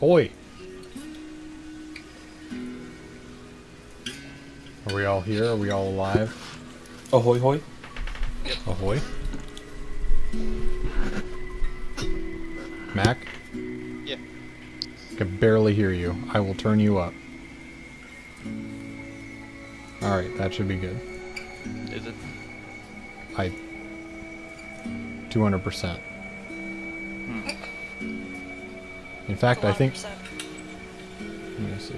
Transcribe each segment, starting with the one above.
Ahoy! Are we all here? Are we all alive? Ahoy hoy. Yep. Ahoy. Mac? Yeah. I can barely hear you. I will turn you up. Alright, that should be good. Is it? 200%. In fact, I think... 100%. Let me see.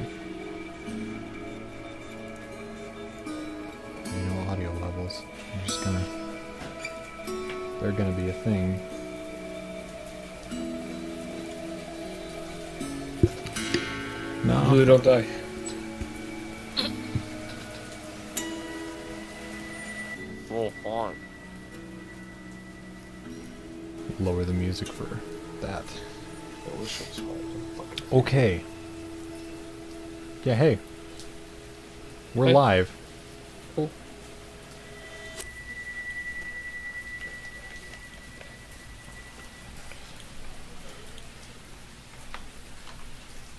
You know, audio levels. I'm just gonna... They're gonna be a thing. No. Blue, don't die. Full on. Lower the music for that. Oh, this shit's fucking. Okay. Yeah, hey. We're Hey. live. Cool.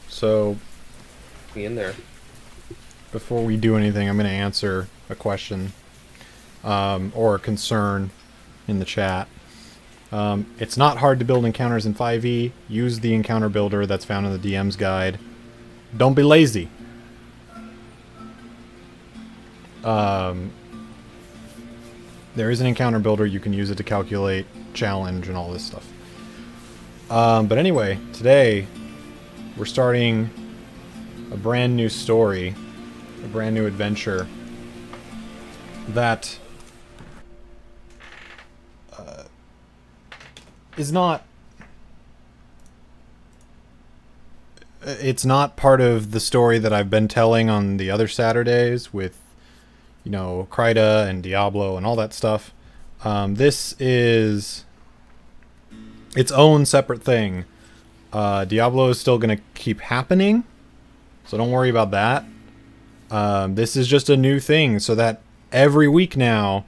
So, Be in there. before we do anything, I'm going to answer a question or a concern in the chat. It's not hard to build encounters in 5e. Use the encounter builder that's found in the DM's guide. Don't be lazy. There is an encounter builder. You can use it to calculate challenge and all this stuff. But anyway, today we're starting a brand new story, a brand new adventure that is not... It's not part of the story that I've been telling on the other Saturdays with, you know, Kryda and Diablo and all that stuff. This is its own separate thing. Diablo is still going to keep happening, so don't worry about that. This is just a new thing, so that every week now,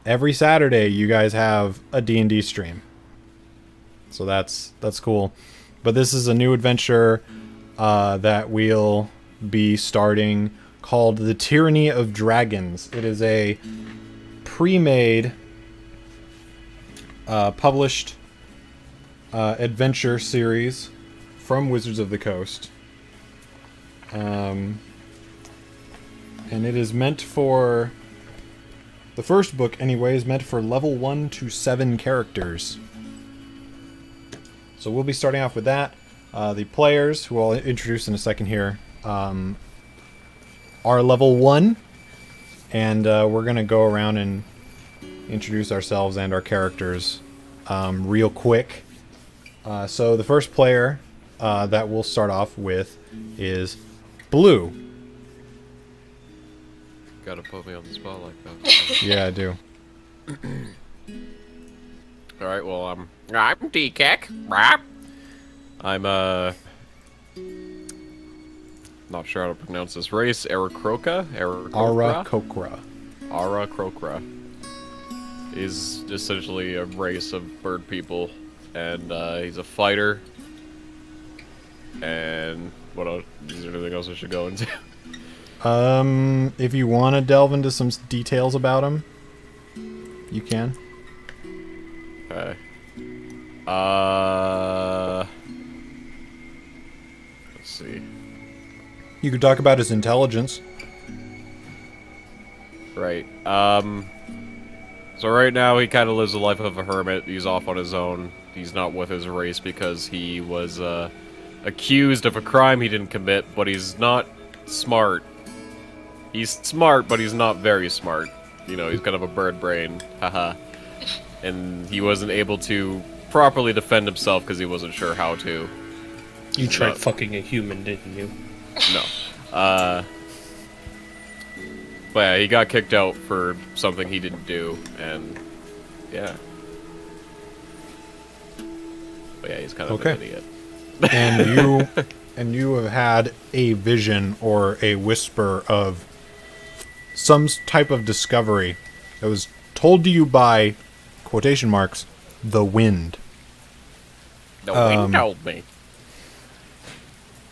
every Saturday, you guys have a D&D stream. So that's cool. But this is a new adventure that we'll be starting called The Tyranny of Dragons. It is a pre-made, published adventure series from Wizards of the Coast. And it is meant for... The first book, anyway, is meant for level 1 to 7 characters. So we'll be starting off with that. The players, who I'll introduce in a second here, are level 1. And we're going to go around and introduce ourselves and our characters real quick. So the first player that we'll start off with is Blue. Gotta put me on the spot like that. Yeah, I do. Alright, well, I'm DCAC. I'm, not sure how to pronounce this race. Aarakocra? Aarakocra. Aarakocra is essentially a race of bird people, and he's a fighter. And what else? Is there anything else I should go into? If you want to delve into some details about him, you can. Okay. Let's see. You could talk about his intelligence. Right. So right now he kind of lives the life of a hermit. He's off on his own. He's not with his race because he was accused of a crime he didn't commit, but he's not smart. He's smart, but he's not very smart. You know, he's kind of a bird brain. Haha. And he wasn't able to properly defend himself because he wasn't sure how to. You tried fucking a human, didn't you? No. But yeah, he got kicked out for something he didn't do, and yeah. But yeah, he's kind of an idiot. And you have had a vision or a whisper of some type of discovery that was told to you by, quotation marks, the wind. The wind told me.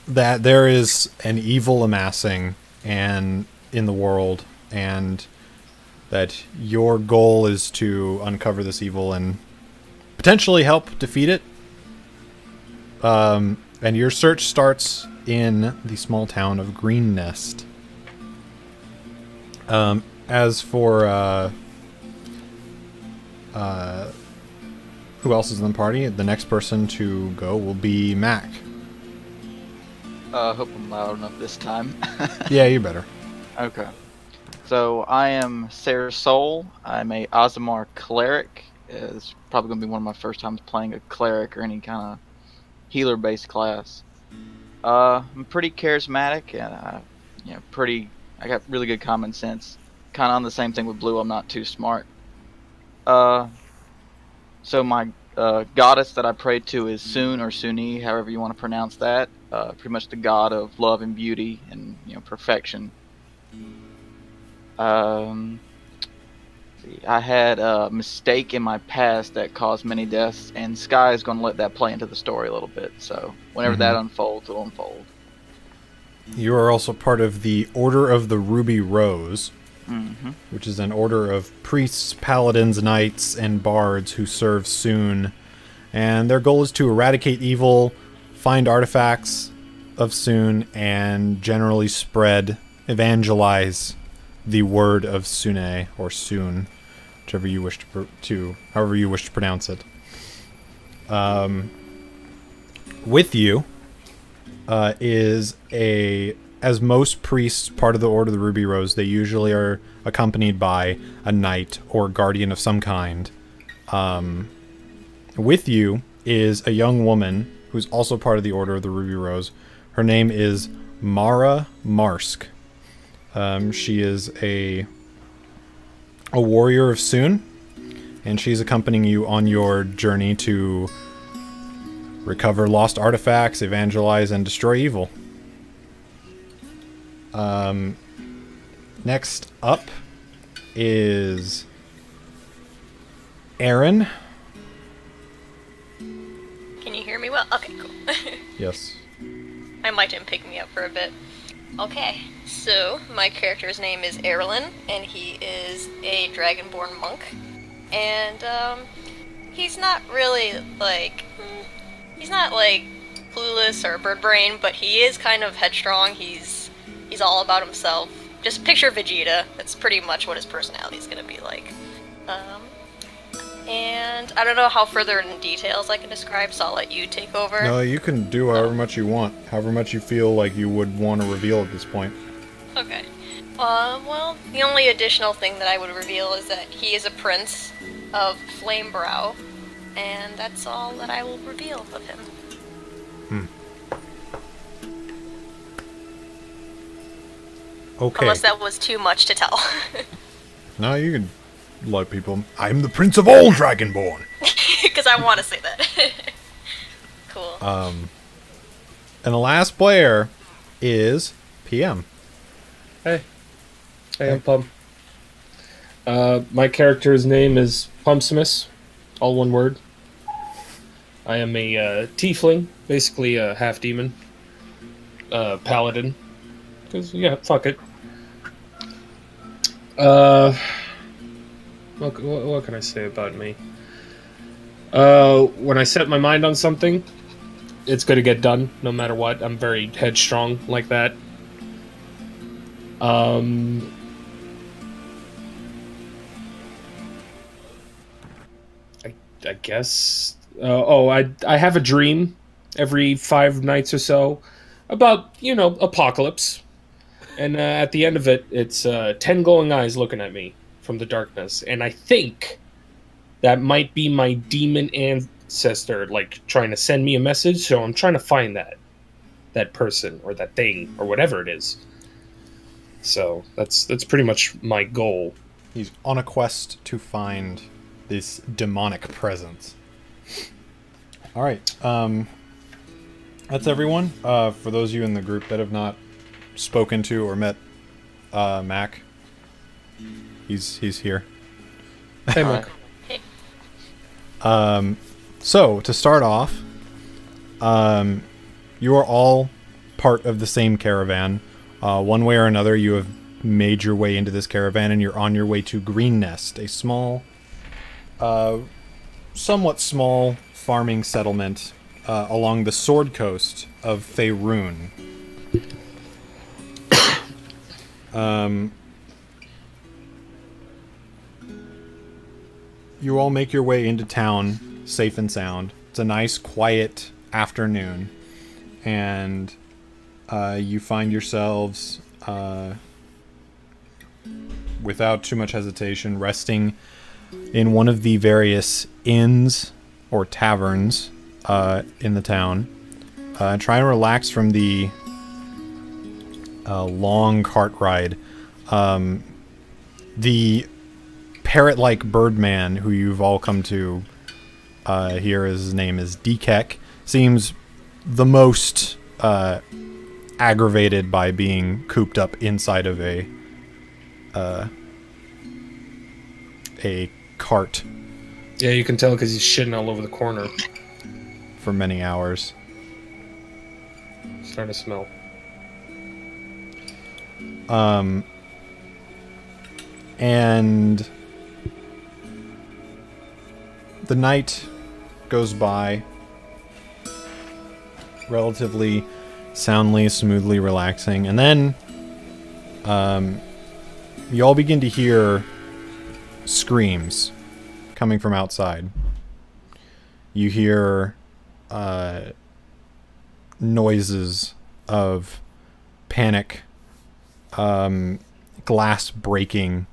that there is an evil amassing and in the world, and that your goal is to uncover this evil and potentially help defeat it. And your search starts in the small town of Greenest. As for who else is in the party, the next person to go will be Mac. Hope I'm loud enough this time. Yeah, you better. Okay. So I am Sarah Soul. I'm a Aasimar cleric. It's probably gonna be one of my first times playing a cleric or any kind of healer-based class. I'm pretty charismatic and I got really good common sense. Kind of on the same thing with Blue. I'm not too smart. So my goddess that I pray to is Sun or Suni, however you want to pronounce that. Pretty much the god of love and beauty and perfection. I had a mistake in my past that caused many deaths, and Sky is going to let that play into the story a little bit. So whenever that unfolds, it'll unfold. You are also part of the Order of the Ruby Rose, which is an order of priests, paladins, knights, and bards who serve Sun. And their goal is to eradicate evil, find artifacts of Sun, and generally evangelize the word of Sune or Sun, whichever you wish however you wish to pronounce it. With you is as most priests part of the Order of the Ruby Rose, they usually are accompanied by a knight or guardian of some kind. With you is a young woman who's also part of the Order of the Ruby Rose. Her name is Mara Marsk. She is a warrior of Sun, and she's accompanying you on your journey to recover lost artifacts, evangelize, and destroy evil. Next up is Aaron. Can you hear me well? Okay, cool. Yes. My mic didn't pick me up for a bit. Okay, so my character's name is Erlin, and he is a dragonborn monk. And, he's not really, he's not, clueless or bird brain, but he is kind of headstrong. He's all about himself. Just picture Vegeta. That's pretty much what his personality is gonna be like. And I don't know how further in details I can describe, so I'll let you take over. No, you can do however much you want, however much you feel like you would want to reveal at this point. Okay. Well, the only additional thing that I would reveal is that he is a prince of Flamebrow, and that's all that I will reveal of him. Okay. Unless that was too much to tell. No, you can let people... I'm the Prince of all Dragonborn! Because I want to say that. Cool. And the last player is PM. Hey, I'm Pum. My character's name is Pumpsimus, all one word. I am a tiefling, basically a half-demon, paladin. Because, yeah, fuck it. What can I say about me? When I set my mind on something, it's gonna get done, no matter what. I'm very headstrong like that. I guess... I have a dream every 5 nights or so about, apocalypse. And at the end of it, it's 10 glowing eyes looking at me from the darkness. And I think that might be my demon ancestor, trying to send me a message. So I'm trying to find that person or that thing or whatever it is. So that's pretty much my goal. He's on a quest to find this demonic presence. All right. That's everyone. For those of you in the group that have not spoken to or met Mac, he's here. Hey, Mac. Hey. So to start off, you are all part of the same caravan. One way or another, you have made your way into this caravan, and you're on your way to Greenest, a small, somewhat small farming settlement along the Sword Coast of Faerun. You all make your way into town, safe and sound. It's a nice, quiet afternoon, and you find yourselves, without too much hesitation, resting in one of the various inns or taverns in the town. Try and relax from the long cart ride. The parrot-like birdman who you've all come to hear, his name is Dekek, seems the most aggravated by being cooped up inside of a cart Yeah, you can tell because he's shitting all over the corner. for many hours. Starting to smell. And the night goes by relatively soundly, smoothly, relaxing, and then you all begin to hear screams coming from outside. You hear noises of panic, glass breaking,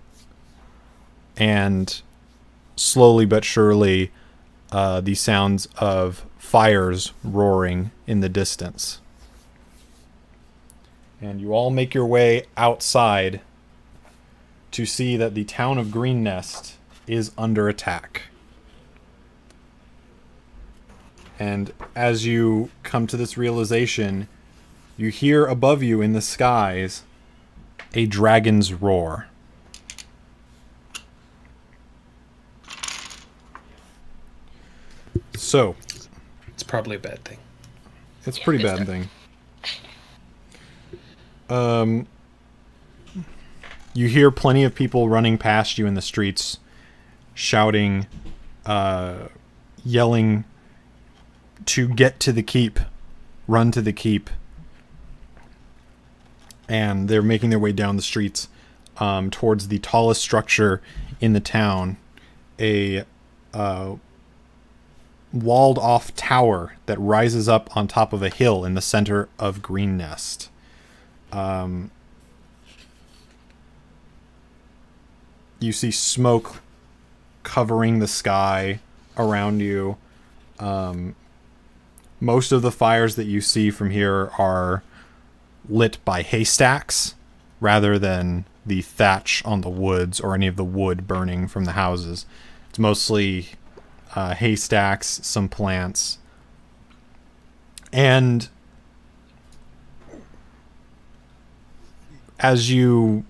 and slowly but surely the sounds of fires roaring in the distance. And you all make your way outside to see that the town of Greenest is under attack. And as you come to this realization, you hear above you in the skies a dragon's roar. So, It's probably a bad thing. it's a pretty bad thing. You hear plenty of people running past you in the streets, shouting, yelling to get to the keep, run to the keep. And they're making their way down the streets towards the tallest structure in the town, a walled-off tower that rises up on top of a hill in the center of Greenest. You see smoke covering the sky around you. Most of the fires that you see from here are lit by haystacks rather than the thatch on the woods or any of the wood burning from the houses. It's mostly haystacks, some plants, and as you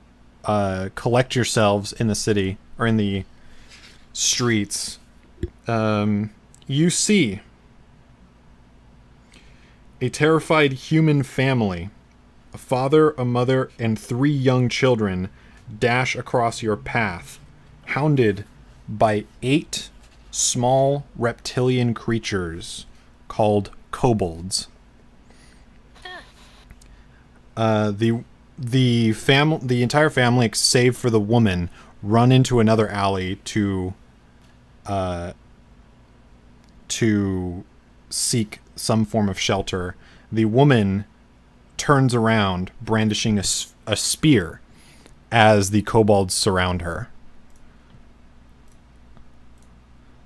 collect yourselves in the city or in the streets, you see a terrified human family, a father, a mother, and 3 young children dash across your path, hounded by 8 small reptilian creatures called kobolds. The entire family, save for the woman, run into another alley to seek some form of shelter. The woman turns around, brandishing a spear, as the kobolds surround her.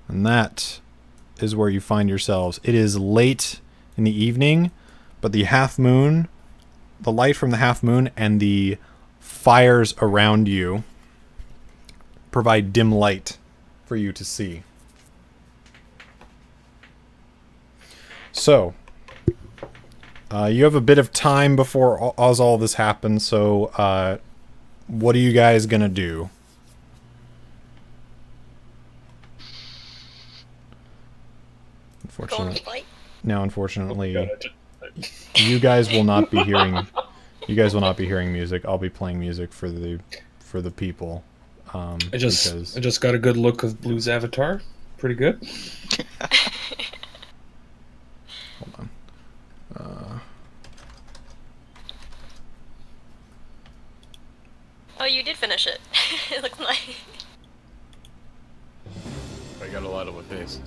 And that is where you find yourselves. It is late in the evening, but the half moon, the light from the half moon, and the fires around you provide dim light for you to see. So, you have a bit of time before all this happens, so what are you guys gonna do? Go and fight. Now, unfortunately, You guys will not be hearing. You guys will not be hearing music. I'll be playing music for the people. I just got a good look of Blue's avatar. Pretty good. Hold on. Oh, you did finish it. It looks like. I got a lot of my face.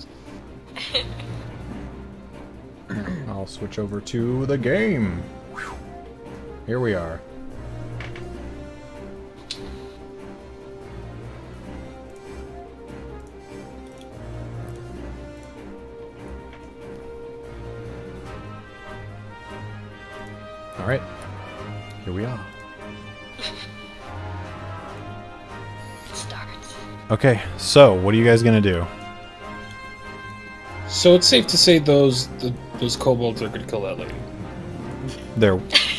I'll switch over to the game. Whew. Here we are. All right, here we are. Starts. Okay, so what are you guys gonna do? So it's safe to say those kobolds are gonna kill that lady.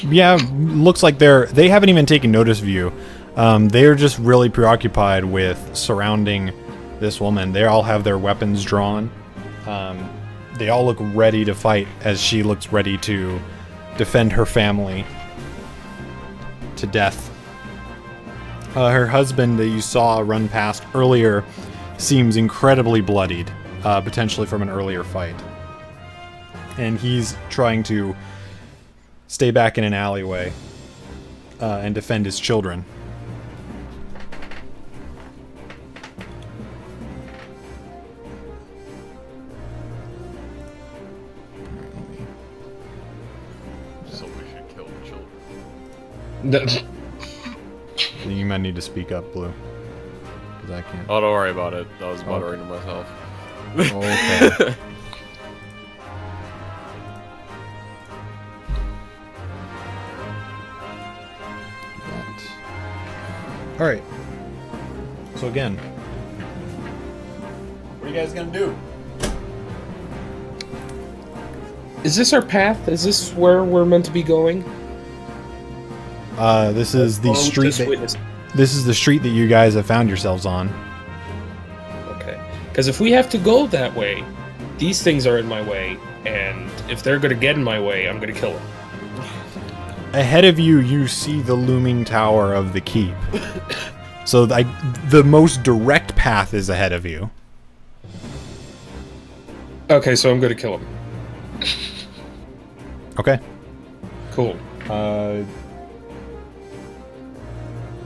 Yeah, looks like they haven't even taken notice of you. They're just really preoccupied with surrounding this woman. They all have their weapons drawn. They all look ready to fight as she looks ready to defend her family to death. Her husband that you saw run past earlier seems incredibly bloodied, potentially from an earlier fight. And he's trying to stay back in an alleyway and defend his children. So we should kill the children. You might need to speak up, Blue, because I can't. Oh, don't worry about it. I was muttering to myself. Okay. All right. So again, what are you guys gonna do? Is this our path? Is this where we're meant to be going? This is the street. This is the street that you guys have found yourselves on. Okay. Because if we have to go that way, these things are in my way, and if they're gonna get in my way, I'm gonna kill them. Ahead of you, you see the looming tower of the keep. So the most direct path is ahead of you. Okay, so I'm gonna kill him. Okay. Cool.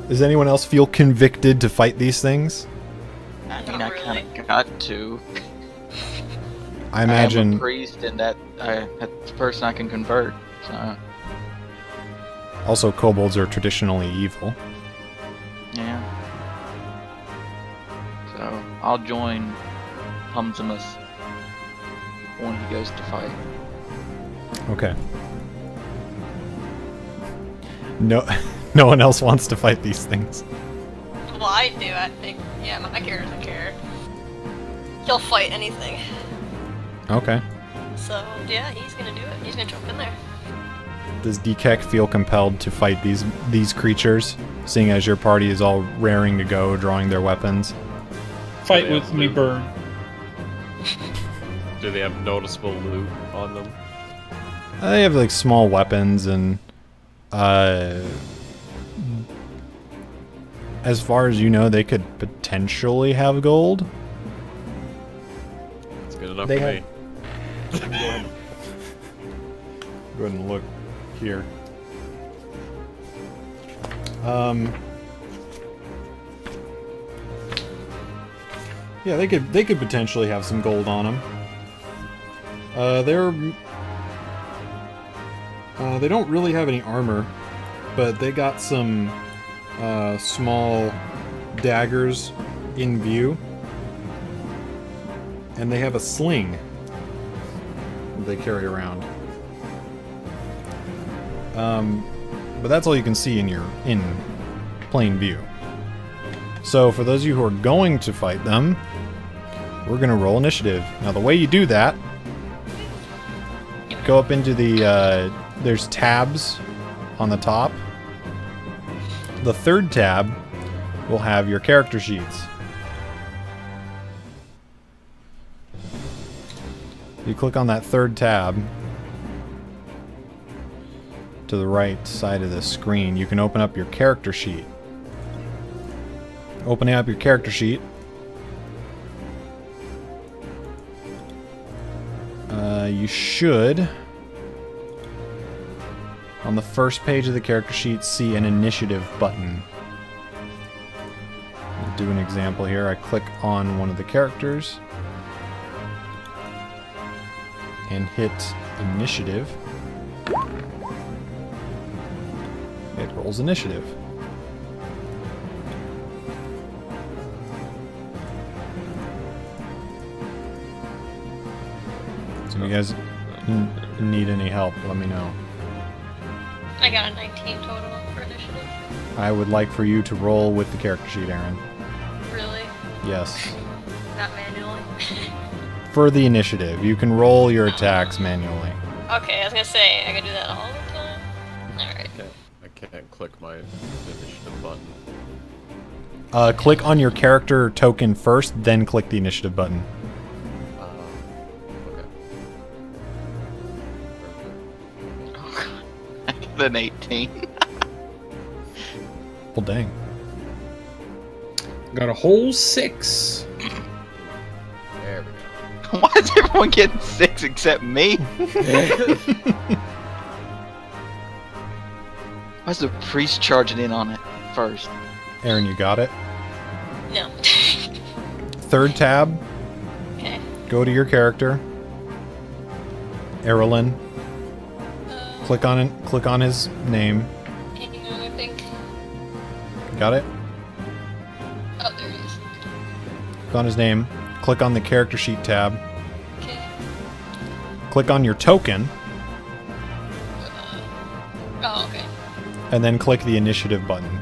Does anyone else feel convicted to fight these things? I mean, Not I kind really. of got to. I I am a imagine. priest, and that's the person I can convert. So Also, kobolds are traditionally evil. yeah. So I'll join Humzimus when he goes to fight. Okay. No, no one else wants to fight these things. Well, I do. I think. Yeah, my character doesn't care. He'll fight anything. Okay. So yeah, he's gonna do it. He's gonna jump in there. Does Dekek feel compelled to fight these creatures, seeing as your party is all raring to go, drawing their weapons? Fight Yeah, with me, dude. bird. Do they have noticeable loot on them? They have like small weapons and as far as you know, they could potentially have gold. It's good enough They for have- me. Go ahead and look here. Yeah, they could potentially have some gold on them. They don't really have any armor, but they got some small daggers in view, and they have a sling that they carry around. But that's all you can see in plain view. So for those of you who are going to fight them, we're gonna roll initiative. Now the way you do that, go up into the there's tabs on the top. The third tab will have your character sheets. You click on that third tab, to the right side of the screen, you can open up your character sheet. Opening up your character sheet, you should, on the first page of the character sheet, see an initiative button. I'll do an example here. I click on one of the characters and hit initiative. It rolls initiative. So if you guys need any help, let me know. I got a 19 total for initiative. I would like for you to roll with the character sheet, Aaron. Really? Yes. Not manually? For the initiative. You can roll your attacks manually. Okay, I was gonna say, I can do that all the time. Alright. I can't click my initiative button. Click on your character token first, then click the initiative button. Okay. I got an 18. Well, dang. Got a whole 6. There we go. Why is everyone getting 6 except me? Why is the priest charging in on it first? Aaron, you got it? No. Third tab, Okay. go to your character. Erlen. Click on it. Click on his name. Hang on, I think. Got it? Oh, there it is. Click on his name. Click on the character sheet tab. Okay. Click on your token, Oh, okay. and then click the initiative button.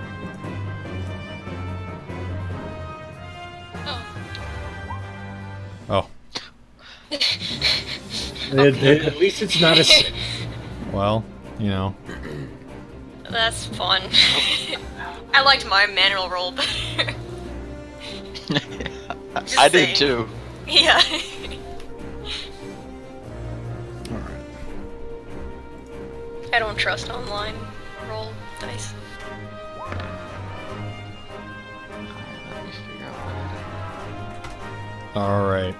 Oh. Oh, At least it's not a 6. well, you know. That's fun. I liked my manual roll better. I did saying. too. Yeah. Alright. I don't trust online roll dice. Let me figure out what I Alright.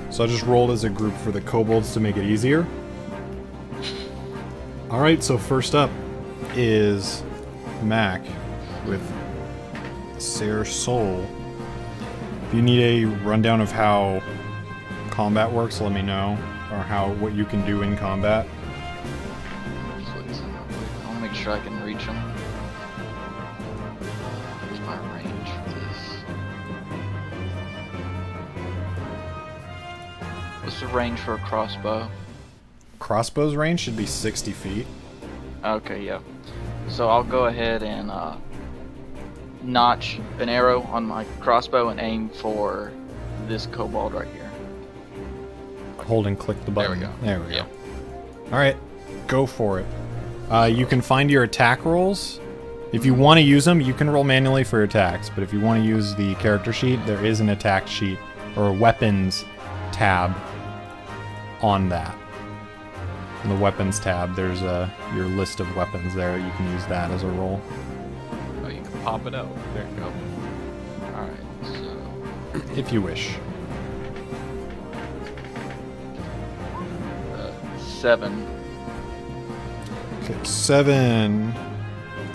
So I just rolled as a group for the kobolds to make it easier. Alright, so first up is Mac with Sarah Soul. If you need a rundown of how combat works, let me know. Or what you can do in combat. Please, I want to make sure I can reach them. What's my range for this? What's the range for a crossbow? Crossbow's range should be 60 feet. Okay, yeah. So I'll go ahead and notch an arrow on my crossbow and aim for this kobold right here. Hold and click the button. There we go. There we go. Yeah. Alright, go for it. You can find your attack rolls. If you want to use them, you can roll manually for your attacks, but if you want to use the character sheet, there is an attack sheet or a weapons tab on that. In the weapons tab, there's your list of weapons there. You can use that as a roll. Oh, you can pop it out. There you go. Alright, so... If you wish. 7. Okay, 7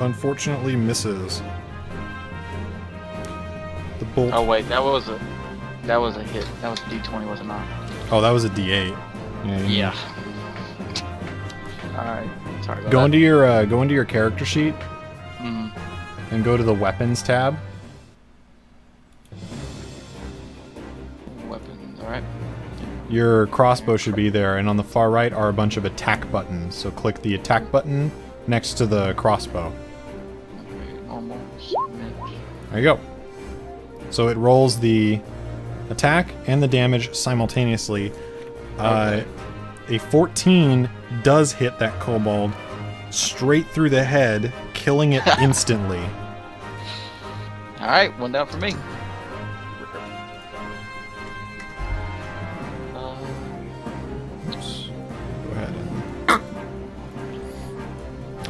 unfortunately misses. The bolt. Oh wait, that was a hit. That was a D20, was it not? Oh, that was a D8. Yeah. Alright, sorry about Go that. into your character sheet Mhm. and go to the weapons tab. Weapons, alright. Your crossbow should be there, and on the far right are a bunch of attack buttons. So click the attack button next to the crossbow. Okay, normal, submit. There you go. So it rolls the attack and the damage simultaneously. Okay. A 14 does hit that kobold straight through the head, killing it instantly. Alright, one down for me.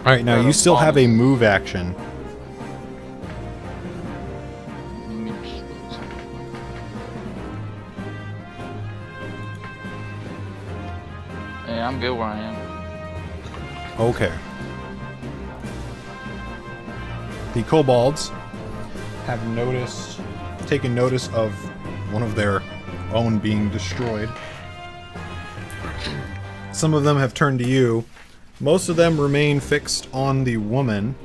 Alright, now you still have a move action. Yeah, I'm good where I am. Okay. The kobolds have taken notice of one of their own being destroyed. Some of them have turned to you. Most of them remain fixed on the woman.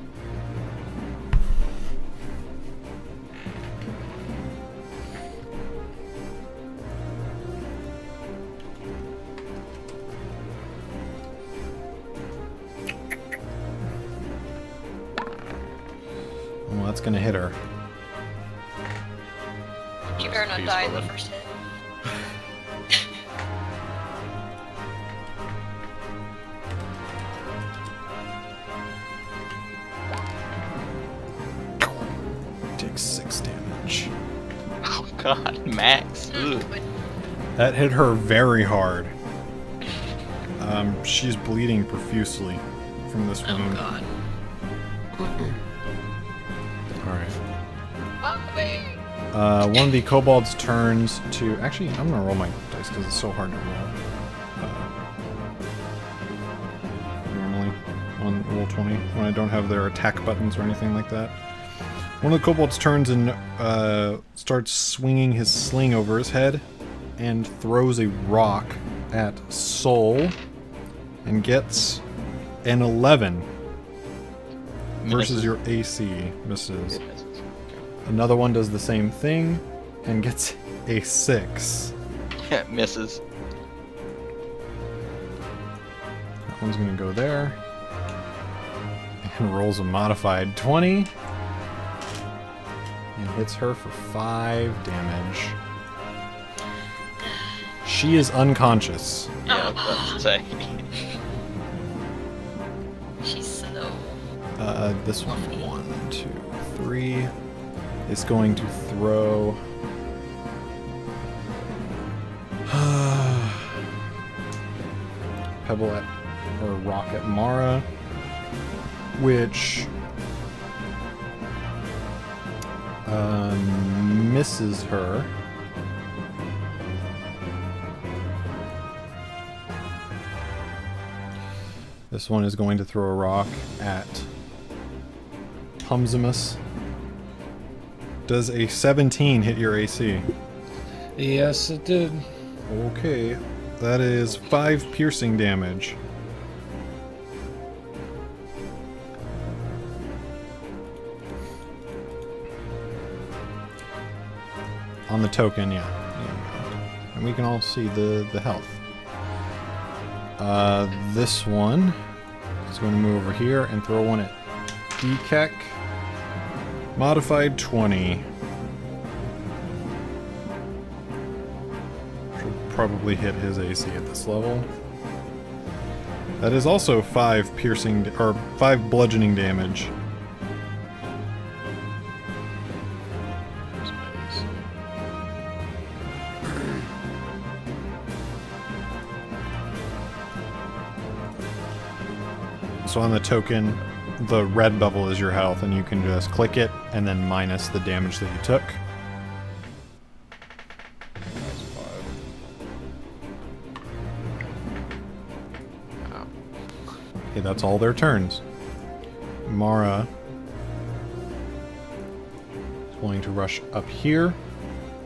Well, that's gonna hit her. You better not die in the first hit. Takes 6 damage. Oh god, max. Ugh. That hit her very hard. She's bleeding profusely from this wound. Oh god. Alright. One of the kobolds turns to... Actually, I'm gonna roll my dice because it's so hard to roll. Normally on roll 20 when I don't have their attack buttons or anything like that. One of the kobolds turns and starts swinging his sling over his head and throws a rock at Soul and gets an 11 versus your AC. Misses. Another one does the same thing and gets a 6. Yeah, misses. That one's gonna go there. And rolls a modified 20. And hits her for 5 damage. She is unconscious. Yeah, let's say. She's slow. This one, 1, 2, 3, is going to throw... Pebble at, or rock at Mara, which misses her. This one is going to throw a rock at Humzimus. Does a 17 hit your AC? Yes, it did. Okay, that is 5 piercing damage. On the token, yeah. And we can all see the health. This one is going to move over here and throw one at Dekek. Modified 20. Should probably hit his AC at this level. That is also 5 piercing, or 5 bludgeoning damage. So on the token, the red bubble is your health, and you can just click it and then minus the damage that you took. That's 5. Okay, that's all their turns. Mara is going to rush up here,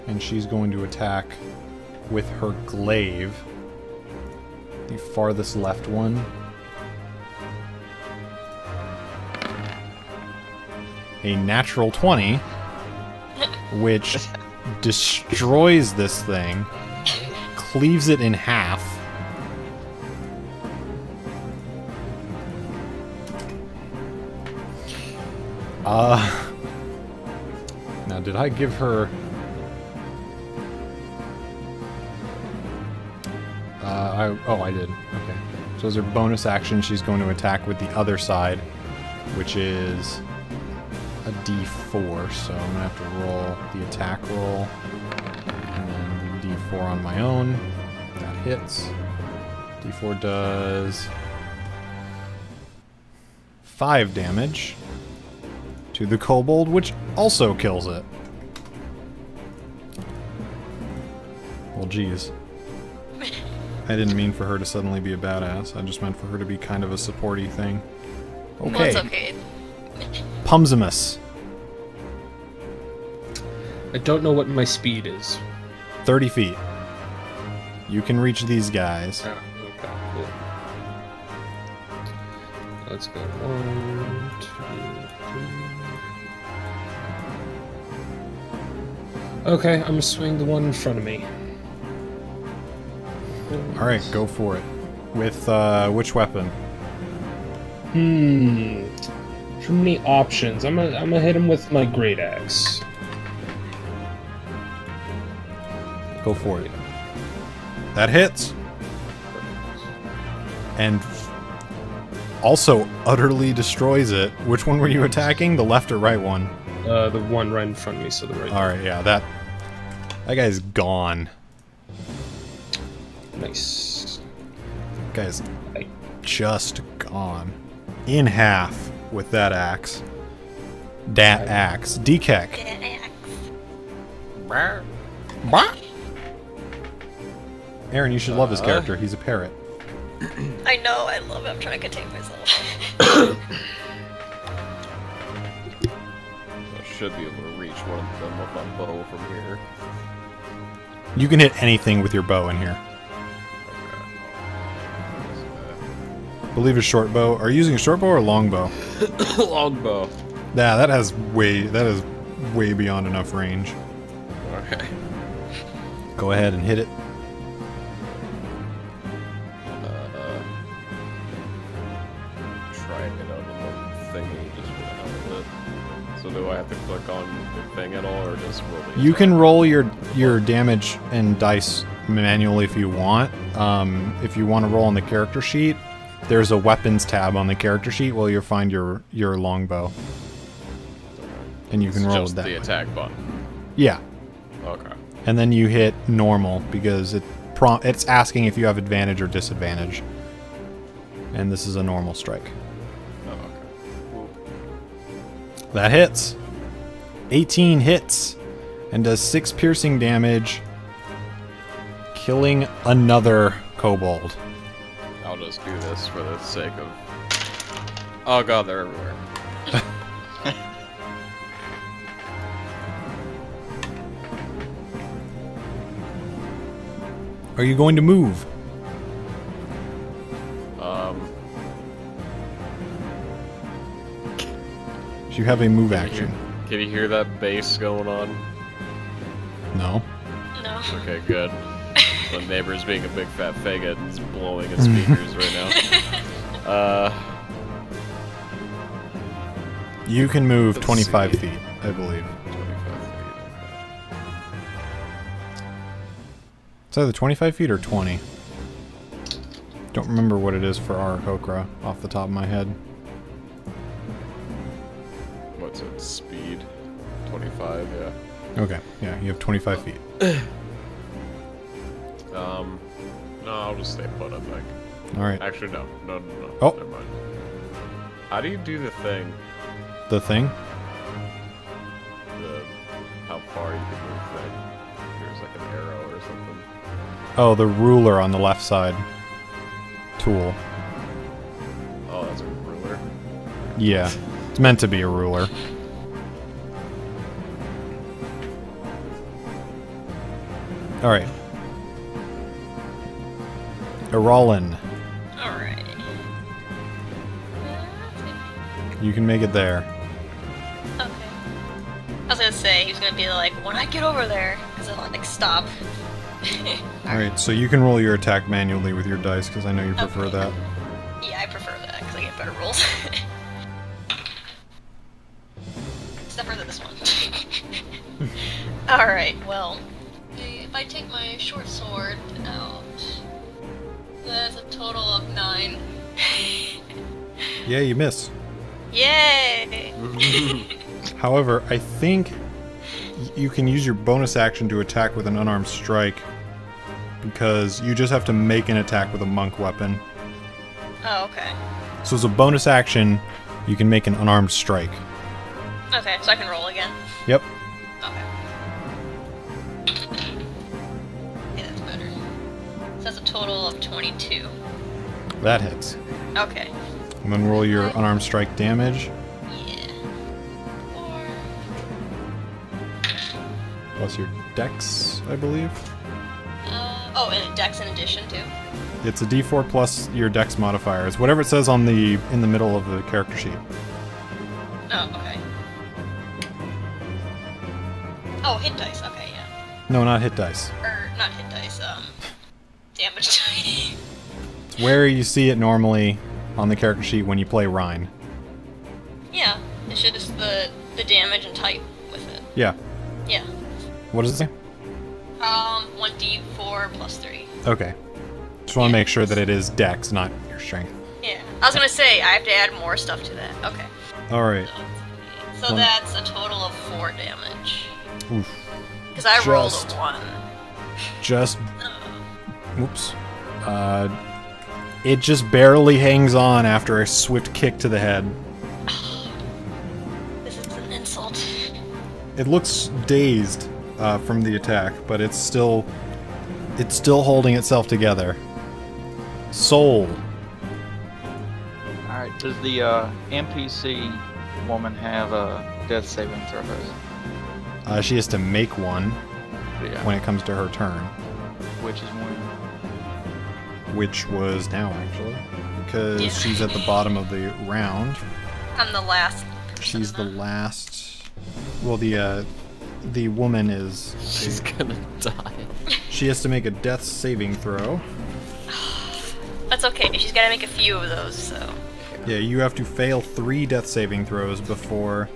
and she's going to attack with her glaive. The farthest left one. A natural 20, which destroys this thing, cleaves it in half. Now did I give her... I did. Okay. So as her bonus action, she's going to attack with the other side, which is a D4, so I'm gonna have to roll the attack roll, and then the D4 on my own. That hits. D4 does 5 damage to the kobold, which also kills it. Well, geez. I didn't mean for her to suddenly be a badass. I just meant for her to be kind of a supporty thing. Okay. Well, it's okay. Pumsimus. I don't know what my speed is. 30 feet. You can reach these guys. Oh, okay, cool. Let's go. 1, 2, 3. Okay, I'm gonna swing the one in front of me. Alright, go for it. With, which weapon? Too many options. I'm gonna hit him with my great axe. Go for it. That hits. And also utterly destroys it. Which one were you attacking? The left or right one? The one right in front of me, so the right. Alright, yeah, that guy's gone. Nice. That guy's just gone. In half with that axe. Dat axe. Dekek. Aaron, you should love his character. He's a parrot. I know, I love it. I'm trying to contain myself. I should be able to reach one of them with my bow from here. You can hit anything with your bow in here. I believe a short bow. Are you using a short bow or a long bow? Longbow. Yeah, that is way beyond enough range. Okay. Go ahead and hit it. Try and get out of the thingy just for the hell of it. So do I have to click on the thing at all, or just roll the You attack? can roll your damage and dice manually if you want. If you want to roll on the character sheet, there's a weapons tab on the character sheet where you'll find your longbow. And you can roll just that the way. attack button. Yeah. Okay. And then you hit normal because it's asking if you have advantage or disadvantage. And this is a normal strike. Oh, okay. Cool. That hits. 18 hits and does 6 piercing damage, killing another kobold. I'll just do this for the sake of... Oh god, they're everywhere. Are you going to move? You have a move action. Can you hear that bass going on? No. No. Okay, good. The neighbor's being a big fat faggot and is blowing his speakers right now. You can move Let's 25 see. feet, I believe. 25 feet. It's either 25 feet or 20. Don't remember what it is for Aarakocra off the top of my head. What's it? Speed? 25, yeah. Okay, yeah, you have 25 feet. No, I'll just stay put, I think. Alright. Actually, no. No. Oh. Never mind. How do you do the thing? The thing? How far you can move thing? There's like an arrow or something. Oh, the ruler on the left side. Tool. Oh, that's a ruler? Yeah, it's meant to be a ruler. Alright. Irolin, Alright. you can make it there. Okay. I was gonna say, he was gonna be like, when I get over there, because I'll like stop. Alright, so you can roll your attack manually with your dice, because I know you prefer Okay. that. Yeah, I prefer that, because I get better rolls. Except for this one. Alright, well. If I take my short sword out, that's a total of 9. Yeah, you miss. Yay! However, I think you can use your bonus action to attack with an unarmed strike, because you just have to make an attack with a monk weapon. Oh, okay. So as a bonus action, you can make an unarmed strike. Okay, so I can roll again. Yep. Okay. Okay, that's better. So that's a total of 22. That hits. Okay. And then roll your unarmed strike damage. Yeah. 4. Plus your dex, I believe. Oh, and dex in addition too. It's a d4 plus your dex modifier. It's whatever it says on the in the middle of the character sheet. Oh, okay. Oh, hit dice. Okay, yeah. No, not hit dice. Or not hit dice. Damage dice. It's where you see it normally on the character sheet when you play Rhine. Yeah, it's just the damage and type with it. Yeah. Yeah. What does it say? 1d4 plus 3. Okay. Just want to make sure that it is dex, not your strength. Yeah. I was gonna say, I have to add more stuff to that. Okay. Alright. So that's a total of 4 damage. Oof. Because I rolled Just- a 1. Just... Oops. It just barely hangs on after a swift kick to the head. This is an insult. It looks dazed from the attack, but it's still holding itself together. Soul. Alright, does the NPC woman have death saving throws? She has to make one Yeah. when it comes to her turn, Which is when? which was now actually, because Yeah. she's at the bottom of the round. I'm the last person. She's the last. Well, the woman is. She's gonna die. She has to make a death saving throw. That's okay. She's got to make a few of those, so. Yeah, you have to fail 3 death saving throws before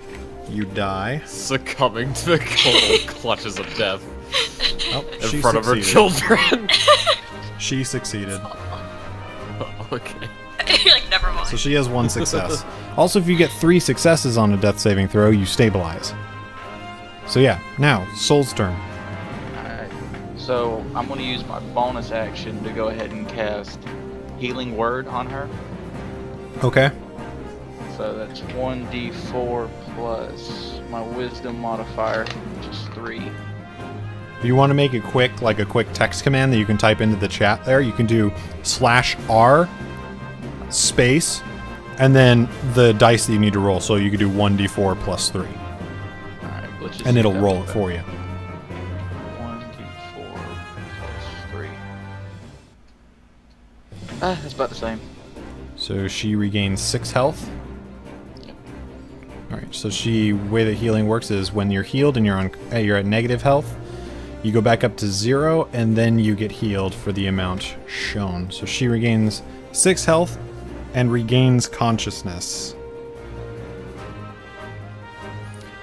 you die. Succumbing to the cold clutches of death Oh, in she front of her succeeded. children. She succeeded. Okay. You're like, never mind. So she has 1 success. Also, if you get 3 successes on a death saving throw, you stabilize. So yeah, now, Soul's turn. Alright. So I'm going to use my bonus action to go ahead and cast Healing Word on her. Okay. So that's 1d4 plus my Wisdom modifier, which is 3. If you want to make it quick, like a quick text command that you can type into the chat there, you can do /R space and then the dice that you need to roll. So you could do 1d4 plus 3. Alright, let's just And see it'll if roll that's it for you. 1d4 plus 3. That's about the same. So she regains 6 health. Alright, so way that healing works is when you're healed and you're at negative health, you go back up to 0, and then you get healed for the amount shown. So she regains 6 health and regains consciousness.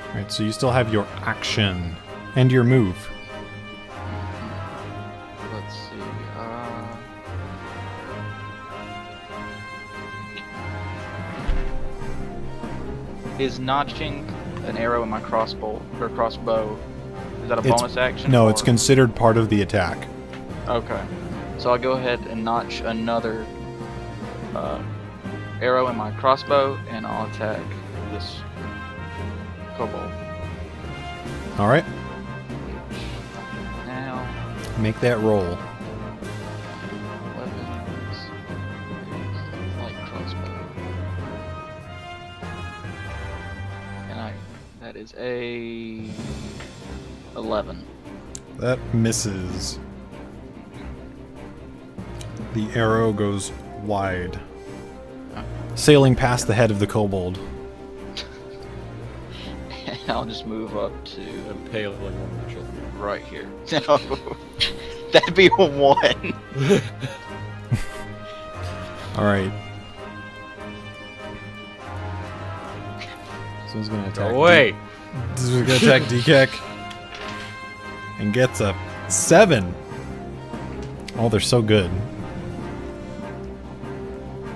Alright, so you still have your action and your move. Let's see. Is notching an arrow in my crossbow, is that a bonus action? No, it's or- considered part of the attack. Okay. So I'll go ahead and notch another arrow in my crossbow, and I'll attack this kobold. Alright, Now, make that roll. weapons, light crossbow. And that is a 11. That misses. The arrow goes wide, sailing past the head of the kobold. And I'll just move up to Impaling one of the children. right here. No, that'd be a 1. Alright. So he's gonna attack. Go away! This is gonna attack DKek. And gets a 7. Oh, they're so good.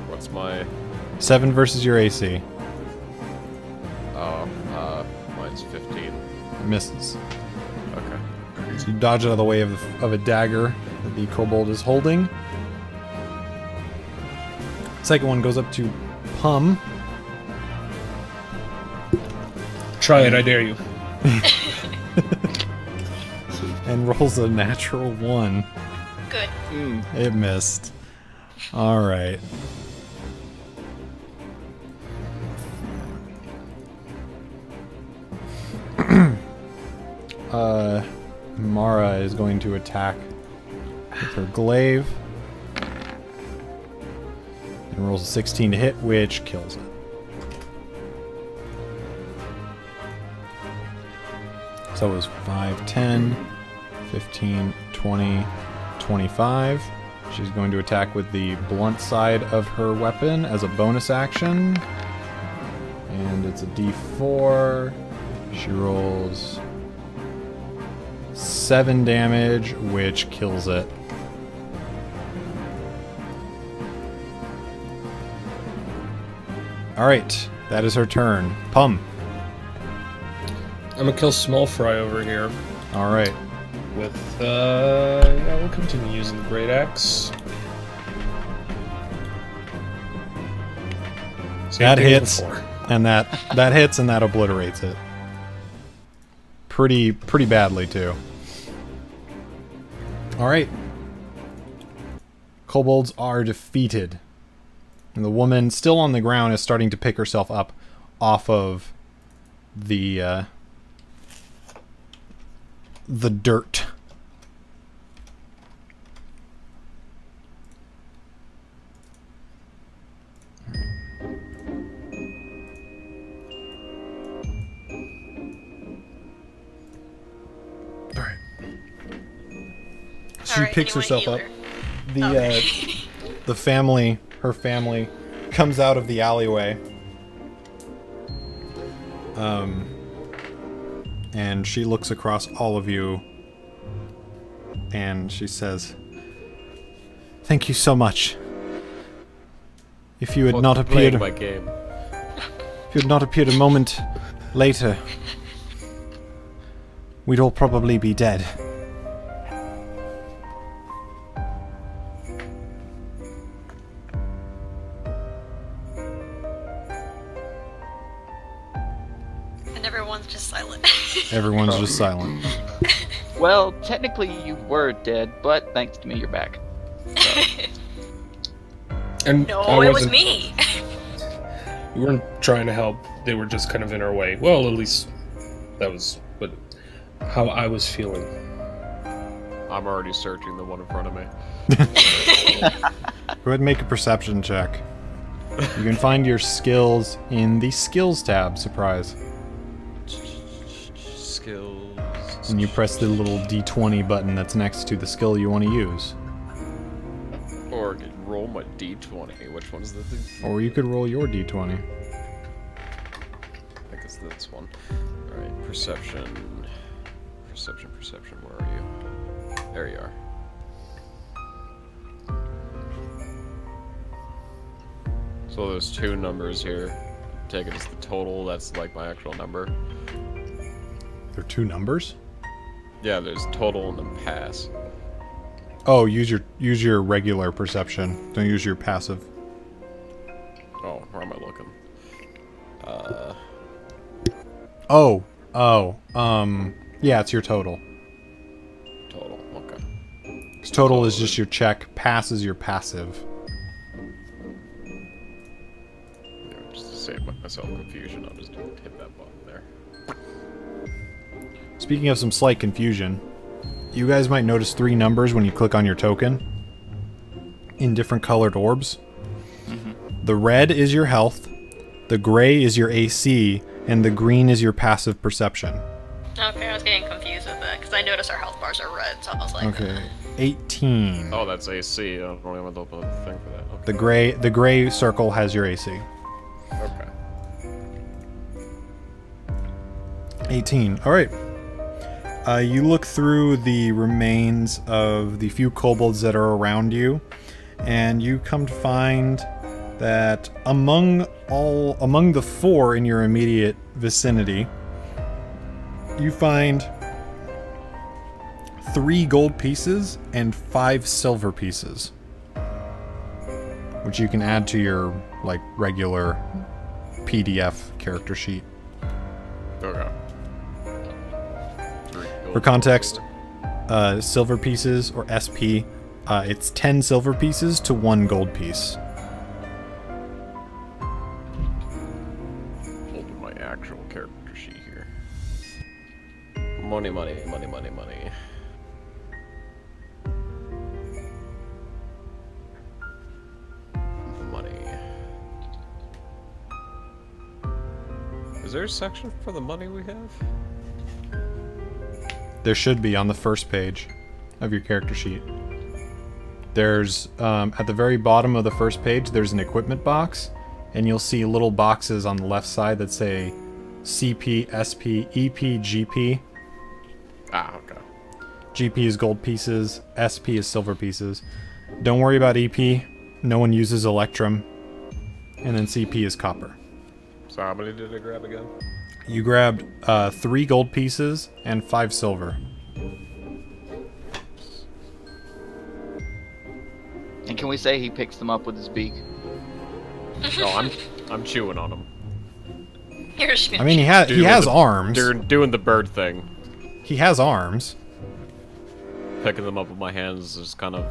What's my... 7 versus your AC. Oh, mine's 15. Misses. Okay. So you dodge out of the way of a dagger that the kobold is holding. Second one goes up to Pum. Try it, I dare you. And rolls a natural 1. Good. It missed. Alright. Mara is going to attack with her glaive. And rolls a 16 to hit, which kills it. So it was 5, 10, 15, 20, 25. She's going to attack with the blunt side of her weapon as a bonus action. And it's a d4. She rolls 7 damage, which kills it. Alright, that is her turn. Pum. I'm gonna kill Small Fry over here. Alright. With, yeah, we'll continue using the Great Axe. That hits, and that hits, and that obliterates it. Pretty badly, too. Alright. Kobolds are defeated. And the woman, still on the ground, is starting to pick herself up off of the dirt. Alright. She picks herself up. The family, her family, comes out of the alleyway. And she looks across all of you, and she says, "Thank you so much. If you had not appeared, my game. if you had not appeared a moment later, we'd all probably be dead." And everyone's just silent. Everyone's just silent. Well, technically you were dead, but thanks to me, you're back. So. And No, I it was wasn't- me. We weren't trying to help. They were just kind of in our way. Well, at least that was how I was feeling. I'm already searching the one in front of me. Go ahead and make a perception check. You can find your skills in the skills tab, surprise. Skills. And you press the little D20 button that's next to the skill you want to use. Or roll my d20. Which one's the thing? Or you could roll your D20. I think it's this one. Alright, perception. Perception, where are you? There you are. So there's 2 numbers here. Take it as the total, that's like my actual number. There are 2 numbers? Yeah, there's total and then pass. Oh, use your regular perception. Don't use your passive. Oh, where am I looking? Yeah, it's your total. Total, okay. 'Cause total is just your check, pass is your passive. Yeah, just to save myself confusion, I'll just hit that button there. Speaking of some slight confusion, you guys might notice 3 numbers when you click on your token in different colored orbs. The red is your health, the gray is your AC, and the green is your passive perception. Okay, I was getting confused with that because I noticed our health bars are red, so I was like, Okay. 18. Oh, that's AC. I don't even have to open the thing for that. Okay. The gray circle has your AC. Okay. 18. Alright. You look through the remains of the few kobolds that are around you, and you come to find that among the 4 in your immediate vicinity, you find 3 gold pieces and 5 silver pieces, which you can add to your regular PDF character sheet. Okay. For context, silver pieces, or SP, it's 10 silver pieces to 1 gold piece. Open my actual character sheet here. Money, money, money, money, money. Money. Is there a section for the money we have? There should be on the first page of your character sheet. There's, at the very bottom of the first page, there's an equipment box, and you'll see little boxes on the left side that say CP, SP, EP, GP. Ah, okay. GP is gold pieces, SP is silver pieces. Don't worry about EP, no one uses Electrum. And then CP is copper. So how many did I grab again? You grabbed 3 gold pieces and 5 silver. And can we say he picks them up with his beak? No, I'm chewing on them. I mean, he has arms. Doing the bird thing. He has arms. Picking them up with my hands, just kind of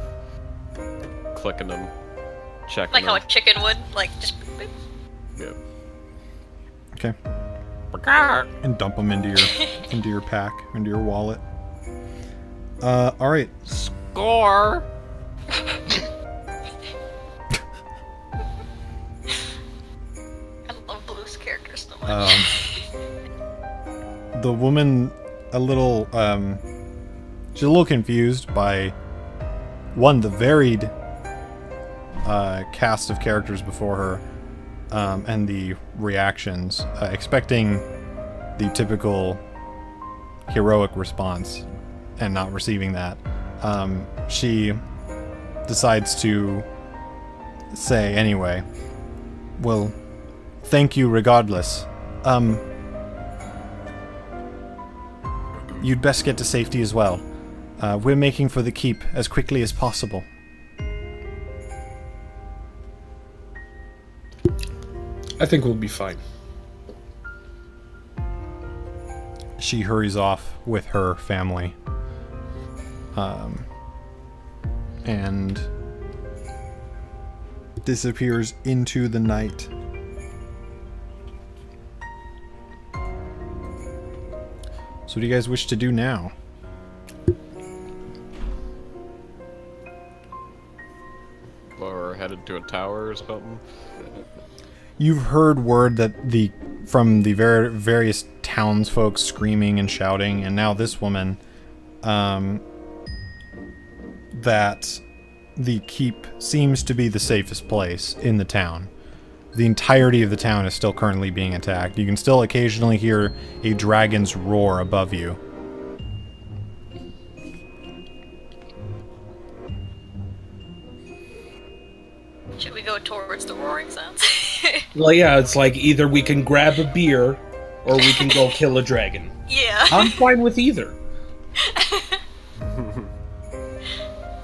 clicking them, checking Like them. how a chicken would, like just. Boop. Yeah. Okay. And dump them into your pack, into your wallet. All right. Score. I love Blue's character so much. The woman, a little, she's a little confused by the varied cast of characters before her, and the reactions, expecting the typical heroic response, and not receiving that. She decides to say anyway, well, thank you regardless. You'd best get to safety as well. We're making for the keep as quickly as possible. I think we'll be fine. She hurries off with her family. And disappears into the night. So what do you guys wish to do now? Or headed to a tower or something. You've heard word that from the various townsfolk screaming and shouting, and now this woman, that the keep seems to be the safest place in the town. The entirety of the town is still currently being attacked. You can still occasionally hear a dragon's roar above you. Should we go towards the roaring sounds? Well, yeah, it's like either we can grab a beer or we can go kill a dragon. Yeah. I'm fine with either.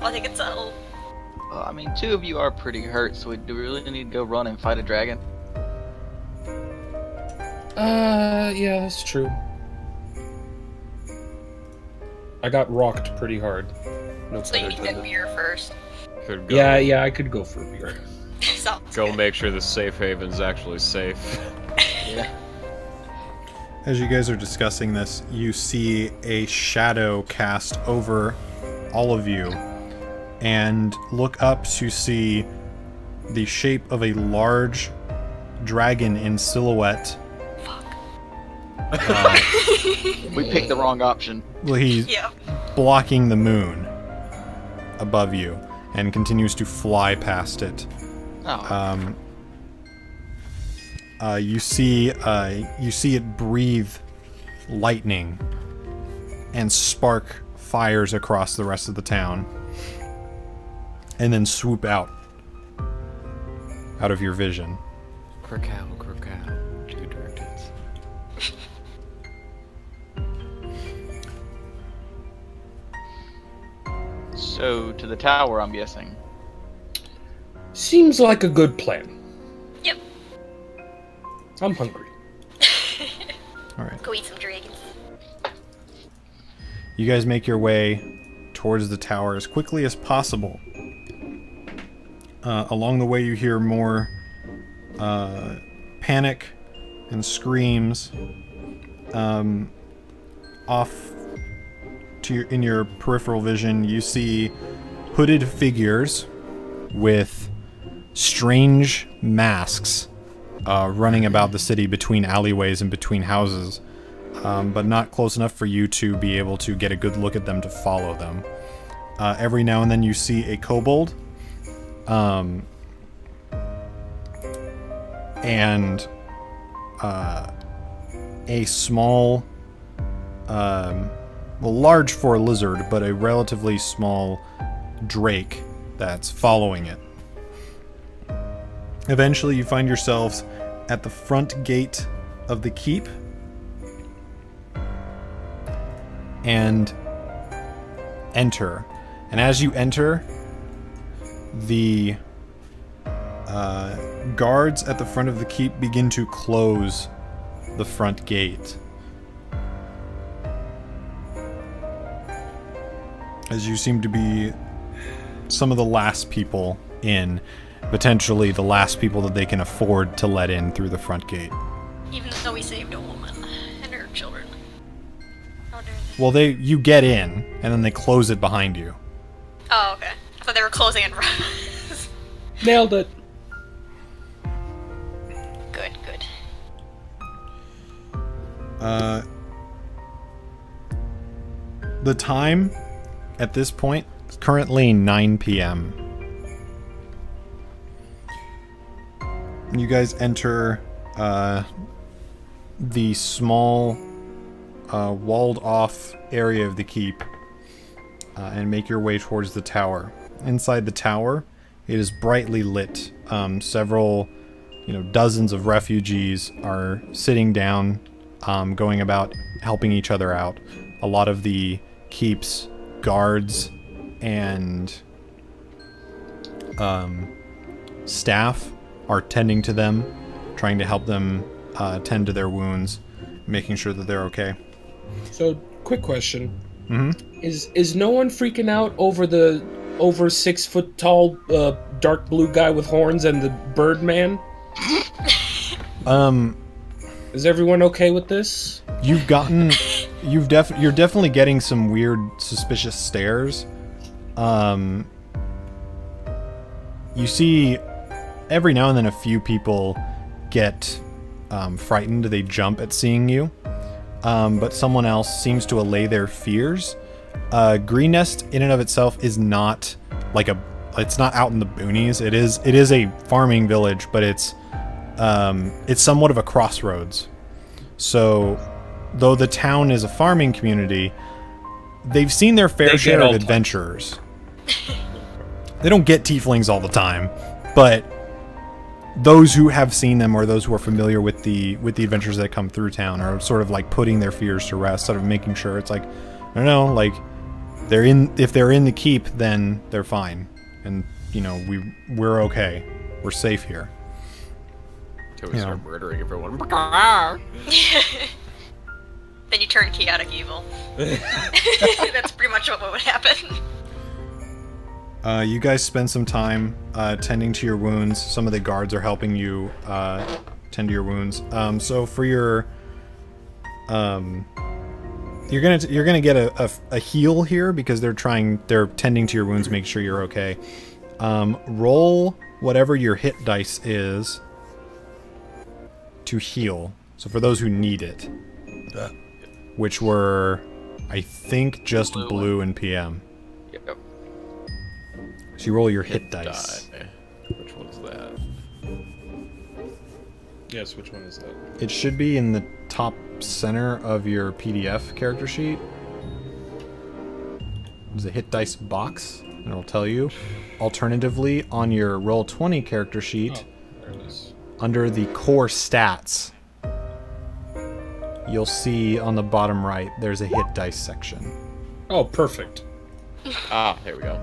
I think it's settled. I mean, 2 of you are pretty hurt, so do we really need to go run and fight a dragon? Yeah, that's true. I got rocked pretty hard. No So you pun need that intended. beer first. Could go, Yeah, I could go for a beer. Sounds Go good. make sure the safe haven's actually safe. Yeah. As you guys are discussing this, you see a shadow cast over all of you, and look up to see the shape of a large dragon in silhouette. We picked the wrong option. Well, he's Yeah. blocking the moon above you and continues to fly past it. Oh. You see it breathe lightning and spark fires across the rest of the town, and then swoop out of your vision. Krakow, 2 directeds. So, to the tower, I'm guessing. Seems like a good plan. Yep. I'm hungry. All right. Go eat some dragons. You guys make your way towards the tower as quickly as possible. Along the way, you hear more panic and screams. Off to in your peripheral vision, you see hooded figures with strange masks running about the city between alleyways and between houses, but not close enough for you to be able to get a good look at them to follow them. Every now and then you see a kobold, and a small, well, large for a lizard, but a relatively small drake that's following it. Eventually you find yourselves at the front gate of the keep, and enter. And as you enter, the guards at the front of the keep begin to close the front gate. As you seem to be some of the last people in, potentially the last people that they can afford to let in through the front gate. Even though we saved a woman and her children. How dare they? Well, you get in, and then they close it behind you. Oh, okay. I thought they were closing it. Nailed it. Good, good. The time at this point is currently 9 p.m. You guys enter the small walled-off area of the keep and make your way towards the tower. Inside the tower, it is brightly lit. Several, dozens of refugees are sitting down, going about helping each other out. A lot of the keep's guards and staff are tending to them, trying to help them tend to their wounds, making sure that they're okay. So, quick question. Mm-hmm. Is no one freaking out over the over 6 foot tall dark blue guy with horns and the Birdman? Is everyone okay with this? You're definitely getting some weird, suspicious stares. You see, every now and then a few people get frightened. They jump at seeing you. But someone else seems to allay their fears. Greenest, in and of itself, is not it's not out in the boonies. It is a farming village, but it's somewhat of a crossroads. So, though the town is a farming community, they've seen their fair share of adventurers. They don't get tieflings all the time, but those who have seen them, or those who are familiar with the adventures that come through town, are sort of like putting their fears to rest, sort of making sure it's like, I don't know, like if they're in the keep, then they're fine, and we're okay, we're safe here. Until we start murdering everyone. Then you turn chaotic evil. That's pretty much what would happen. You guys spend some time tending to your wounds. Some of the guards are helping you tend to your wounds. So for your, you're gonna get a heal here because they're tending to your wounds, make sure you're okay. Roll whatever your hit dice is to heal. So for those who need it, which were, I think, just blue and PM. Yep. So you roll your hit dice. Which one's that? Yes, which one is that? It should be in the top center of your PDF character sheet. There's a hit dice box, and it'll tell you. Alternatively, on your Roll20 character sheet, there it is. Under the core stats, you'll see on the bottom right, there's a hit dice section. Oh, perfect. Ah, here we go.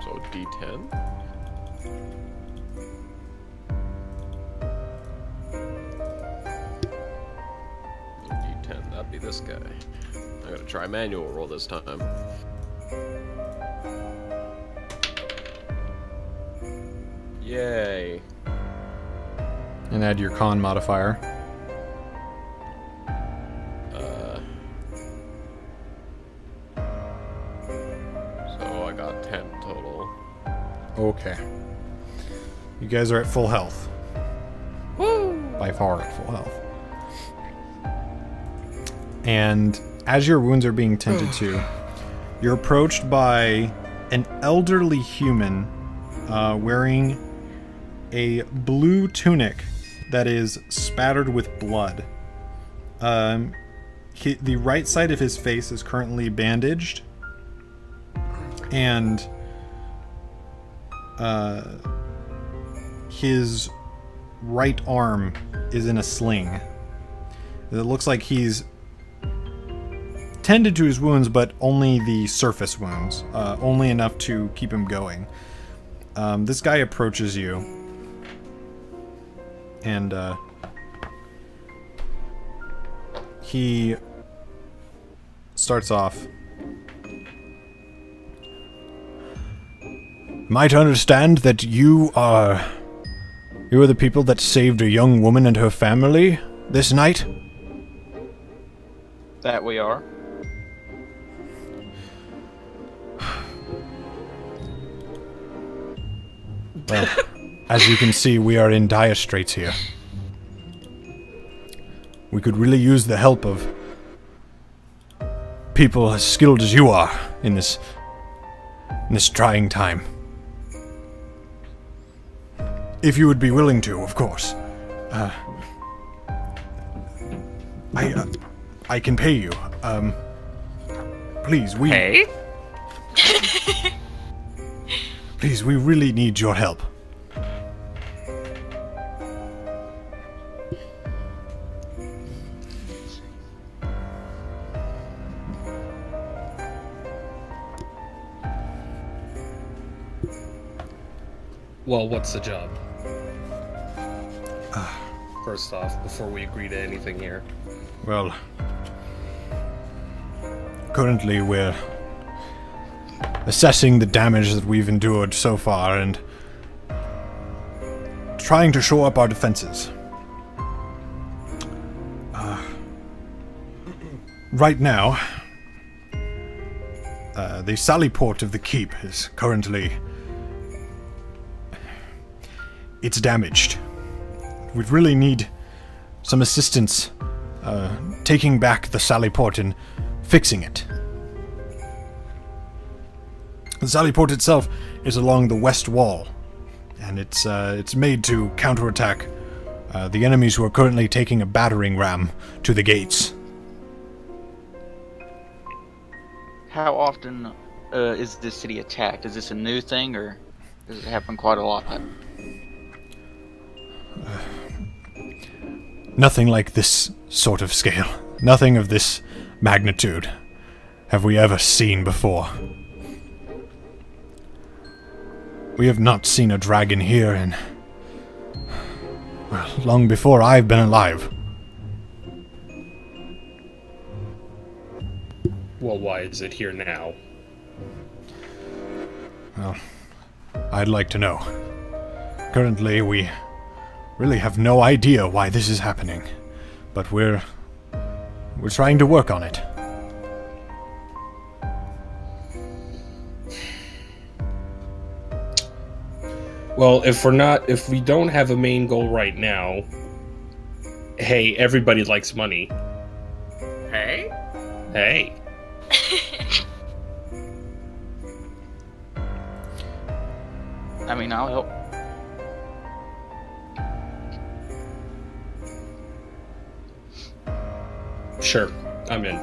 So D10. this guy. I gotta try manual roll this time. Yay. And add your con modifier. So I got 10 total. Okay. You guys are at full health. Woo! By far at full health. And as your wounds are being tended to, you're approached by an elderly human wearing a blue tunic that is spattered with blood. The right side of his face is currently bandaged, and his right arm is in a sling. It looks like he's tended to his wounds, but only the surface wounds, only enough to keep him going. This guy approaches you, and he starts off. Might understand that you are the people that saved a young woman and her family this night? That we are. Well, as you can see, we are in dire straits here. We could really use the help of people as skilled as you are in this trying time. If you would be willing to, of course. I can pay you. Please, we... Hey? Please, we really need your help. Well, what's the job? First off, before we agree to anything here. Well, currently we're assessing the damage that we've endured so far and trying to shore up our defenses. Right now, the sally port of the keep is currently... it's damaged. We'd really need some assistance taking back the sally port and fixing it. The sally port itself is along the west wall, and it's made to counterattack the enemies who are currently taking a battering ram to the gates. How often is this city attacked? Is this a new thing, or does it happen quite a lot? Nothing like this sort of scale. Nothing of this magnitude have we ever seen before. We have not seen a dragon here in... well, long before I've been alive. Well, why is it here now? Well, I'd like to know. Currently, we really have no idea why this is happening, but we're trying to work on it. Well, if we don't have a main goal right now, hey, everybody likes money. Hey? Hey. I mean, I'll help. Sure, I'm in.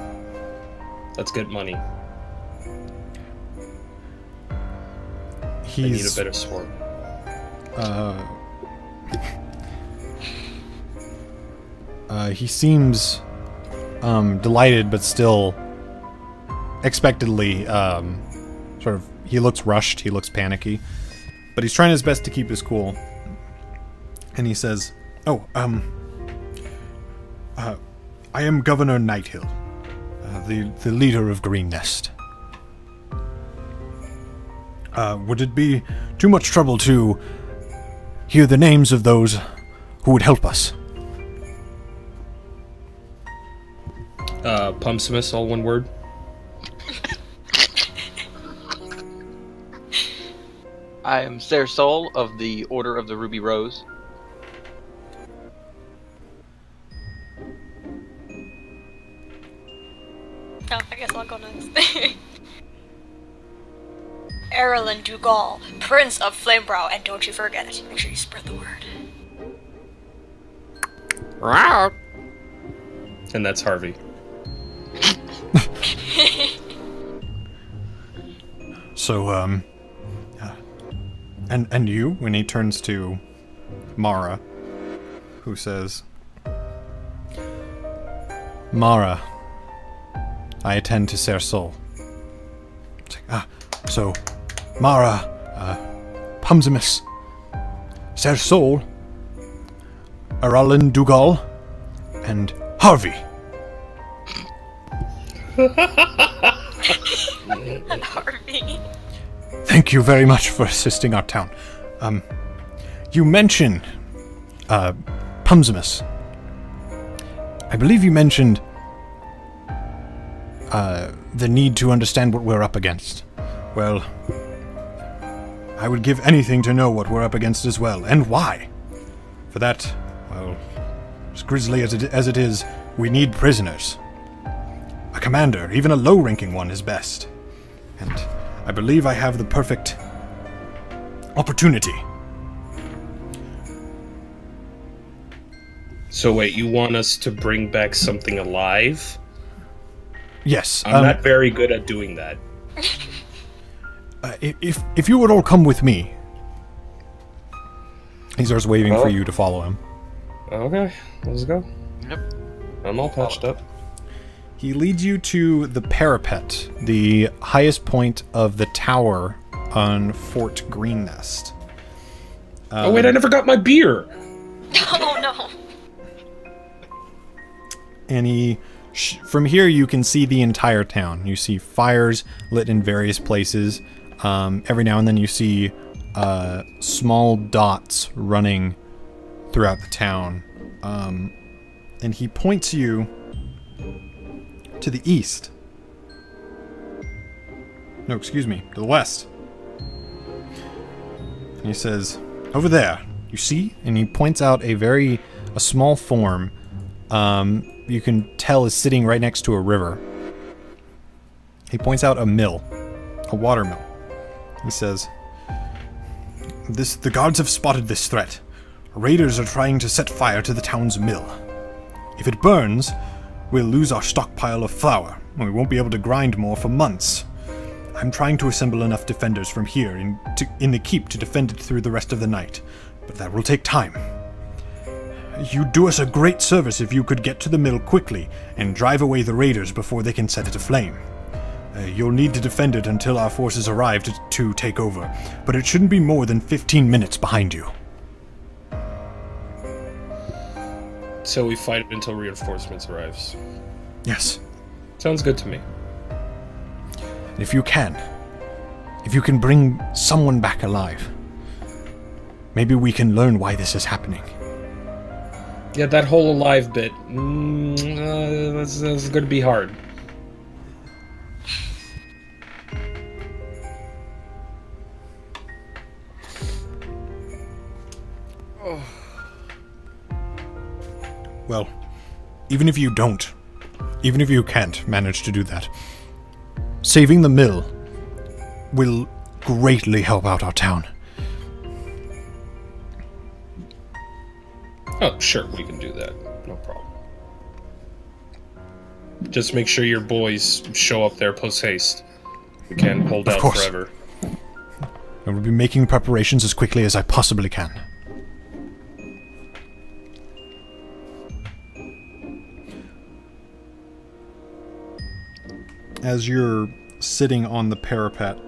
Let's get money. I need a better sword. He seems delighted, but still expectantly sort of. He looks rushed. He looks panicky, but he's trying his best to keep his cool. And he says, "Oh, I am Governor Nighthill. The leader of Greenest. Would it be too much trouble to hear the names of those who would help us? Pumpsimus, all one word. I am Ser Sol of the Order of the Ruby Rose. Oh, I guess I'll go next. Erlen Dugal, Prince of Flamebrow, and don't you forget it. Make sure you spread the word. And that's Harvey. So, and you, when he turns to Mara, who says, Mara, I attend to Ser Sol. So, Mara, Pumzimus, Ser Sol, Aralen Dugal, and Harvey. Harvey. Thank you very much for assisting our town. You mentioned, Pumzimus. I believe you mentioned, the need to understand what we're up against. Well, I would give anything to know what we're up against as well, and why. For that, well, as grisly as it is, we need prisoners. A commander, even a low-ranking one, is best. And I believe I have the perfect opportunity. So wait, you want us to bring back something alive? Yes. I'm not very good at doing that. If you would all come with me. He starts waving for you to follow him. Okay, let's go. Yep. I'm all patched up. He leads you to the parapet, the highest point of the tower on Fort Greenest. Oh wait, I never got my beer! Oh no. And from here you can see the entire town. You see fires lit in various places. Every now and then you see small dots running throughout the town. And he points you to the east. No, excuse me, to the west. And he says, over there, you see? And he points out a small form, you can tell is sitting right next to a river. He points out a mill, a water mill. He says, the guards have spotted this threat. Raiders are trying to set fire to the town's mill. If it burns, we'll lose our stockpile of flour, and we won't be able to grind more for months. I'm trying to assemble enough defenders from here in the keep to defend it through the rest of the night, but that will take time. You'd do us a great service if you could get to the mill quickly and drive away the raiders before they can set it aflame. You'll need to defend it until our forces arrive to take over, but it shouldn't be more than 15 minutes behind you. So we fight until reinforcements arrives. Yes. Sounds good to me. If you can bring someone back alive, maybe we can learn why this is happening. Yeah, that whole alive bit, that's going to be hard. Well, even if you can't manage to do that, saving the mill will greatly help out our town. Oh, sure, we can do that. No problem. Just make sure your boys show up there post-haste. We can't hold out forever. I will be making preparations as quickly as I possibly can. As you're sitting on the parapet,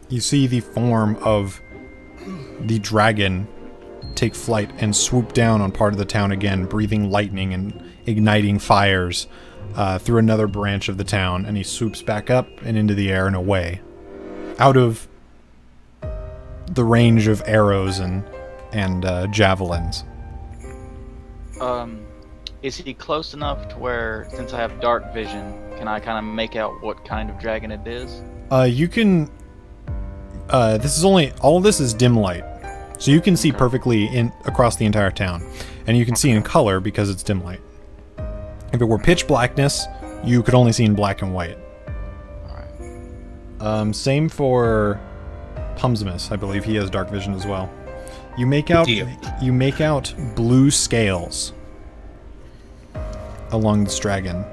you see the form of the dragon take flight and swoop down on part of the town again, breathing lightning and igniting fires through another branch of the town, and he swoops back up and into the air and away, out of the range of arrows and javelins. Is he close enough to where, since I have dark vision, can I kind of make out what kind of dragon it is? You can. This is only, all of this is dim light, so you can see perfectly across the entire town, and you can see in color because it's dim light. If it were pitch blackness, you could only see in black and white. Alright. Same for Pumsmus. I believe he has dark vision as well. You make out blue scales along this dragon,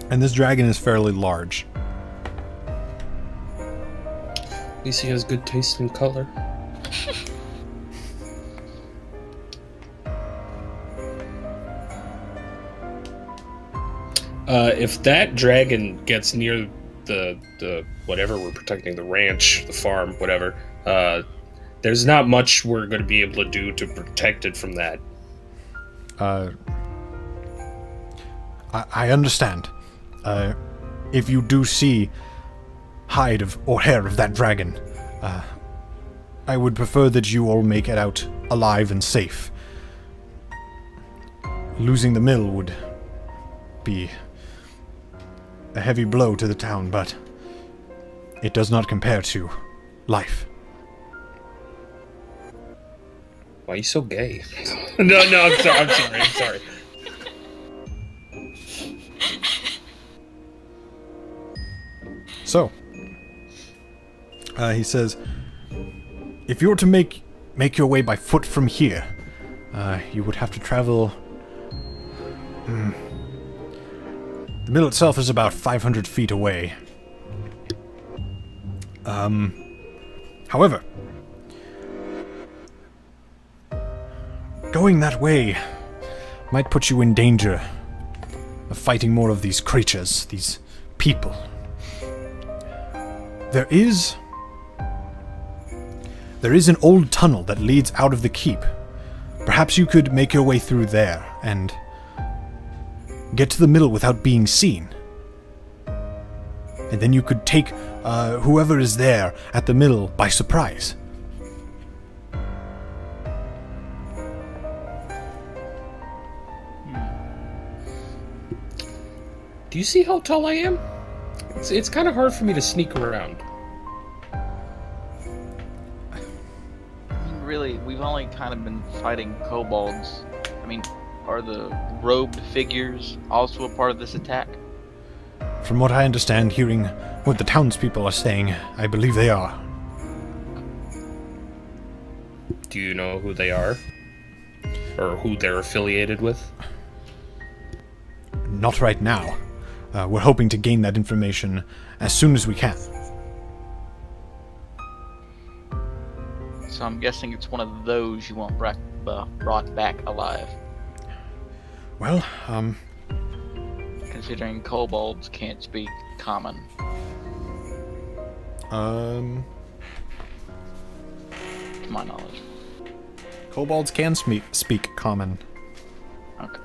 and this dragon is fairly large. At least he has good taste in color. If that dragon gets near the whatever we're protecting, the ranch, the farm, whatever, there's not much we're going to be able to do to protect it from that. I understand. If you do see hide or hair of that dragon, I would prefer that you all make it out alive and safe. Losing the mill would be a heavy blow to the town, but it does not compare to life. Why are you so gay? No, I'm sorry. So, he says, if you were to make your way by foot from here, you would have to travel... The mill itself is about 500 feet away. However, going that way might put you in danger of fighting more of these creatures, these people. There is an old tunnel that leads out of the keep. Perhaps you could make your way through there and get to the middle without being seen. And then you could take whoever is there at the middle by surprise. Do you see how tall I am? It's kind of hard for me to sneak around. Really, we've only kind of been fighting kobolds. I mean, are the robed figures also a part of this attack? From what I understand, hearing what the townspeople are saying, I believe they are. Do you know who they are? Or who they're affiliated with? Not right now. We're hoping to gain that information as soon as we can. So I'm guessing it's one of those you want brought back alive. Well, Considering kobolds can't speak common. To my knowledge. kobolds can speak common. Okay.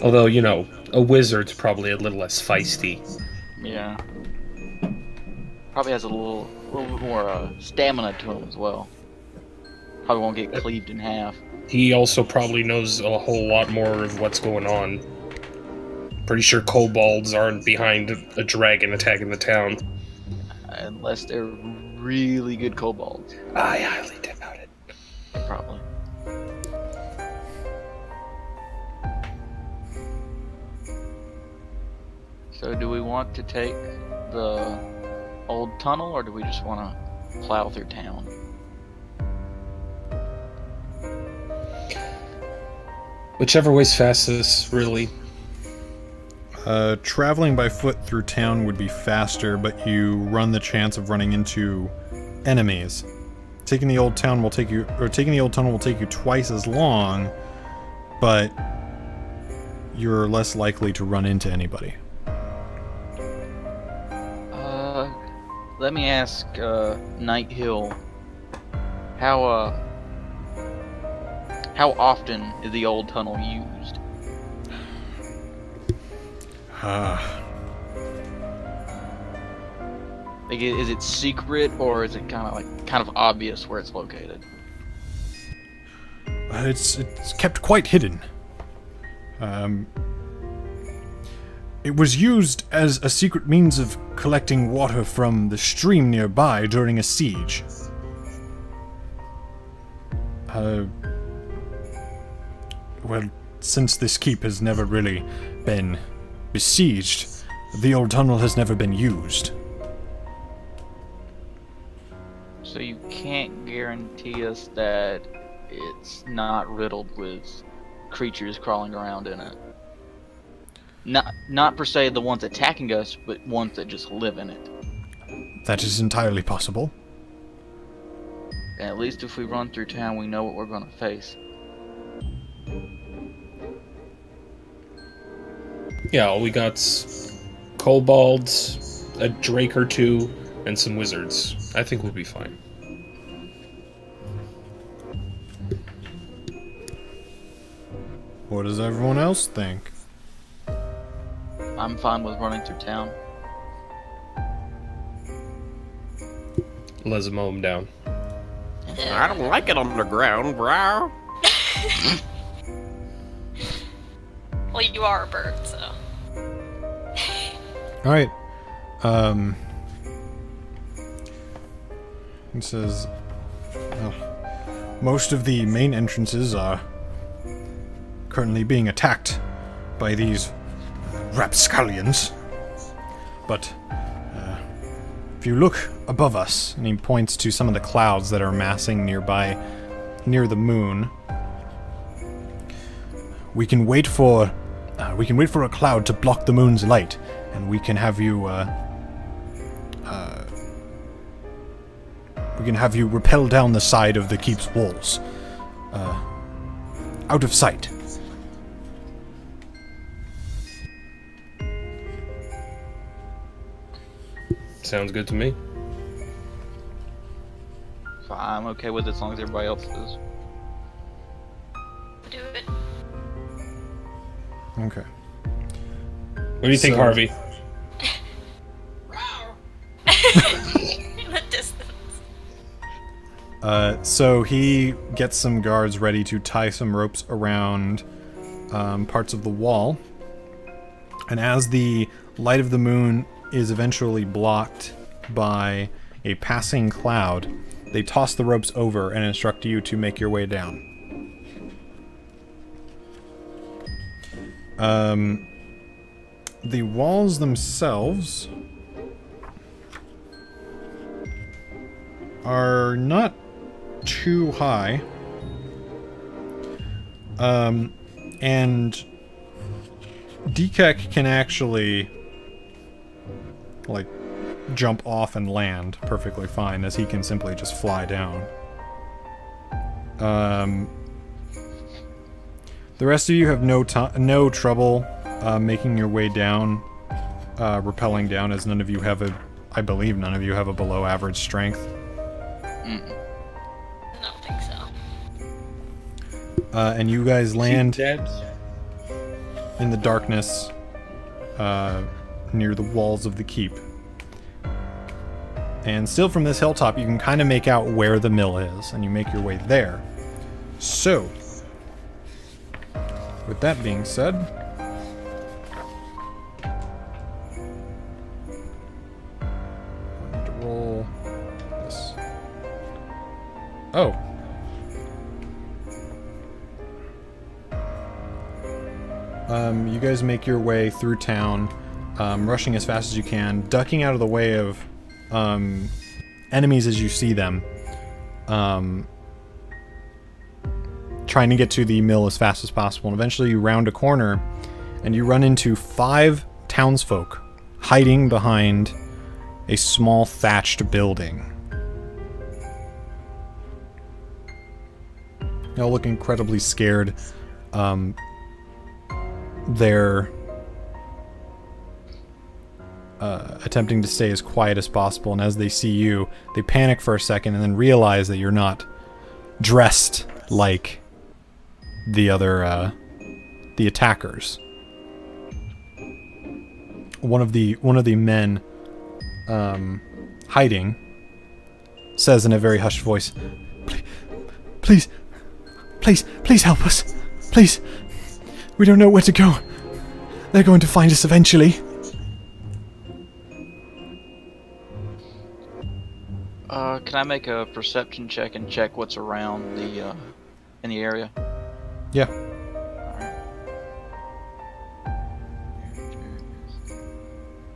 Although, you know, a wizard's probably a little less feisty. Yeah. Probably has a little bit more stamina to him as well. Probably won't get cleaved in half. He also probably knows a whole lot more of what's going on. Pretty sure kobolds aren't behind a dragon attacking the town. Unless they're really good kobolds. I highly doubt it. Probably. So do we want to take the old tunnel, or do we just want to plow through town? Whichever way's fastest, really. Traveling by foot through town would be faster, but you run the chance of running into enemies. Taking the old tunnel will take you twice as long, but you're less likely to run into anybody. let me ask Night Hill, how often is the old tunnel used? Like, is it secret, or is it kind of obvious where it's located? It's kept quite hidden. It was used as a secret means of collecting water from the stream nearby during a siege. Well, since this keep has never really been besieged, the old tunnel has never been used. So you can't guarantee us that it's not riddled with creatures crawling around in it. Not per se the ones attacking us, but ones that just live in it. That is entirely possible. And at least if we run through town, we know what we're going to face. Yeah, all we got's kobolds, a drake or two, and some wizards. I think we'll be fine. What does everyone else think? I'm fine with running through town. Let's mow him down. I don't like it underground, bro. Well, you are a bird, so. Alright. It says, well, most of the main entrances are currently being attacked by these rapscallions. But if you look above us, and he points to some of the clouds that are massing nearby, near the moon, we can wait for a cloud to block the moon's light, and we can have you rappel down the side of the keep's walls, out of sight. Sounds good to me. So I'm okay with it as long as everybody else is. Do it. Okay. What do you think, So- Harvey? In the distance. So he gets some guards ready to tie some ropes around parts of the wall. And as the light of the moon is eventually blocked by a passing cloud, they toss the ropes over and instruct you to make your way down. The walls themselves are not too high. And Dekek can actually like jump off and land perfectly fine, as he can simply just fly down. The rest of you have no trouble making your way down, rappelling down, as none of you have I believe none of you have a below average strength. I don't think so. And you guys land Debs? in the darkness near the walls of the keep. And still from this hilltop, you can kind of make out where the mill is, and you make your way there. So, with that being said, I need to roll this. Oh. You guys make your way through town, rushing as fast as you can, ducking out of the way of enemies as you see them, trying to get to the mill as fast as possible. And eventually you round a corner and you run into 5 townsfolk hiding behind a small thatched building. They all look incredibly scared. Their attempting to stay as quiet as possible, and as they see you, they panic for a second and then realize that you're not dressed like the other, the attackers. One of the men hiding says in a very hushed voice, Please, please, please help us. Please, we don't know where to go. They're going to find us eventually. Can I make a perception check and check what's around the in the area? Yeah. Alright.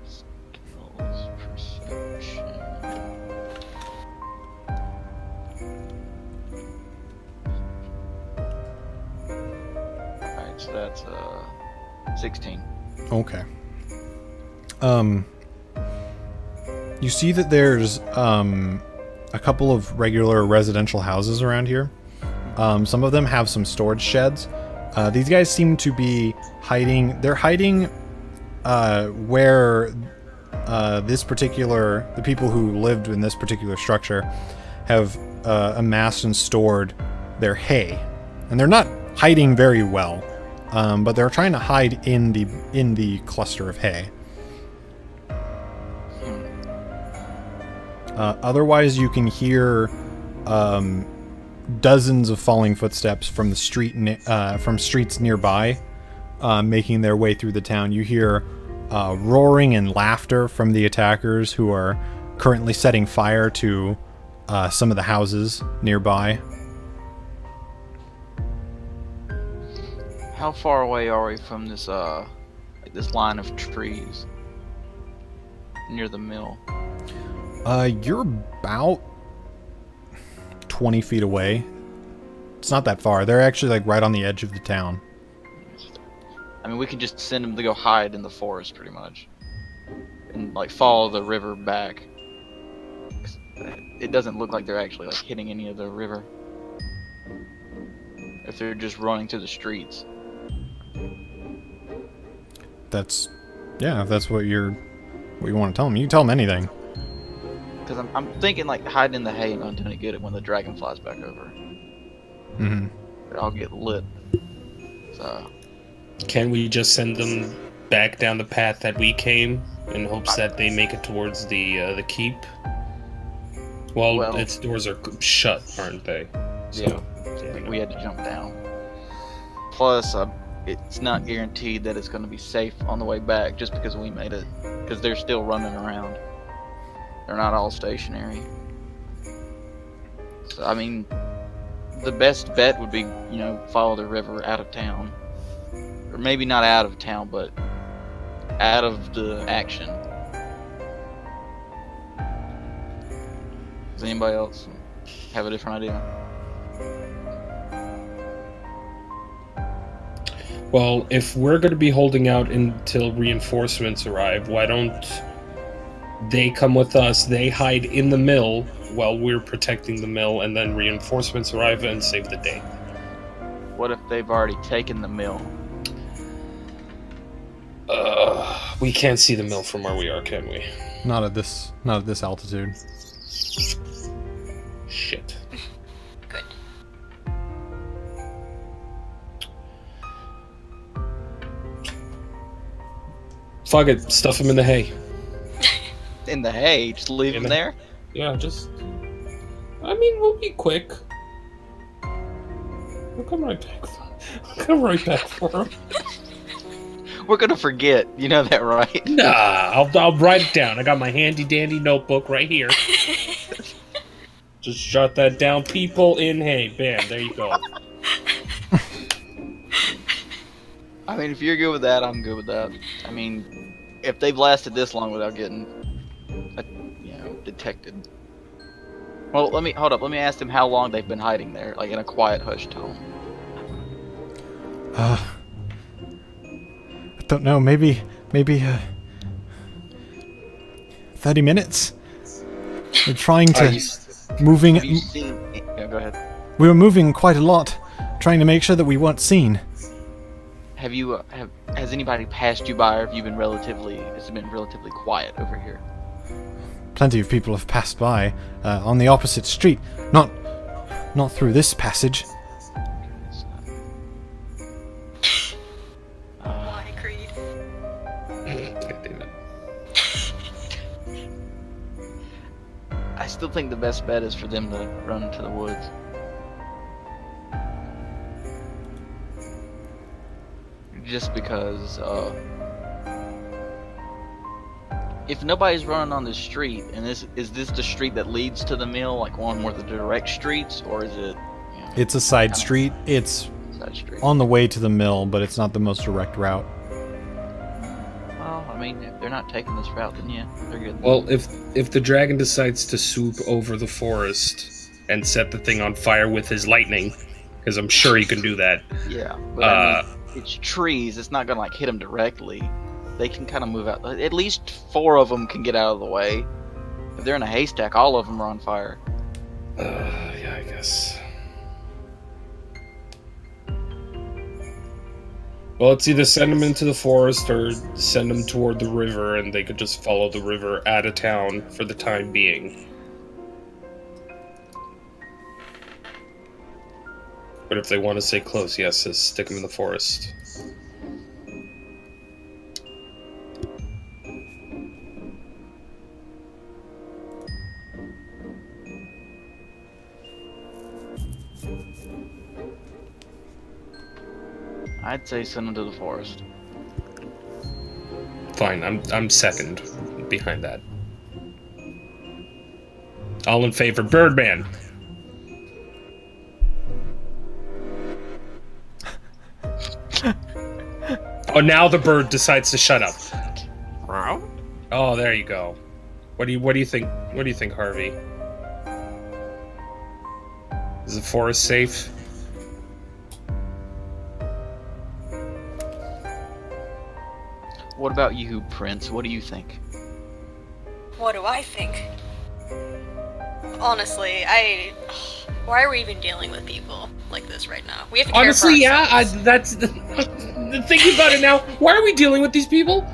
Skills, perception. Alright, so that's 16. Okay. You see that there's a couple of regular residential houses around here. Some of them have some storage sheds. These guys seem to be hiding. They're hiding where the people who lived in this particular structure have amassed and stored their hay, and they're not hiding very well. But they're trying to hide in the cluster of hay. Otherwise, you can hear dozens of falling footsteps from the from streets nearby, making their way through the town. You hear roaring and laughter from the attackers, who are currently setting fire to some of the houses nearby. How far away are we from this like this line of trees near the mill? You're about 20 feet away. It's not that far. They're actually like right on the edge of the town. I mean, we can just send them to go hide in the forest, pretty much, and like follow the river back. It doesn't look like they're actually like hitting any of the river. If they're just running to the streets. Yeah, if that's what you want to tell them, you can tell them anything. Because I'm thinking like hiding in the hay ain't gonna do any good when the dragon flies back over. Mm-hmm. I'll get lit. So. Can we just send them back down the path that we came in hopes that they make it towards the keep? Well, its doors are shut, aren't they? So, yeah. We had to jump down. Plus, it's not guaranteed that it's going to be safe on the way back just because we made it. Because they're still running around. They're not all stationary. So, I mean, the best bet would be, you know, follow the river out of town. Or maybe not out of town, but out of the action. Does anybody else have a different idea? Well, if we're going to be holding out until reinforcements arrive, why don't they come with us, they hide in the mill while we're protecting the mill, and then reinforcements arrive and save the day? What if they've already taken the mill? We can't see the mill from where we are, can we? Not at this altitude. Shit. Good. Fuck it, stuff him in the hay. In the hay? Just leave him there? Yeah, just... I mean, we'll be quick. We'll come right back. We'll come right back for him. We're gonna forget. You know that, right? Nah, I'll write it down. I got my handy-dandy notebook right here. Just jot that down. People in hay. Bam, there you go. I mean, if you're good with that, I'm good with that. I mean, if they've lasted this long without getting, detected. Well, hold up. Let me ask them how long they've been hiding there, like in a quiet, hushed tone. I don't know. Maybe 30 minutes. We're trying to moving. Have you seen? Yeah, go ahead. We were moving quite a lot, trying to make sure that we weren't seen. have you has anybody passed you by, or have you been has it been relatively quiet over here? Plenty of people have passed by on the opposite street. Not through this passage. Why, Creed? God damn it. I still think the best bet is for them to run into the woods. Just because, if nobody's running on the street, and is this the street that leads to the mill, like one of the direct streets, or is it? You know, It's a side street. It's side street? on the way to the mill, but it's not the most direct route. Well, I mean, if they're not taking this route, then yeah, they're good. Well, if the dragon decides to swoop over the forest and set the thing on fire with his lightning, because I'm sure he can do that. Yeah, but I mean, it's trees. It's not gonna like hit them directly. They can kind of move out. At least 4 of them can get out of the way. If they're in a haystack, all of them are on fire. Yeah, I guess. Well, it's either send them into the forest or send them toward the river, and they could just follow the river out of town for the time being. But if they want to stay close, yes, just stick them in the forest. I'd say send them to the forest. Fine, I'm second behind that. All in favor, Birdman. Oh, now the bird decides to shut up. Oh, there you go. What do you think? What do you think, Harvey? Is the forest safe? What about you, Prince? What do you think? What do I think? Honestly, why are we even dealing with people like this right now? We have to care for Honestly, yeah, ourselves. that's thinking about it now. Why are we dealing with these people?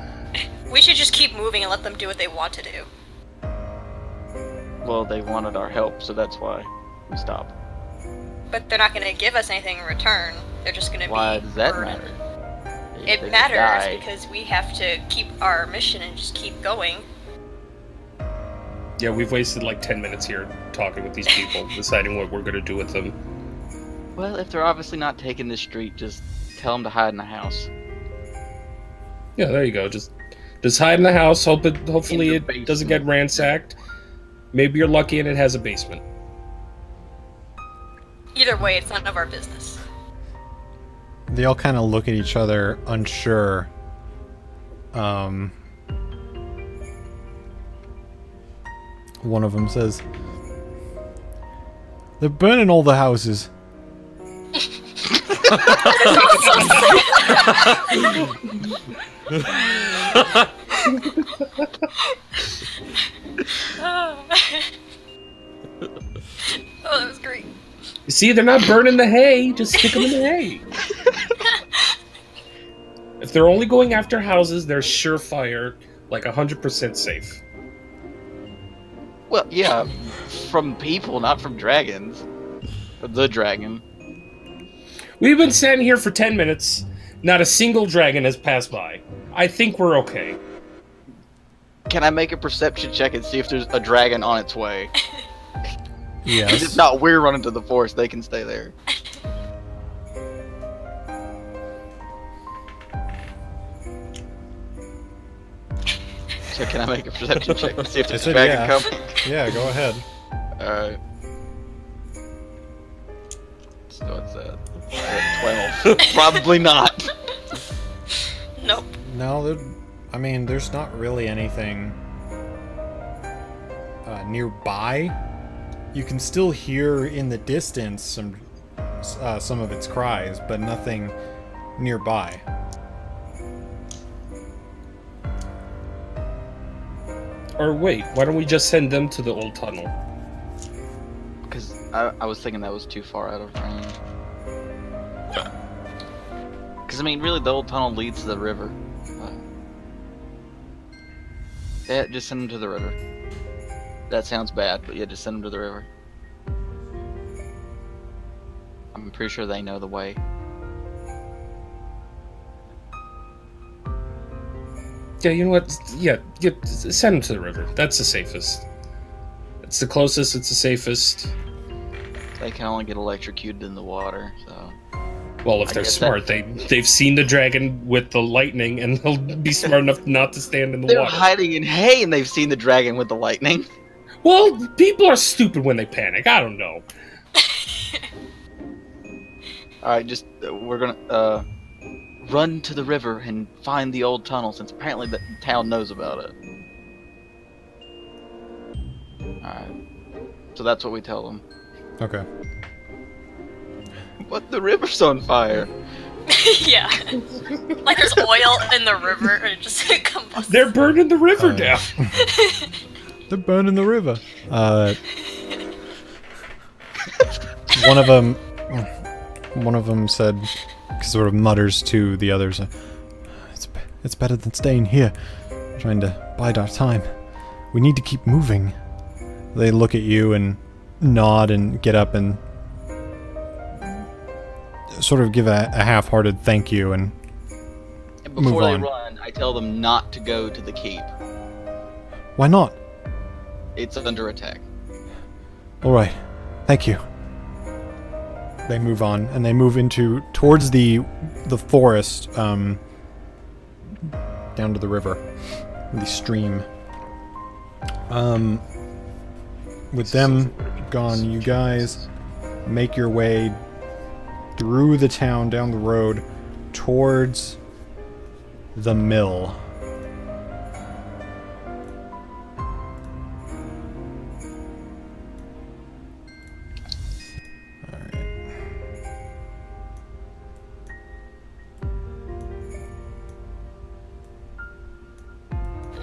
We should just keep moving and let them do what they want to do. Well, they wanted our help, so that's why we stopped. But they're not going to give us anything in return. They're just going to be Why does that burdened. matter? It They matters die. because we have to keep our mission and just keep going. Yeah, we've wasted like 10 minutes here talking with these people, deciding what we're gonna do with them. Well, if they're obviously not taking this street, just tell them to hide in the house. Yeah, there you go. Just hide in the house. Hopefully In the it doesn't get basement. ransacked. Maybe you're lucky and it has a basement. Either way, it's none of our business. They all kind of look at each other, unsure. One of them says, "They're burning all the houses." Oh, that was great. You see, they're not burning the hay. Just stick them in the hay. If they're only going after houses, they're surefire, like 100% safe. Well, yeah, from people, not from dragons. The dragon. We've been standing here for 10 minutes. Not a single dragon has passed by. I think we're okay. Can I make a perception check and see if there's a dragon on its way? Yes. If not, we're running to the forest. They can stay there. So can I make a perception check to see if there's a said dragon yeah. coming? Yeah, go ahead. Alright. So what's that? 12. Probably not. Nope. No, I mean, there's not really anything nearby. You can still hear in the distance some of its cries, but nothing nearby. Or wait, why don't we just send them to the old tunnel? Because I was thinking that was too far out of range. Because I mean, really, the old tunnel leads to the river. Yeah, just send them to the river. That sounds bad, but yeah, just send them to the river. I'm pretty sure they know the way. Yeah, you know what? Yeah, send them to the river. That's the safest. It's the closest, it's the safest. They can only get electrocuted in the water, so... Well, if they're smart, they've seen the dragon with the lightning, and they'll be smart enough not to stand in the They're water. hiding in hay, and they've seen the dragon with the lightning. Well, people are stupid when they panic. I don't know. Alright, just, we're gonna, run to the river and find the old tunnel, since apparently the town knows about it. Alright. So that's what we tell them. Okay. But the river's on fire. Yeah. Like there's oil in the river and it just combusts. They're burning the river down. They're burning the river. One of them said, sort of mutters to the others, it's better than staying here, trying to bide our time. We need to keep moving. They look at you and nod and get up and sort of give a half-hearted thank you and Before move they on. run, I tell them not to go to the keep. Why not? It's under attack. Alright, thank you. They move on, and they move towards the forest, down to the river, the stream. With them gone, you guys make your way through the town, down the road, towards the mill.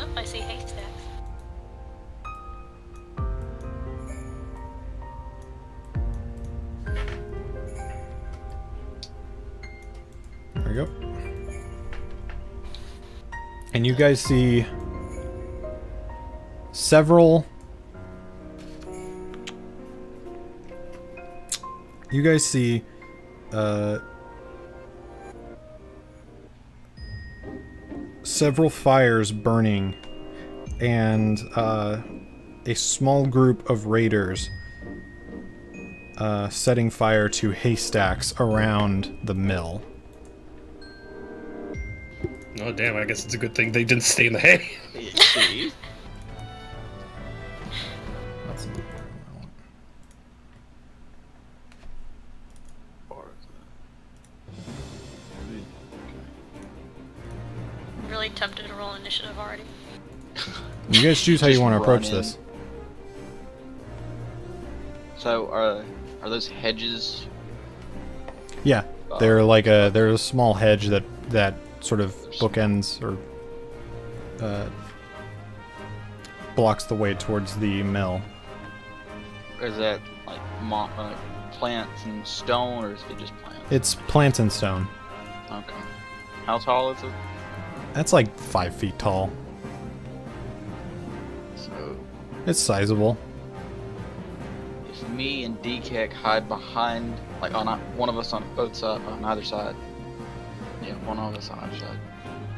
Oh, I see haystacks. There we go. And you guys see several... You guys see several fires burning and a small group of raiders setting fire to haystacks around the mill. Oh, damn, I guess it's a good thing they didn't stay in the hay. See? That's Really tempted to roll initiative already. you guys choose how you Just want to approach run in. this. So, are those hedges? Yeah, they're like they're a small hedge that sort of bookends or blocks the way towards the mill. Or is that like plants and stone, or is it just plants? It's plants and stone. Okay. How tall is it? That's like 5 feet tall. So, It's sizable. if me and DKEK hide behind, like on one of us on both sides, on either side. Yeah, one of us on either side.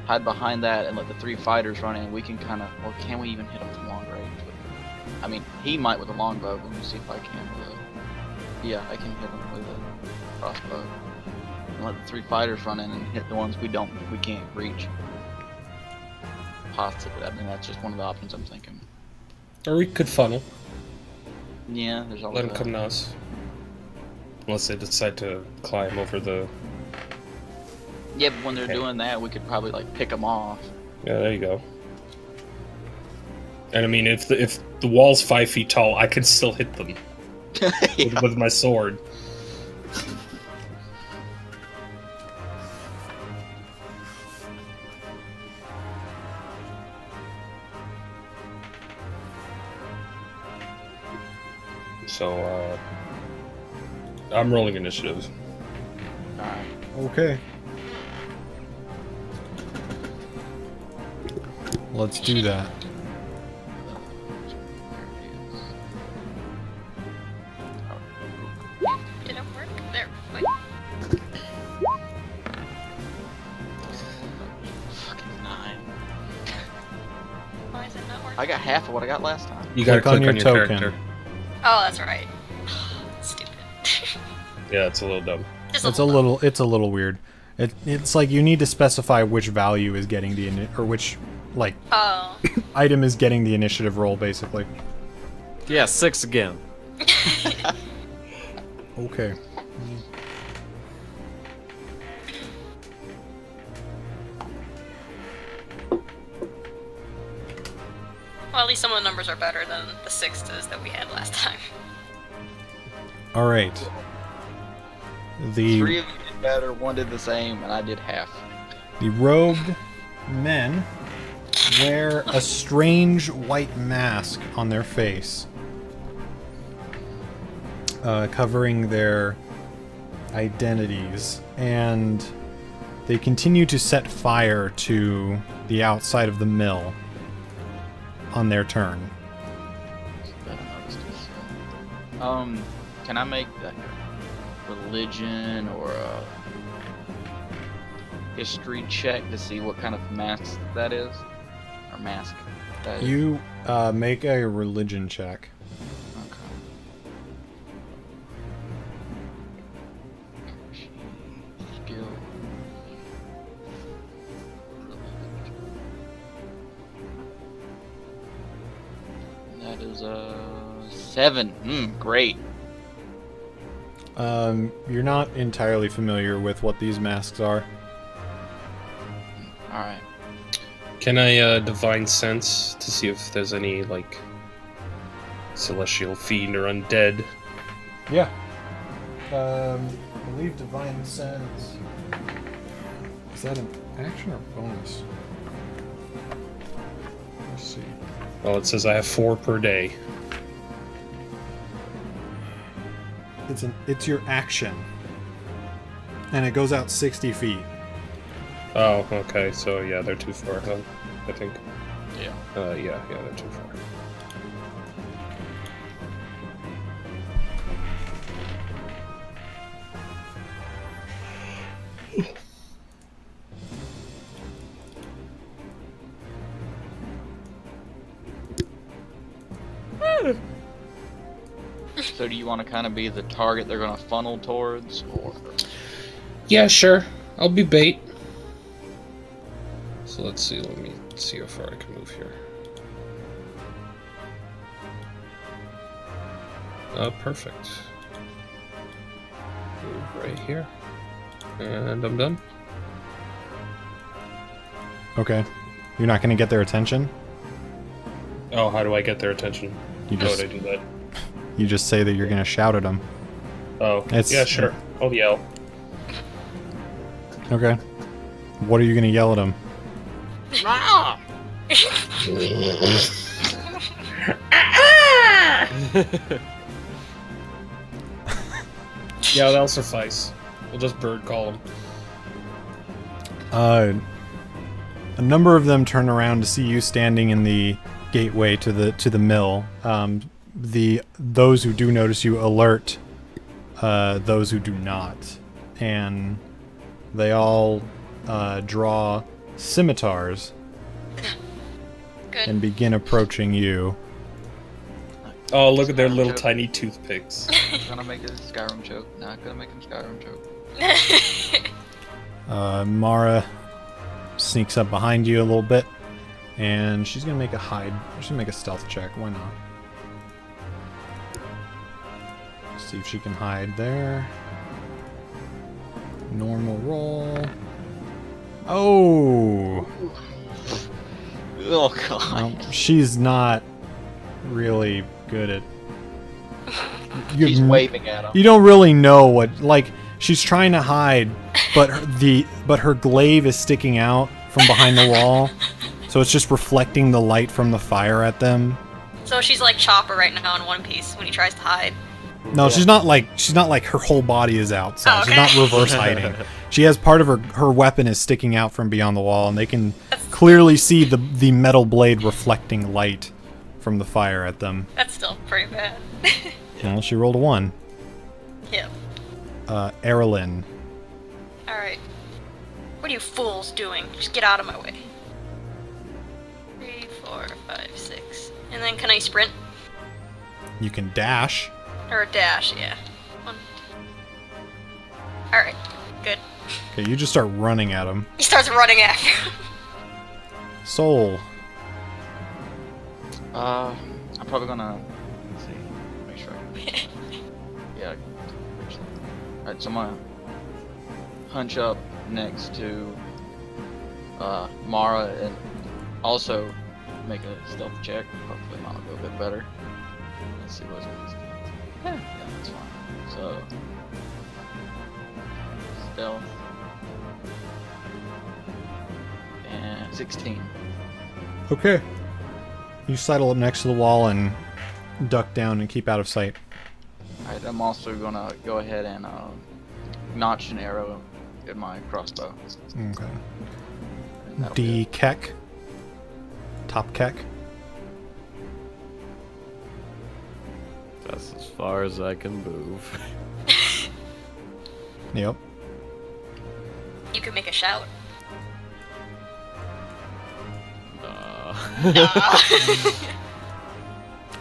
Hide behind that and let the three fighters run in. We can kind of, or can we even hit him from long range? I mean, he might with a longbow. Let me see if I can with a... Yeah, I can hit him with a crossbow. And let the three fighters run in and hit the ones we can't reach. Possibly. I mean, that's just one of the options I'm thinking. Or we could funnel. Yeah, there's always Let them that. come to us. Unless they decide to climb over the... Yeah, but when they're Okay. doing that, we could probably like pick them off. Yeah, there you go. And I mean, if the wall's 5 feet tall, I can still hit them Yeah. with my sword. So, I'm rolling initiative. Alright. Okay. let's do that. Didn't work. There. Wait. Fucking 9. Why is it not working? I got half of what I got last time. You gotta Click on click your on your token. character. Oh, that's right. Stupid. Yeah, it's a little dumb. Just It's a little weird. It's like you need to specify which value is getting the or which like Oh. item is getting the initiative roll, basically. Yeah, 6 again. Okay. Well, at least some of the numbers are better than the 6s that we had last time. All right. 3 The of you did better, 1 did the same, and I did half. robed men wear a strange white mask on their face, covering their identities, and they continue to set fire to the outside of the mill on their turn. Can I make like a religion or a history check to see what kind of mask that is? Or mask that is? You make a religion check. Okay. Skill. That is a 7. Great. You're not entirely familiar with what these masks are. All right. Can I divine sense to see if there's any like celestial fiend or undead? Yeah. I believe divine sense. Is that an action or bonus? Let's see. Well, it says I have 4 per day. It's your action, and it goes out 60 feet. Oh, okay. So yeah, they're too far. Huh? I think. Yeah. Yeah, they're too far. So do you want to kind of be the target they're going to funnel towards, or? Yeah, sure. I'll be bait. So let's see. Let me see how far I can move here. Perfect. Move right here. And I'm done. Okay. You're not going to get their attention? Oh, how do I get their attention? You How just would I do that? you just say that you're going to shout at them. Oh, It's- yeah, sure. I'll yell. Okay. What are you going to yell at them? Yeah, that'll suffice. We'll just bird call them. A number of them turn around to see you standing in the gateway to the mill. Those who do notice you alert those who do not, and they all draw scimitars Good. and begin approaching you. Oh, look at their Skyrim little joke. tiny toothpicks. Gonna make a Skyrim joke. Not gonna make him Skyrim joke. Mara sneaks up behind you a little bit, and she's gonna make a hide. She's gonna make a stealth check. Why not? See if she can hide there. Normal roll. Oh, Oh god. well, she's not really good at. He's waving at him. You don't really know what, like, she's trying to hide, but her glaive is sticking out from behind the wall, so it's just reflecting the light from the fire at them. So she's like Chopper right now in One Piece when he tries to hide. No, she's not like her whole body is out, so Oh, she's not okay. reverse hiding. She has part of her weapon is sticking out from beyond the wall, and they can clearly see the metal blade reflecting light from the fire at them. That's still pretty bad. Well, she rolled a 1. Yeah. Erilyn. Alright. What are you fools doing? Just get out of my way. 3, 4, 5, 6. And then can I sprint? You can dash. Or dash, yeah. Alright, good. Okay, you just start running at him. He starts running after him. Soul. I'm probably gonna, let's see, make sure yeah. Alright, so I'm gonna hunch up next to Mara and also make a stealth check. Hopefully mine will go a bit better. Let's see what's yeah, that's fine. So stealth and 16. Okay. You sidle up next to the wall and duck down and keep out of sight. Alright, I'm also gonna go ahead and notch an arrow in my crossbow. Okay. And that'll D be Keck. Top Keck. That's as far as I can move. Yep. You can make a shout.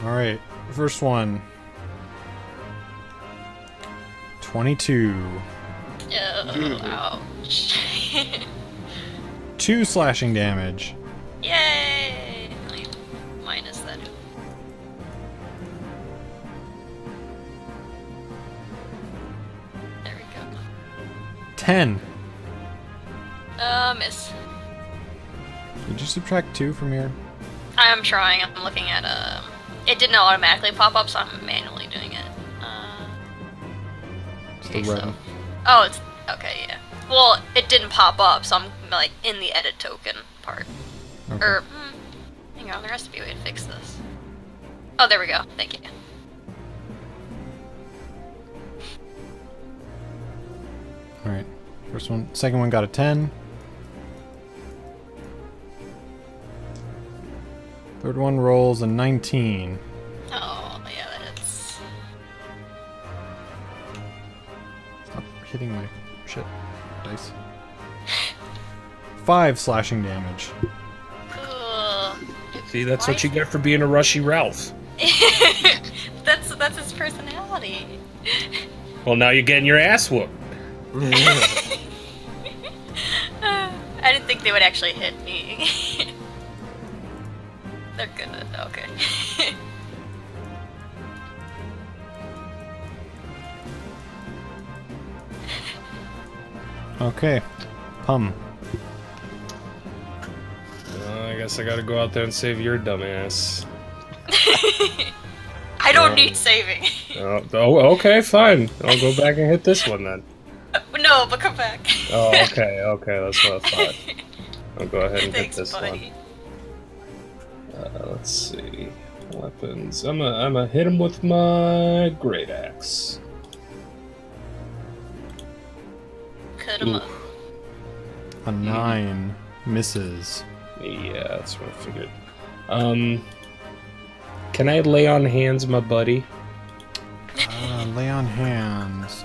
Alright. First one. 22. Oh, ouch. 2 slashing damage. Yay! Let me minus that. There we go. 10. Miss. Did you subtract 2 from your... I'm trying. I'm looking at it didn't automatically pop up, so I'm manually doing it. It's Okay, the red. so... Oh, it's... Okay, yeah. Well, it didn't pop up, so I'm, like, in the edit token part. Okay. Or... hang on, there has to be a way to fix this. Oh, there we go. Thank you. Alright. First one. Second one got a 10. Third one rolls a 19. Oh, yeah, that's... Stop hitting my shit dice. 5 slashing damage. Cool. See, that's what you get for being a rushy Ralph. That's his personality. Well, now you're getting your ass whooped. I didn't think they would actually hit me. They're gonna... okay. Okay. Hum. I guess I gotta go out there and save your dumbass. I don't need saving. Oh, okay, fine. I'll go back and hit this one then. No, but come back. Oh, okay, that's what I thought. I'll go ahead and Thanks, hit this buddy. one. Let's see. Weapons. I'm gonna hit him with my great axe. Cut him up. A 9 misses. Yeah, that's what I figured. Can I lay on hands, my buddy? Lay on hands.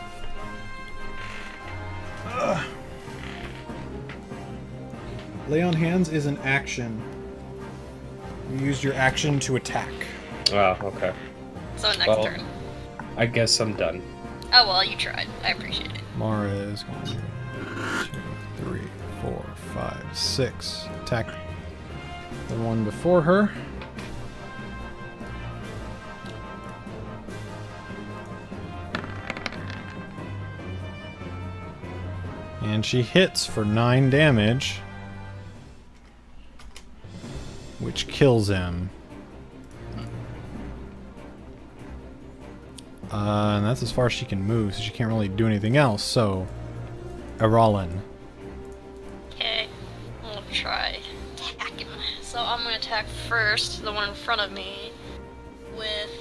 Lay on hands is an action. You use your action to attack. Oh, okay. So next Well- turn. I guess I'm done. Oh well, you tried. I appreciate it. Mara is going to 2, 3, 4, 5, 6. Attack the one before her. And she hits for 9 damage, which kills him. And that's as far as she can move, so she can't really do anything else. So, Erolin. Okay, I'll try attacking. So I'm gonna attack first, the one in front of me, with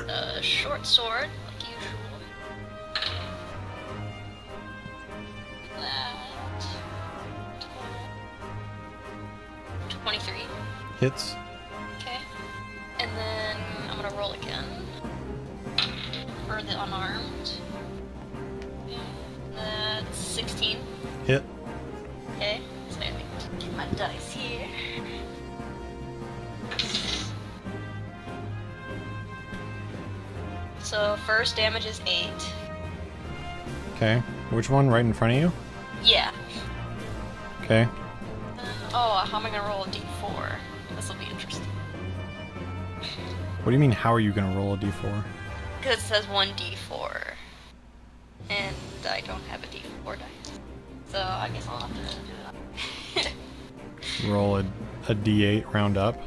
a short sword, like usual. That 23. Hits. Okay. And then I'm gonna roll again. For the unarmed. And that's 16. Hit. Okay. So let me get my dice here. So first damage is 8. Okay. Which one? Right in front of you? Yeah. Okay. Oh, how am I gonna roll a d4? This will be interesting. What do you mean, how are you going to roll a d4? Because it says 1d4. And I don't have a d4 dice. So I guess I'll have to do that. Roll a d8 round up?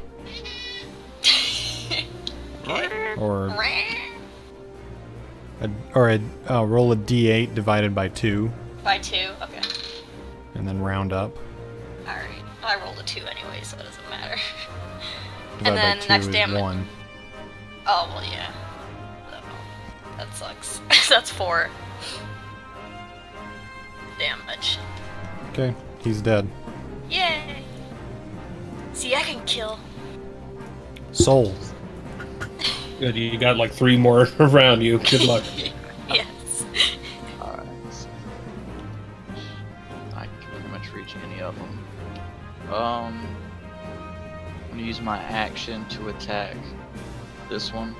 Or roll a d8 divided by 2. By 2? Okay. And then round up. Alright. I rolled a 2 anyway, so it doesn't matter. Divided And then by 2 next is damage. 1. Oh, well, yeah. That sucks. That's 4 damage. Okay, he's dead. Yay! See, I can kill. Soul. Good, you got like 3 more around you. Good luck. Yes. Alright. I can pretty much reach any of them. I'm gonna use my action to attack this one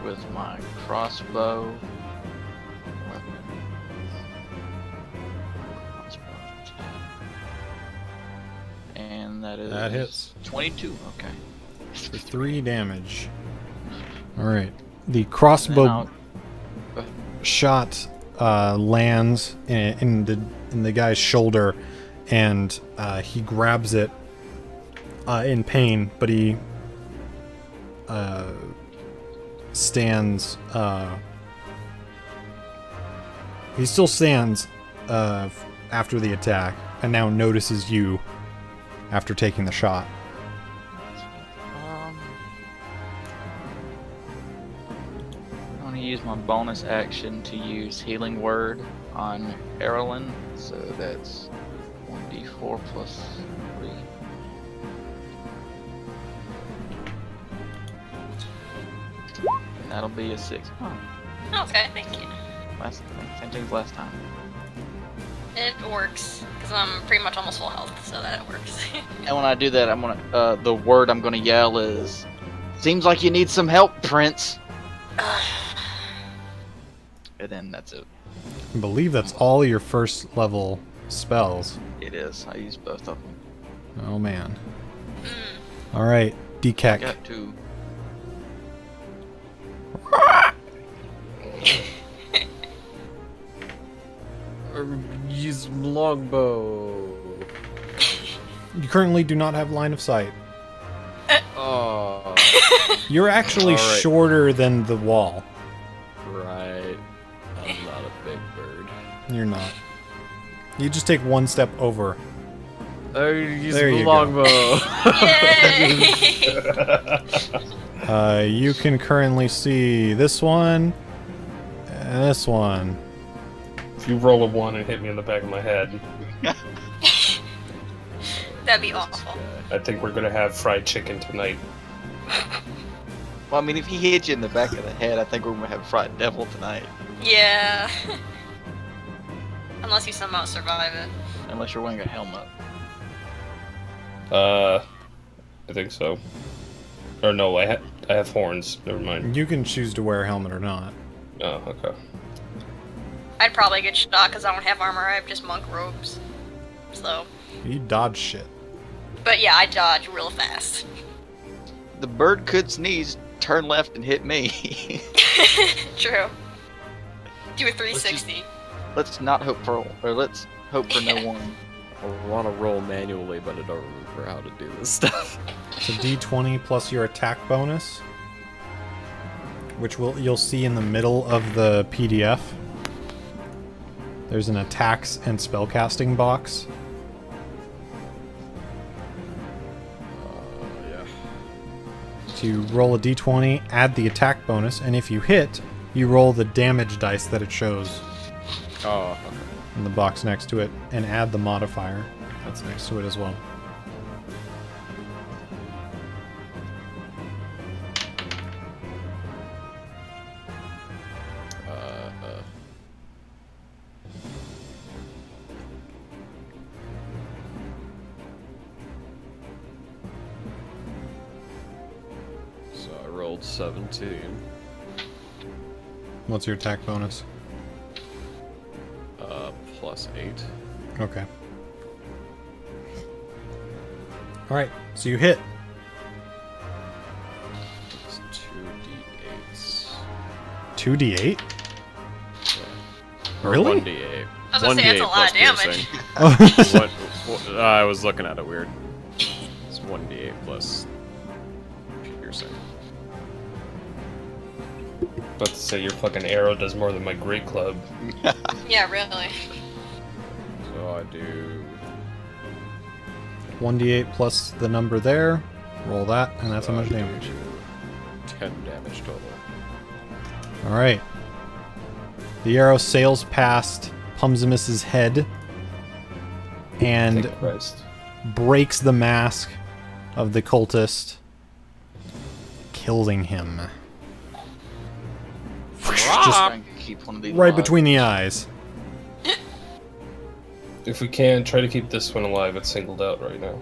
with my crossbow. And that is That hits. 22. Okay. For 3 damage. Alright. The crossbow shot lands in the guy's shoulder, and he grabs it in pain, but he stands. He still stands after the attack, and now notices you after taking the shot. I'm gonna use my bonus action to use Healing Word on Erlen, so that's 1d4 plus 3. And that'll be a 6. Oh, Okay, thank you. same thing as last time. It works, because I'm pretty much almost full health, so that works. And when I do that, I'm gonna the word I'm gonna yell is, "Seems like you need some help, Prince." And then that's it. I believe that's all your first level spells. It is. I use both of them. Oh man. Alright, I Dekek. got 2. Use longbow. You currently do not have line of sight. Oh, You're actually Alright. shorter than the wall. right. I'm not a big bird. You're not. You just take one step over. Use There the you go. longbow. Yay! You can currently see this one and this one. If you roll a 1 and hit me in the back of my head, That'd be awful. I think we're gonna have fried chicken tonight. Well, I mean, if he hits you in the back of the head, I think we're gonna have fried devil tonight. Yeah. Unless you somehow survive it. Unless you're wearing a helmet. I think so. Or no, I have horns. Never mind. You can choose to wear a helmet or not. Oh, okay. I'd probably get shot because I don't have armor, I have just monk robes. So. You dodge shit. But yeah, I dodge real fast. The bird could sneeze, turn left, and hit me. True. Do a 360. Let's not hope for, or let's hope for no one. I want to roll manually, but I don't remember how to do this stuff. It's a d20 plus your attack bonus, which you'll see in the middle of the PDF. There's an attacks and spellcasting box. Yeah. So you roll a d20, add the attack bonus, and if you hit, you roll the damage dice that it shows Oh, okay. in the box next to it, and add the modifier that's next to it as well. rolled 17. What's your attack bonus? +8. Okay. Alright, so you hit. It's 2d8s. 2d8? Or Really? 1d8. I was gonna say, that's a lot of damage. I was looking at it weird. It's 1d8 plus piercing. About to say your fucking arrow does more than my great club. Yeah, really. So I do 1d8 plus the number there. Roll that, and that's how much damage. 10 damage total. Alright. The arrow sails past Pumzimus's head and Thank Christ. breaks the mask of the cultist, killing him. Just Trying to keep one of these right alive. between the eyes. If we can, try to keep this one alive. It's singled out right now.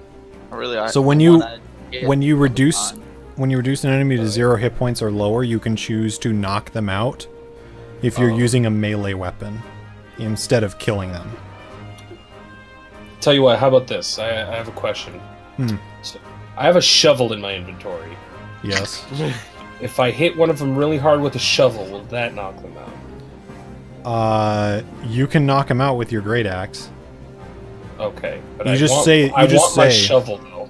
Really, So when you reduce an enemy to 0 hit points or lower, you can choose to knock them out if you're using a melee weapon instead of killing them. Tell you what, how about this? I have a question. So, I have a shovel in my inventory. Yes. If I hit one of them really hard with a shovel, will that knock them out? You can knock them out with your great axe. Okay, but You I just want, say- you I just want my say- shovel though.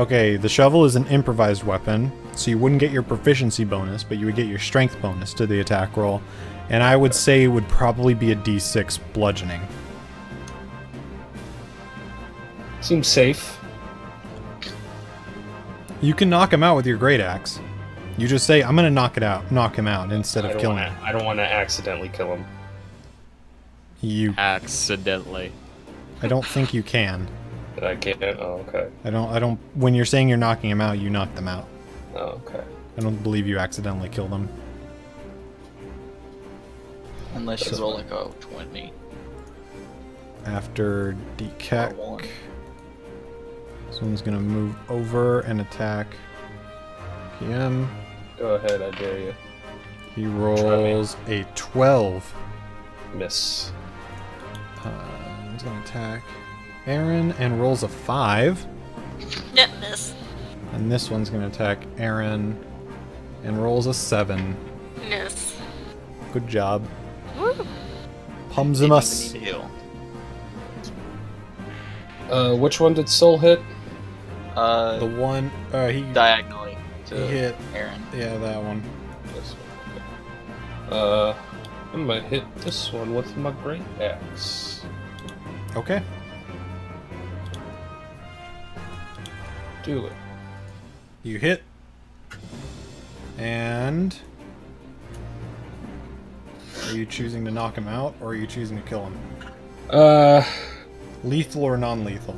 Okay, the shovel is an improvised weapon, so you wouldn't get your proficiency bonus, but you would get your strength bonus to the attack roll. And I would say it would probably be a d6 bludgeoning. Seems safe. You can knock him out with your great axe. You just say, "I'm gonna knock him out," instead of killing him. I don't want to accidentally kill him. Accidentally. I don't think you can. But I can't. Oh, okay. I don't. When you're saying you're knocking him out, you knock them out. Oh, okay. I don't believe you accidentally kill them. Unless you roll like a 20. After Or Decac, one. this one's gonna move over and attack PM. Go ahead, I dare you. He rolls a 12. Miss. He's gonna attack Aaron and rolls a 5. Yep, miss. And this one's gonna attack Aaron and rolls a 7. Miss. Good job. Woo. Pumzimus. Didn't even need to heal. Which one did Soul hit? The one he Diagonally to hit. Aaron. Yeah, that one. This one. Okay. I'm gonna hit this one with my great axe. Okay. Do it. You hit. And are you choosing to knock him out or are you choosing to kill him? Lethal or non-lethal?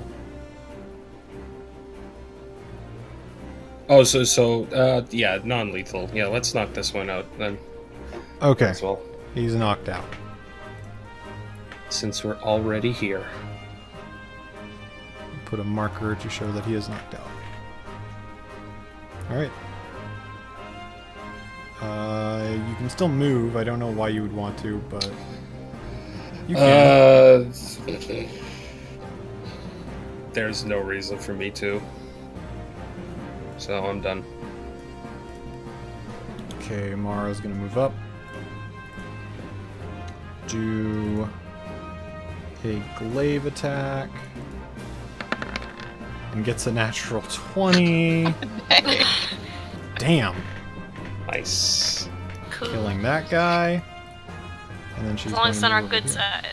Oh, yeah, non-lethal. Yeah, let's knock this one out then Okay. as well, He's knocked out. since we're already here. Put a marker to show that he is knocked out. Alright. You can still move. I don't know why you would want to, but you can. There's no reason for me to. So I'm done. Okay, Mara's gonna move up. Do a glaive attack. And gets a natural 20. Damn. Nice. Cool. Killing that guy. And then she's As long as it's going on to our move over good here. side.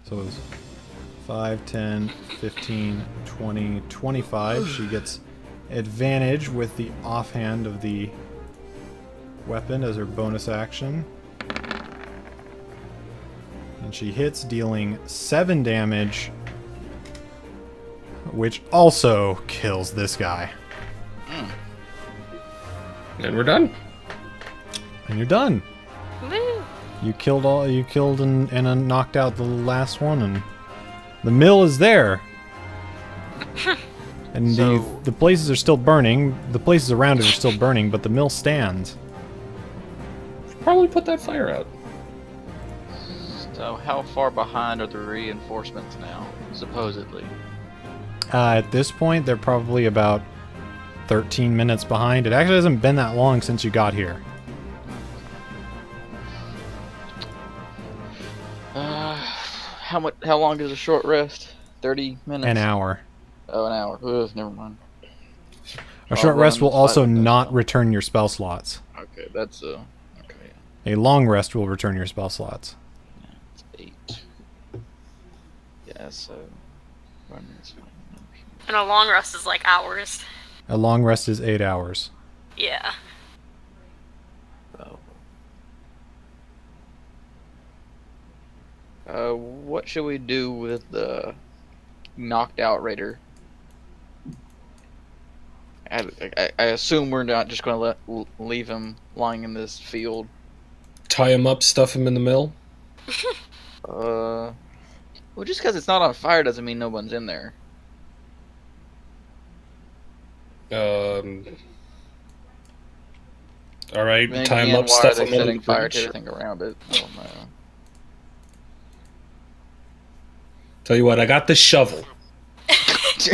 So it's 5, 10, 15, 20, 25. She gets advantage with the offhand of the weapon as her bonus action. And she hits, dealing 7 damage, which also kills this guy. And we're done. And you're done. Woo. You killed and knocked out the last one, and the mill is there. And So- the places are still burning. The places around it are still burning, but the mill stands. Probably put that fire out. So how far behind are the reinforcements now, supposedly? At this point, they're probably about 13 minutes behind. It actually hasn't been that long since you got here. How long is a short rest? 30 minutes? An hour. Oh, an hour. Ugh, never mind. A short I'll rest run will also slightly not faster. return your spell slots. Okay, that's okay. A long rest will return your spell slots. It's 8. Yeah, so run this one. And a long rest is like hours. A long rest is 8 hours. Yeah. What should we do with the knocked out raider? I assume we're not just going to leave him lying in this field. Tie him up, stuff him in the mill. Well, just because it's not on fire doesn't mean no one's in there. All right, Then tie him again, up, why are stuff they him in setting the fire breach. to everything around it? I don't know. Tell you what, I got the shovel.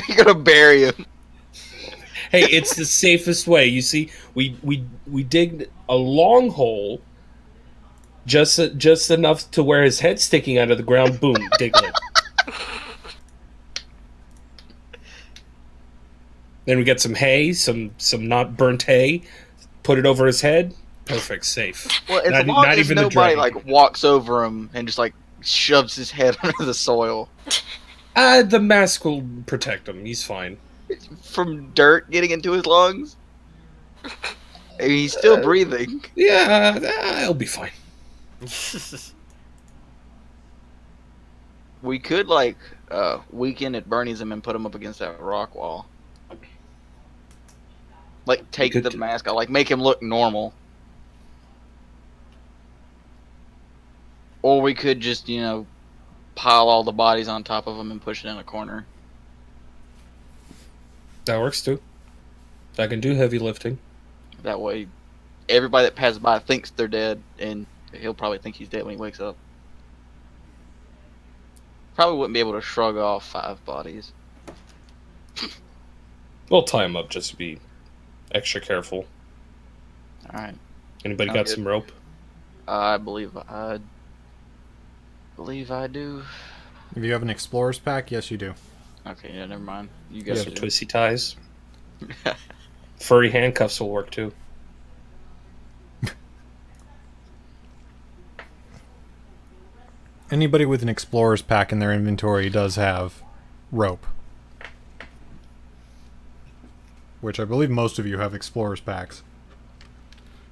You're gonna bury him. Hey, it's the safest way. You see, we digged a long hole, just enough to where his head's sticking out of the ground. Boom, dig it. Then we get some hay, some not burnt hay. Put it over his head. Perfect, safe. Well, as Not- long not as even the nobody dragon. like walks over him and just like shoves his head under the soil The mask will protect him. He's fine. from dirt getting into his lungs. And he's still breathing. Yeah, he'll be fine. We could like weaken at Bernie's and put him up against that rock wall. Like take could the do- mask out, like make him look normal. Or we could just, pile all the bodies on top of him and push it in a corner. That works too. I can do heavy lifting. That way, everybody that passes by thinks they're dead, and he'll probably think he's dead when he wakes up. Probably wouldn't be able to shrug off 5 bodies. We'll tie him up just to be extra careful. Alright. Anybody Sounds got good. some rope? I believe I do. If you have an explorer's pack, yes you do. Okay, yeah, never mind. You You guys have do. twisty ties. Furry handcuffs will work too. Anybody with an explorer's pack in their inventory does have rope. Which I believe most of you have explorer's packs.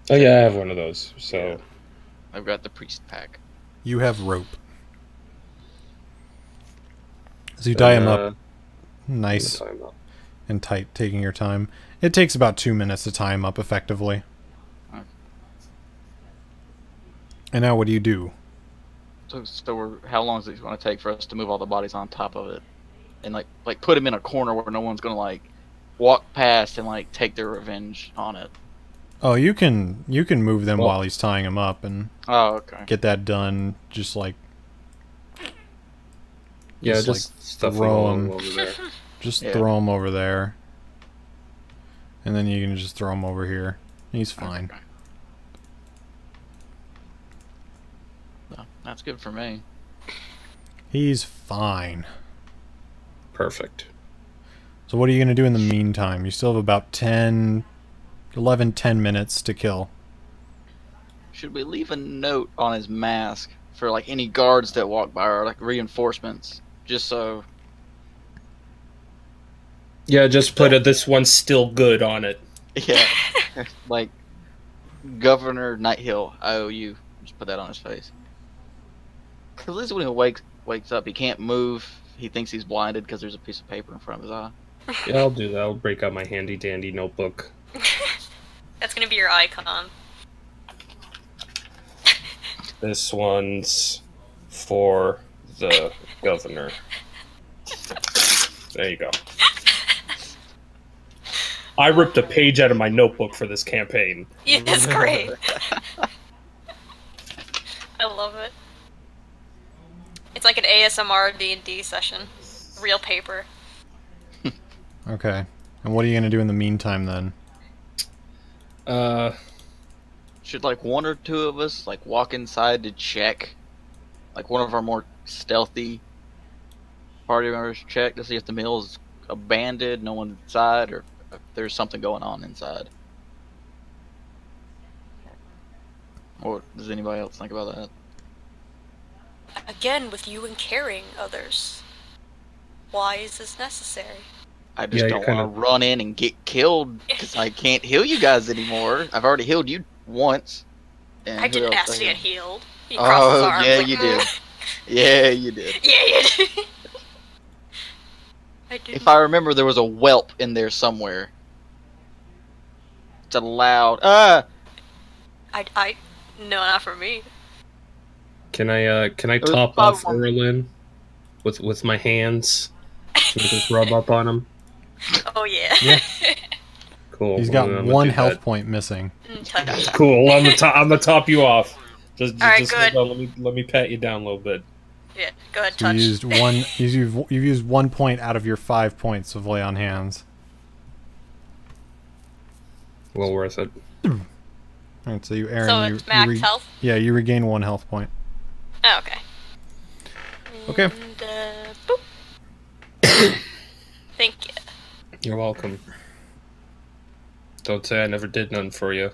Oh yeah, I have one of those. So I've got the priest pack. You have rope. So you tie him up Uh, nice tie him up. and tight, taking your time. It takes about 2 minutes to tie him up effectively. Okay. And now what do you do? So how long is it going to take for us to move all the bodies on top of it, and like put him in a corner where no one's going to like walk past and like take their revenge on it? Oh, you can move them Well- while he's tying them up and Oh, okay. get that done. Just like Yeah, Just, just like, stuff throw them 'em. over there. just Yeah. throw him over there, and then you can just throw him over here. He's fine. Okay. No, that's good for me. He's fine. Perfect. So what are you going to do in the meantime? You still have about 10 minutes to kill. Should we leave a note on his mask for like any guards that walk by or like reinforcements, just so? Yeah, just put this one's still good on it. Yeah, like Governor Nighthill, I owe you. Just put that on his face. 'Cause at least when he wakes up, he can't move. He thinks he's blinded because there's a piece of paper in front of his eye. Yeah, I'll do that. I'll break out my handy dandy notebook. That's gonna be your icon. This one's for the governor. There you go. I ripped a page out of my notebook for this campaign. Yeah, it's great. I love it. It's like an ASMR D&D session. Real paper. Okay. And what are you going to do in the meantime, then? Should, like, one or two of us, like, walk inside to check? Like, one of our more stealthy party members check to see if the mill is abandoned, no one inside, or if there's something going on inside. Or does anybody else think about that? Again, with you and carrying others. Why is this necessary? I just Yeah, don't you're want to run in and get killed because I can't heal you guys anymore. I've already healed you once. And I who didn't else ask to I get healed? healed. He crosses his Oh, arms yeah, like, you did. Yeah, you did. Yeah, you did. I did. If I remember, there was a whelp in there somewhere. It's a loud. No, not for me. Can I was top off probably Erlin with my hands? Can I just rub up on him? Oh yeah. Yeah. Cool. He's well, got I'm gonna one do health that. point missing. Cool. I'm gonna top you off. Just Alright, just good. hold on, let me pat you down a little bit. Yeah, go ahead, So you touch. used one. You've used 1 point out of your 5 points of lay on hands. Well worth it. All right. So you, Aaron, So you, it's max health? Yeah, you regain 1 health point. Oh, okay. Okay. And, boop. Thank you. You're welcome. Don't say I never did none for you.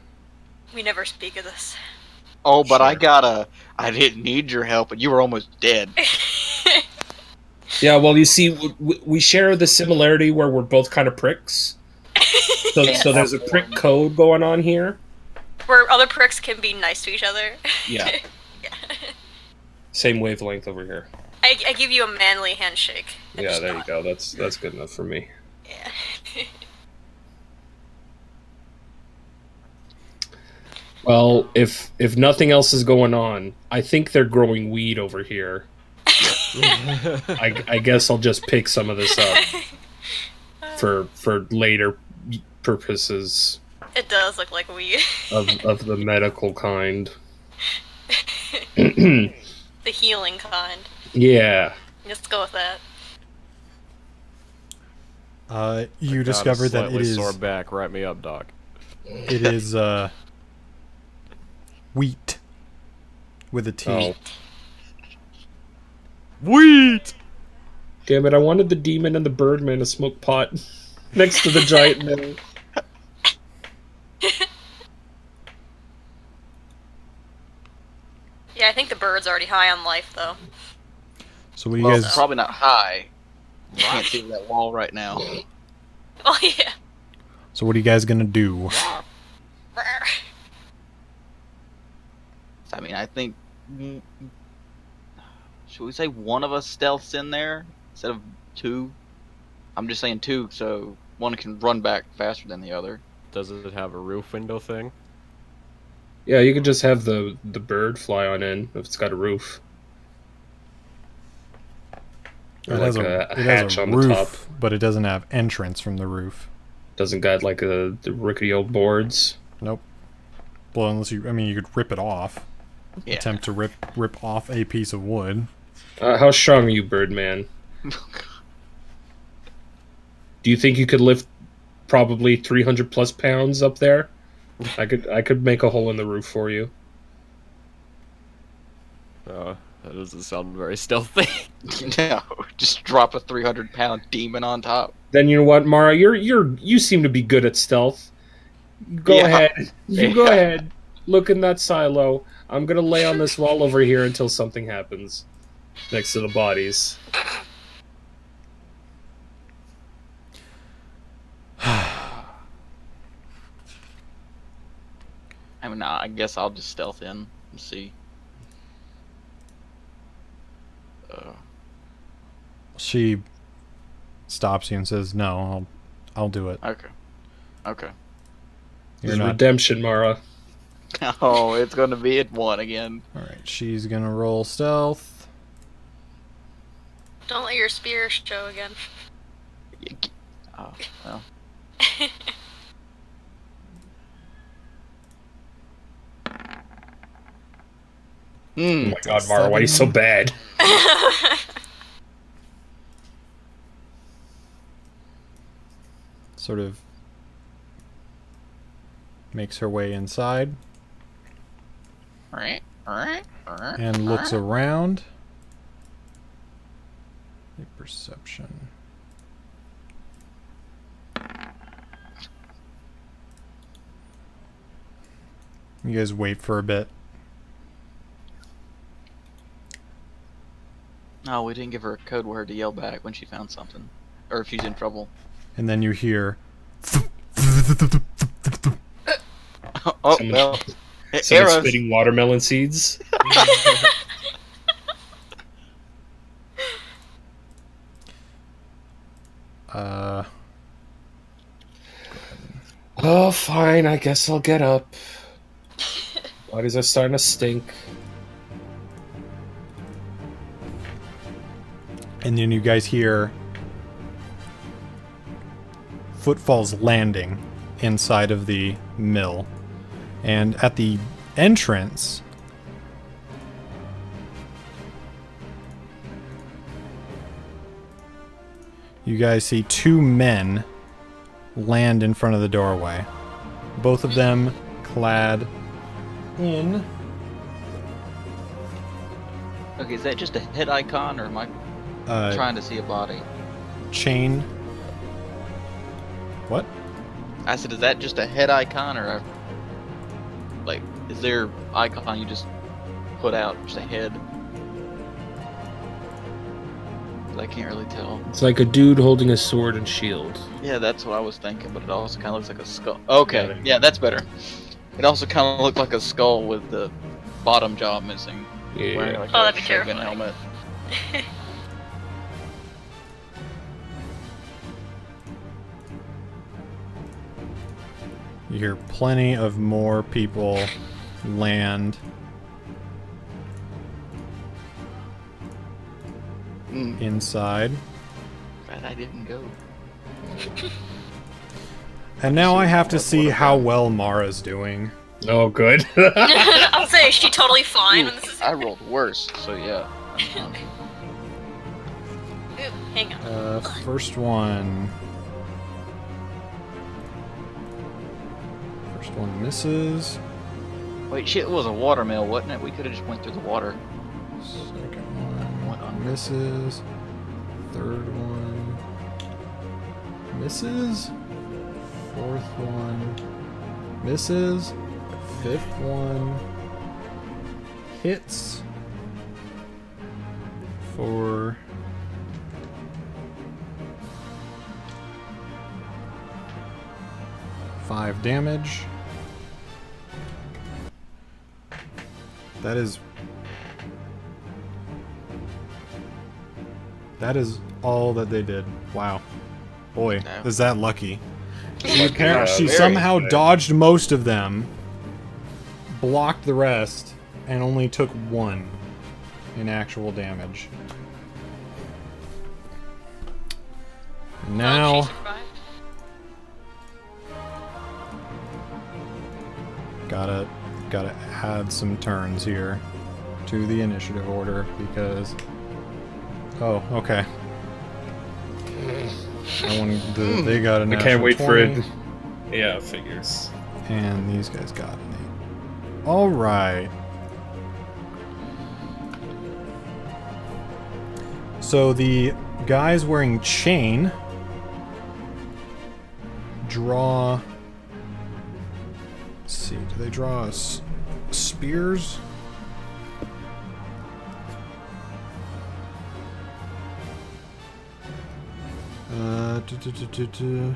We never speak of this. Oh, but Sure. I didn't need your help, and you were almost dead. Yeah, well, you see, we share the similarity where we're both kind of pricks. So, Yes. so there's a prick code going on here. Where other pricks can be nice to each other. Yeah. Yeah. Same wavelength over here. I give you a manly handshake. and Yeah, just there you nod. go. That's good enough for me. Yeah. Well, if nothing else is going on, I think they're growing weed over here. I guess I'll just pick some of this up for later purposes It does look like weed. of the medical kind. The healing kind. Yeah. Let's go with that. You discover that it is sore back. Wrap me up, Doc. it is wheat with a T. Oh. Wheat. Damn it, I wanted the demon and the birdman to smoke pot next to the giant mill. Yeah, I think the bird's already high on life, though. So what do you Well, guys? it's probably not high. You can't see that wall right now. Oh, yeah. So what are you guys gonna do? I mean, I think. Should we say one of us stealths in there instead of two? I'm just saying two, so one can run back faster than the other. Does it have a roof window thing? Yeah, you could just have the bird fly on in if it's got a roof. Or It like has a it hatch has a on roof, the top. but it doesn't have entrance from the roof. Doesn't got like the rickety old boards. Nope. Well, unless you, I mean, you could rip it off. Yeah. Attempt to rip off a piece of wood. How strong are you, Birdman? Do you think you could lift probably 300 plus pounds up there? I could make a hole in the roof for you. That doesn't sound very stealthy. No, just drop a 300-pound demon on top. Then you know what, Mara? You seem to be good at stealth. Go Yeah. ahead. You Yeah. go ahead. Look in that silo. I'm gonna lay on this wall over here until something happens. Next to the bodies. I mean, nah, I guess I'll just stealth in and see. She stops you and says, "No, I'll do it." Okay. Okay. You're There's not. redemption, Mara. Oh, it's gonna be at one again. All right, she's gonna roll stealth. Don't let your spear show again. Oh, well. Oh my god, Mara, why are you so bad? Sort of makes her way inside and looks around. A perception. You guys wait for a bit. Oh, we didn't give her a code word to yell back when she found something. Or if she's in trouble. And then you hear Oh, Someone- well. Someone Arrows. spitting watermelon seeds. Oh, fine. I guess I'll get up. Bodies are starting to stink. and then you guys hear footfalls landing inside of the mill. And at the entrance, you guys see two men land in front of the doorway. Both of them clad in... Okay, is that just a head icon, or am I trying to see a body? chain... What? I said, is that just a head icon, or like, is there icon you just put out, just a head? I can't really tell. It's like a dude holding a sword and shield. Yeah, that's what I was thinking, but it also kind of looks like a skull. Okay, yeah, that's better. It also kind of looked like a skull with the bottom jaw missing. Yeah. Wearing like Oh, a that'd be shotgun terrifying. helmet. You hear plenty of more people land inside. Glad I didn't go. And now I have to see how well Mara's doing. Oh, good. I'll say, is she totally fine when this is... I rolled worse, so yeah. Ooh, hang on. First one. First one misses. Wait, shit, it was a watermill, wasn't it? We could have just went through the water. Second Went one under. misses. Third one misses. Fourth one misses. Fifth one hits for 5 damage. That is all that they did. Wow. Boy, No. is that lucky. Yeah, She very somehow good. dodged most of them, blocked the rest, and only took 1 in actual damage. Oh, Now, she survived. gotta add some turns here to the initiative order because... Oh, okay. They got a I natural can't wait 20, for it. Yeah, figures. and these guys got an 8. All right. So the guys wearing chain draw... Let's see, do they draw spears? Du-du-du-du-du.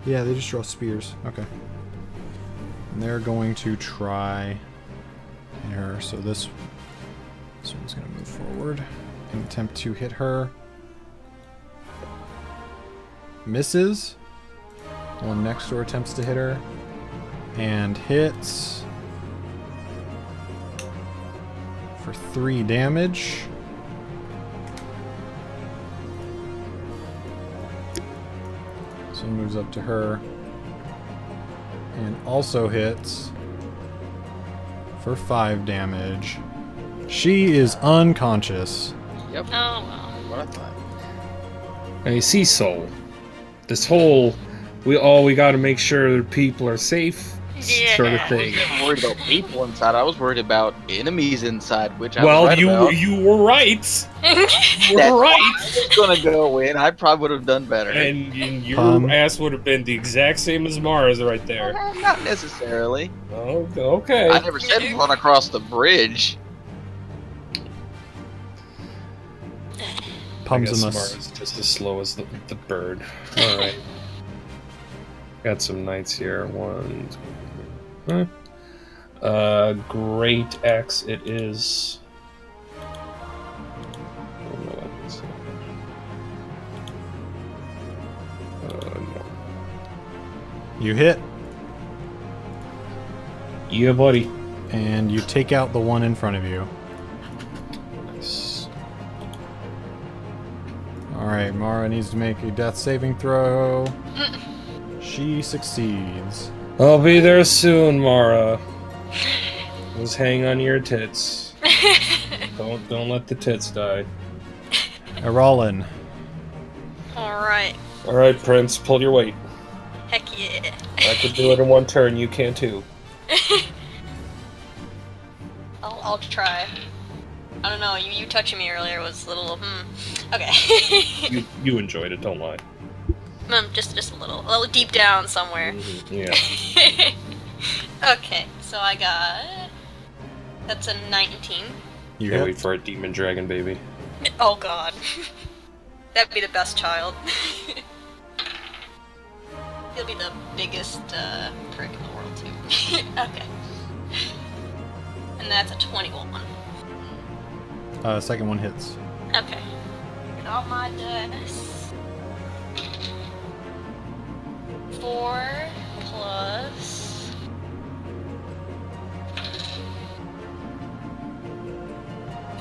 Yeah, they just draw spears. Okay. And they're going to try her. So this one's going to move forward and attempt to hit her. Misses. One next door attempts to hit her. And hits for 3 damage. This one moves up to her. And also hits for 5 damage. She is unconscious. Yep. Oh well. What I thought. Now you see, Soul, this whole we gotta make sure that people are safe sort of Yeah. thing. I wasn't worried about people inside. I was worried about enemies inside, which I Well, was right about. you were right. You That- were right. I was gonna go in. I probably would have done better. And your ass would have been the exact same as Mara's right there. Not necessarily. Oh, okay. I never said run across the bridge. I guess Pumsimus. Mara's just as slow as the bird. All right. Got some knights here. 1, 2, great axe it is. No. You hit, Yeah, buddy. and you take out the one in front of you. Nice. Alright, Mara needs to make a death saving throw. She succeeds. I'll be there soon, Mara. Just hang on to your tits. Don't let the tits die. Erolin. Alright. All right, Prince, pull your weight. Heck yeah. I could do it in one turn. You can too. I'll try. I don't know, you touching me earlier was a little, Okay. You enjoyed it. Don't lie. Just a little deep down somewhere. Yeah. Okay, so I got... That's a 19. You Can't hit. wait for a demon dragon baby. Oh god. That'd be the best child. He'll be the biggest prick in the world, too. Okay. And that's a 21. Second one hits. Okay. Get all my dice. 4 plus...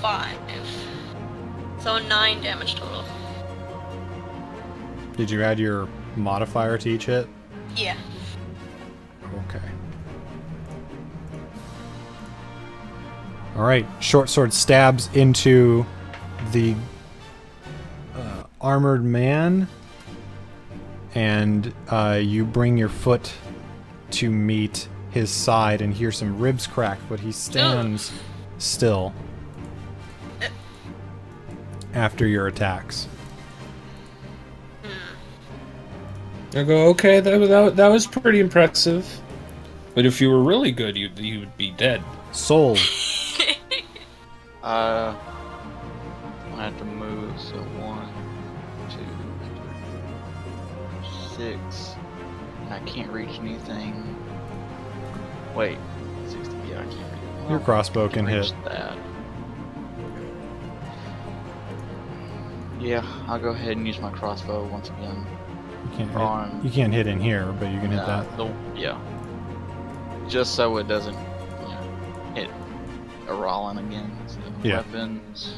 5. So 9 damage total. Did you add your modifier to each hit? Yeah. Okay. Alright, short sword stabs into the armored man, and you bring your foot to meet his side and hear some ribs crack, but he stands still after your attacks. I go, okay, that was pretty impressive. But if you were really good, you would be dead. Soul. I have to move, so 1, 2, 3, 6. I can't reach anything. Wait, 60. Yeah, I can't reach. Your crossbow can reach hit. that. Yeah, I'll go ahead and use my crossbow once again. You can't hit in here, but you can hit that. Yeah. Just so it doesn't, hit a Rollin again. So Yeah. Weapons.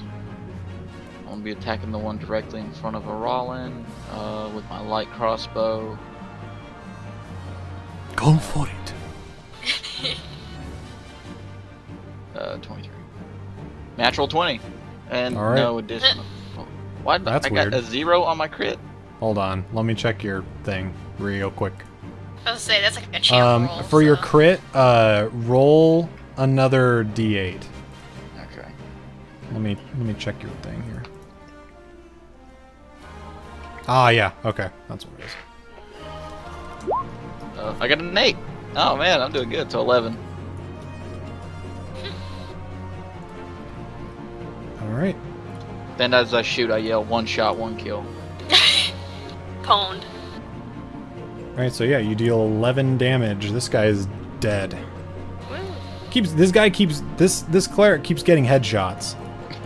I'm gonna be attacking the one directly in front of a Rollin with my light crossbow. Go for it. 23. Natural 20. And All right. no additional. Why did That's I got weird. a 0 on my crit? Hold on, let me check your thing real quick. I was gonna say, that's like a champ roll. For your so- crit, roll another d8. Okay. Let me check your thing here. Ah, yeah. Okay, that's what it is. I got an 8. Oh man, I'm doing good. So 11. All right. Then as I shoot, I yell, 1 shot, 1 kill. Pwned. All right. So yeah, you deal 11 damage. This guy is dead. Woo. This cleric keeps getting headshots.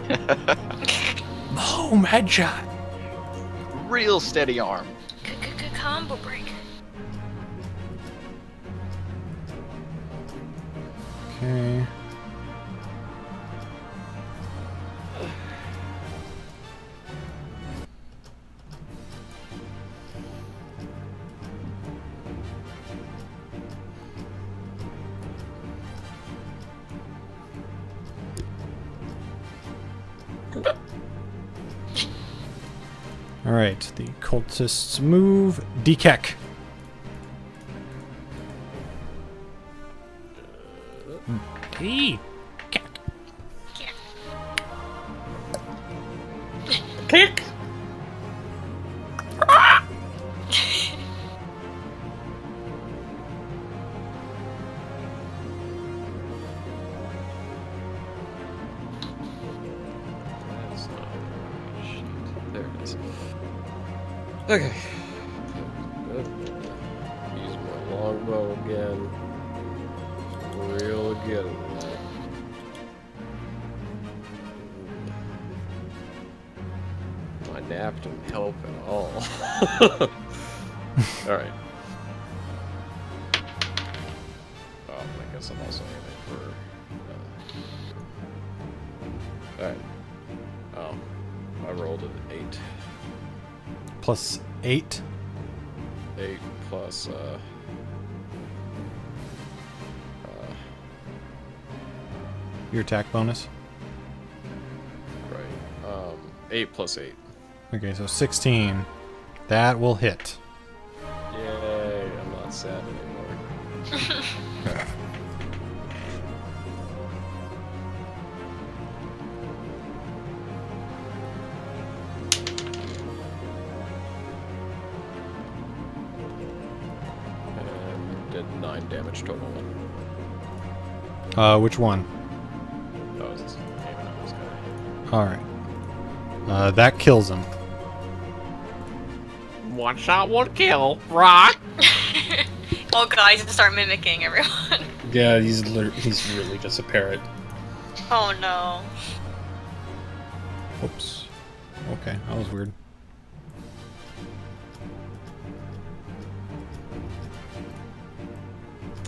Boom, headshot. Real steady arm. Combo break. Okay. Alright, the cultists move. Dekek. Hey. Kick! That's not the sheet. There it is. Okay. Good. Use my longbow again. Real good. My nap didn't help at all. Alright. Oh, I guess I'm also aiming for... Alright. Oh. I rolled an 8. Plus 8. 8 plus, Your attack bonus. right. 8 plus 8. Okay, so 16. That will hit. Yay, I'm not sad anymore. And did 9 damage total. Which one? That was aiming at this guy. Alright. That kills him. One shot, one kill. Rock! Oh god, he's gonna start mimicking everyone. Yeah, he's really just a parrot. Oh no. Whoops. Okay, that was weird.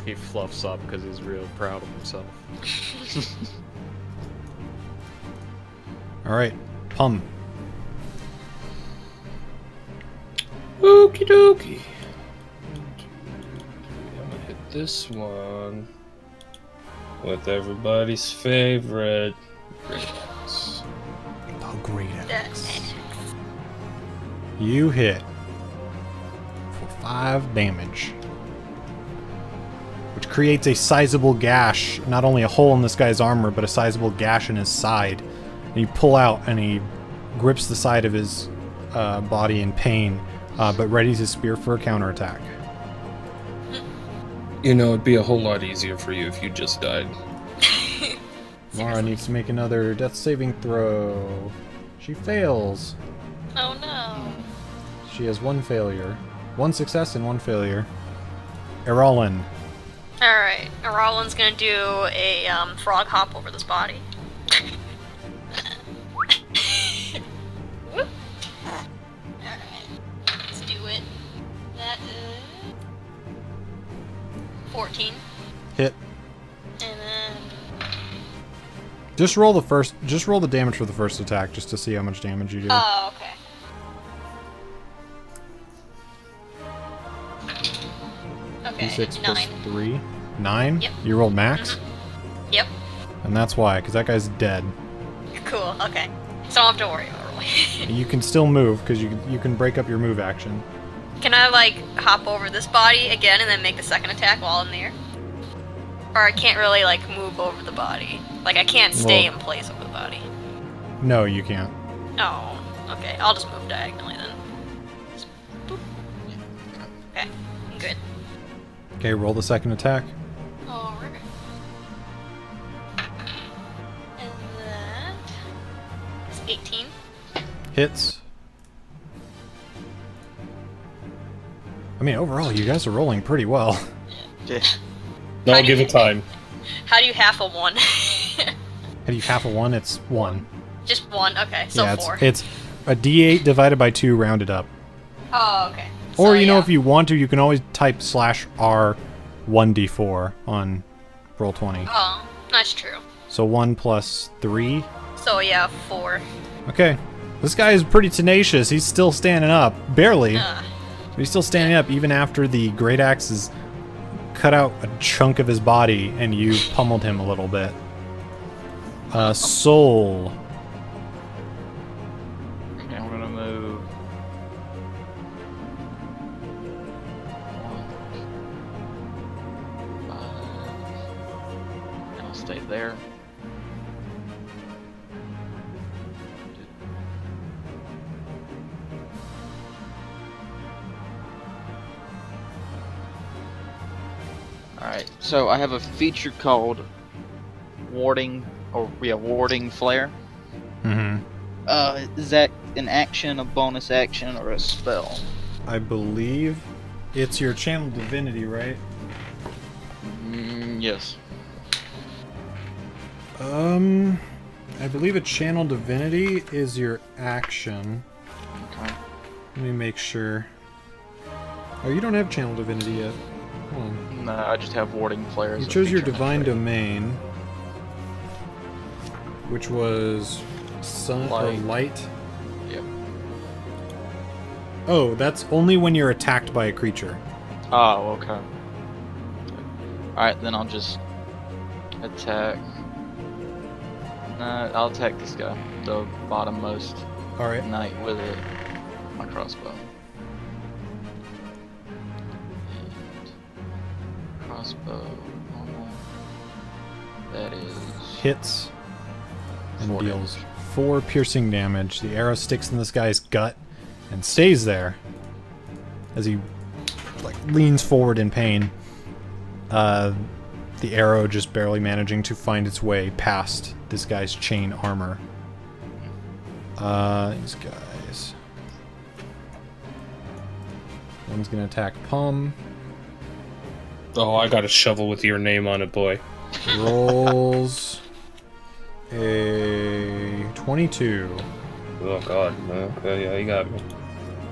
He fluffs up because he's real proud of himself. Alright, Pum. Okie dokie. I'm gonna hit this one with everybody's favorite Greenest. Oh, great axe. That's You hit for 5 damage. Which creates a sizable gash. Not only a hole in this guy's armor, but a sizable gash in his side. And you pull out and he grips the side of his body in pain, but readies his spear for a counterattack. You know, it'd be a whole lot easier for you if you just died. Mara needs to make another death saving throw. She fails. Oh no. She has 1 failure. 1 success and 1 failure. Eralin. Alright, Roland's gonna do a frog hop over this body. Whoop. Alright, let's do it. That is 14. Hit. And then Just roll the damage for the first attack just to see how much damage you do. oh, okay. Okay, D6 9. plus 3. 9? Yep. You rolled max? Yep. And that's why, because that guy's dead. Cool, okay. So I don't have to worry about rolling. You can still move, because you can break up your move action. Can I, like, hop over this body again and then make the second attack while in the air? Or I can't really, like, move over the body. Like, I can't stay in place over the body. No, you can't. Oh, okay. I'll just move diagonally then. Just boop. Okay, I'm good. Okay, roll the second attack. Alright. And that is 18. Hits. I mean, overall, you guys are rolling pretty well. Yeah. No, How do give you- it time. How do you half a 1? How do you half a 1? It's 1. Just 1? Okay, so yeah, 4. it's a d8 divided by 2 rounded up. Oh, okay. Or, So, you know, yeah. if you want to, you can always type /r 1d4 on Roll20. Oh, that's true. So 1 plus 3. So, yeah, 4. Okay. This guy is pretty tenacious. He's still standing up. Barely. Uh, But he's still standing up even after the great axe has cut out a chunk of his body and you pummeled him a little bit. Soul. Okay, I'm gonna move stay there. Alright, so I have a feature called warding flare. Mm-hmm. Is that an action, a bonus action, or a spell? I believe it's your channel divinity, right? Yes. I believe a channel divinity is your action. Okay. Let me make sure. Oh, you don't have channel divinity yet. Hold on. No, I just have warding flare. You as a chose your feature. divine domain, which was sun or Light. light. Yep. Oh, that's only when you're attacked by a creature. Oh, okay. Alright, then I'll just attack. I'll attack this guy, the bottommost All right. knight with it, my crossbow. And crossbow, normal. That is Hits and 4 deals damage. 4 piercing damage. The arrow sticks in this guy's gut and stays there as he like leans forward in pain. The arrow just barely managing to find its way past this guy's chain armor. These guys. One's gonna attack Pum. Oh, I got a shovel with your name on it, boy. Rolls a 22. Oh god, okay, yeah, you got me.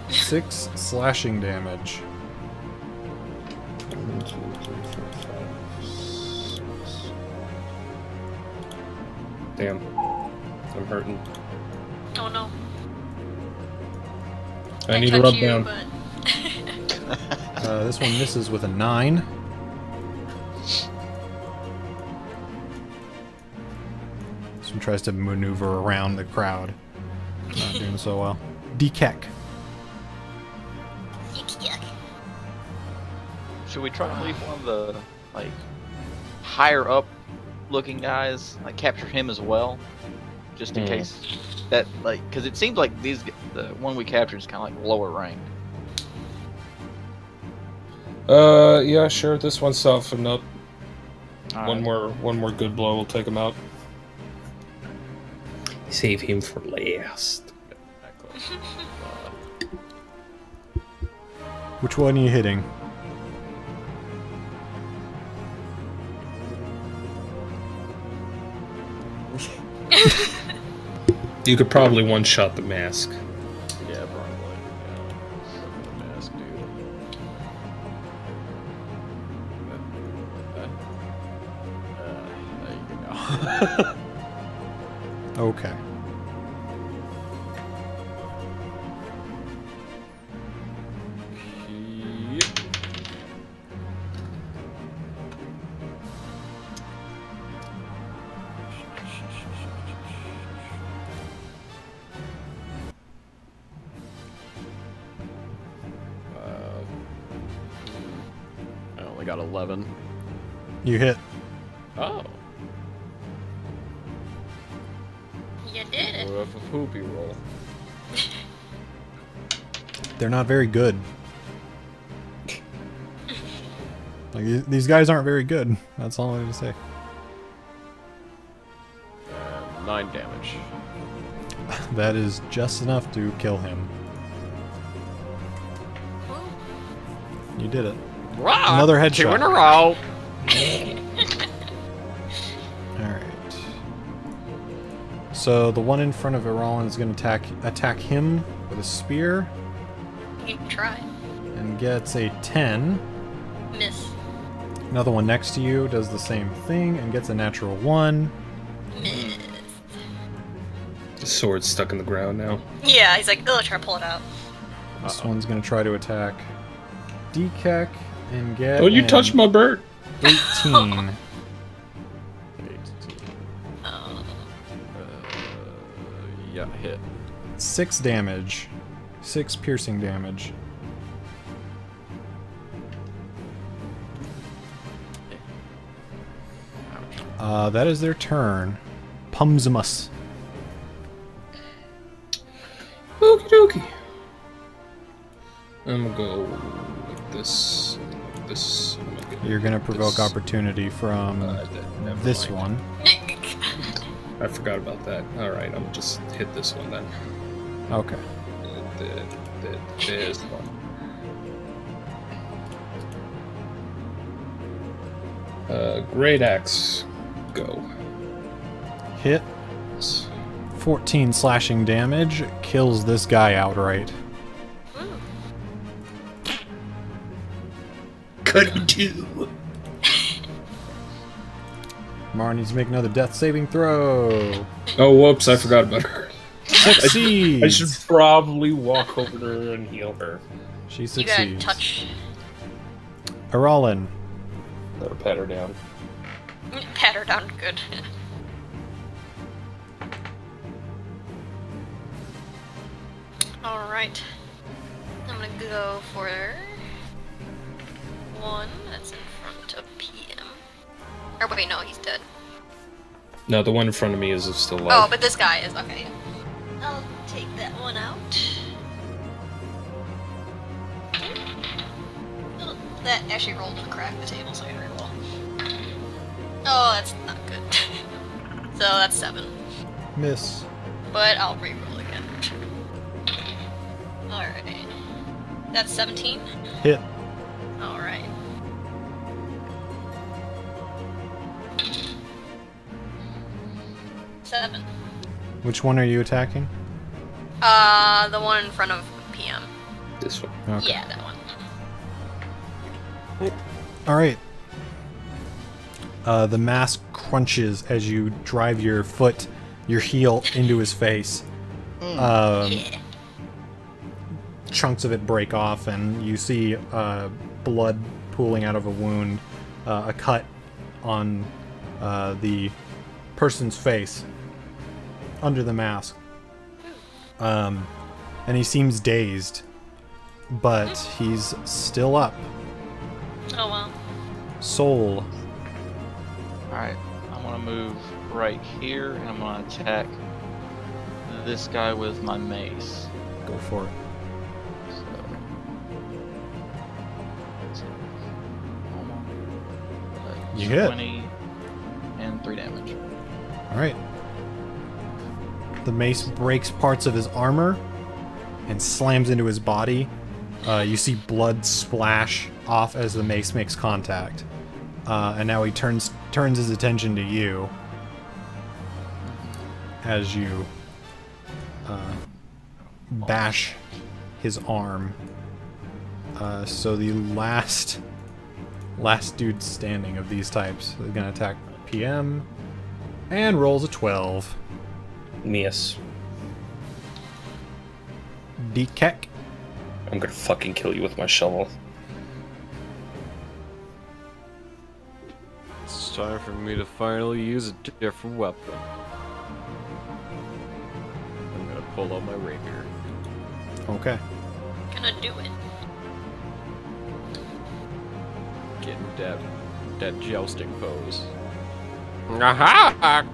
6 slashing damage. 1, 2, 3, 4, 5, 6. Damn, I'm hurting. Oh no. I need to touch rub you, down. but This one misses with a 9. This one tries to maneuver around the crowd. Not doing so well. Dekek. yuck. Should we try and leave one of the like higher up looking guys, like capture him as well, just in case that because it seems like the one we captured is kind of like lower rank. Yeah, sure. This one's softened up. All One right. more good blow will take him out. Save him for last. Which one are you hitting? You could probably one-shot the mask. Yeah, probably. Yeah. The mask, dude. There you go. Okay. I only got 11. You hit. Oh. You did it. With a poopy roll. They're not very good. Like, these guys aren't very good. That's all I have to say. 9 damage. That is just enough to kill him. You did it. Another headshot. 2 in a row. Alright. So the one in front of Iralin is going to attack him with a spear You can try. and gets a 10. Miss. Another one next to you does the same thing and gets a natural 1. Miss. The sword's stuck in the ground now. Yeah, he's like, oh, try to pull it out. This one's going to try to attack Dekek and get Don't you touch my bird! 18. 18. Oh. Yeah, hit. 6 damage. 6 piercing damage. That is their turn. Pumsmus. Okie dokie. I'm gonna go like this. Like this. You're gonna provoke this. opportunity from Never this mind. one. I forgot about that. Alright, I'll just hit this one then. Okay. This one. Great Axe. Go. Hit. 14 slashing damage. Kills this guy outright. Couldn't do. Mara needs to make another death saving throw. Oh, whoops, I forgot about her. Succeeds. I should probably walk over to her and heal her. She You gotta succeeds. touch. Aralen. Or pat her down. Pat her down good. Alright. I'm gonna go for one that's in front of PM. Or wait, no, he's dead. No, the one in front of me is still Oh, alive. but this guy is. Okay. I'll take that one out. Oh, that actually rolled to crack the table, so I gotta roll. Oh, that's not good. So that's 7. Miss. But I'll re-roll again. Alright. That's 17? Hit. Alright. Seven. Which one are you attacking? The one in front of PM. This one. Okay. Yeah, that one. Alright. The mask crunches as you drive your foot, your heel, into his face. Yeah. Chunks of it break off, and you see blood pooling out of a wound, a cut on the person's face under the mask. And he seems dazed, but he's still up. Oh well. Soul. Alright, I'm gonna move right here and I'm gonna attack this guy with my mace. Go for it. So, almost, You hit. 20 and 3 damage. Alright. The mace breaks parts of his armor and slams into his body. You see blood splash off as the mace makes contact. And now he turns his attention to you as you bash his arm. So the last dude standing of these types is going to attack PM and rolls a 12. Mias. Dekek. I'm gonna fucking kill you with my shovel. It's time for me to finally use a different weapon. I'm gonna pull out my rapier. Okay. Gonna do it. Getting that jousting pose. Aha!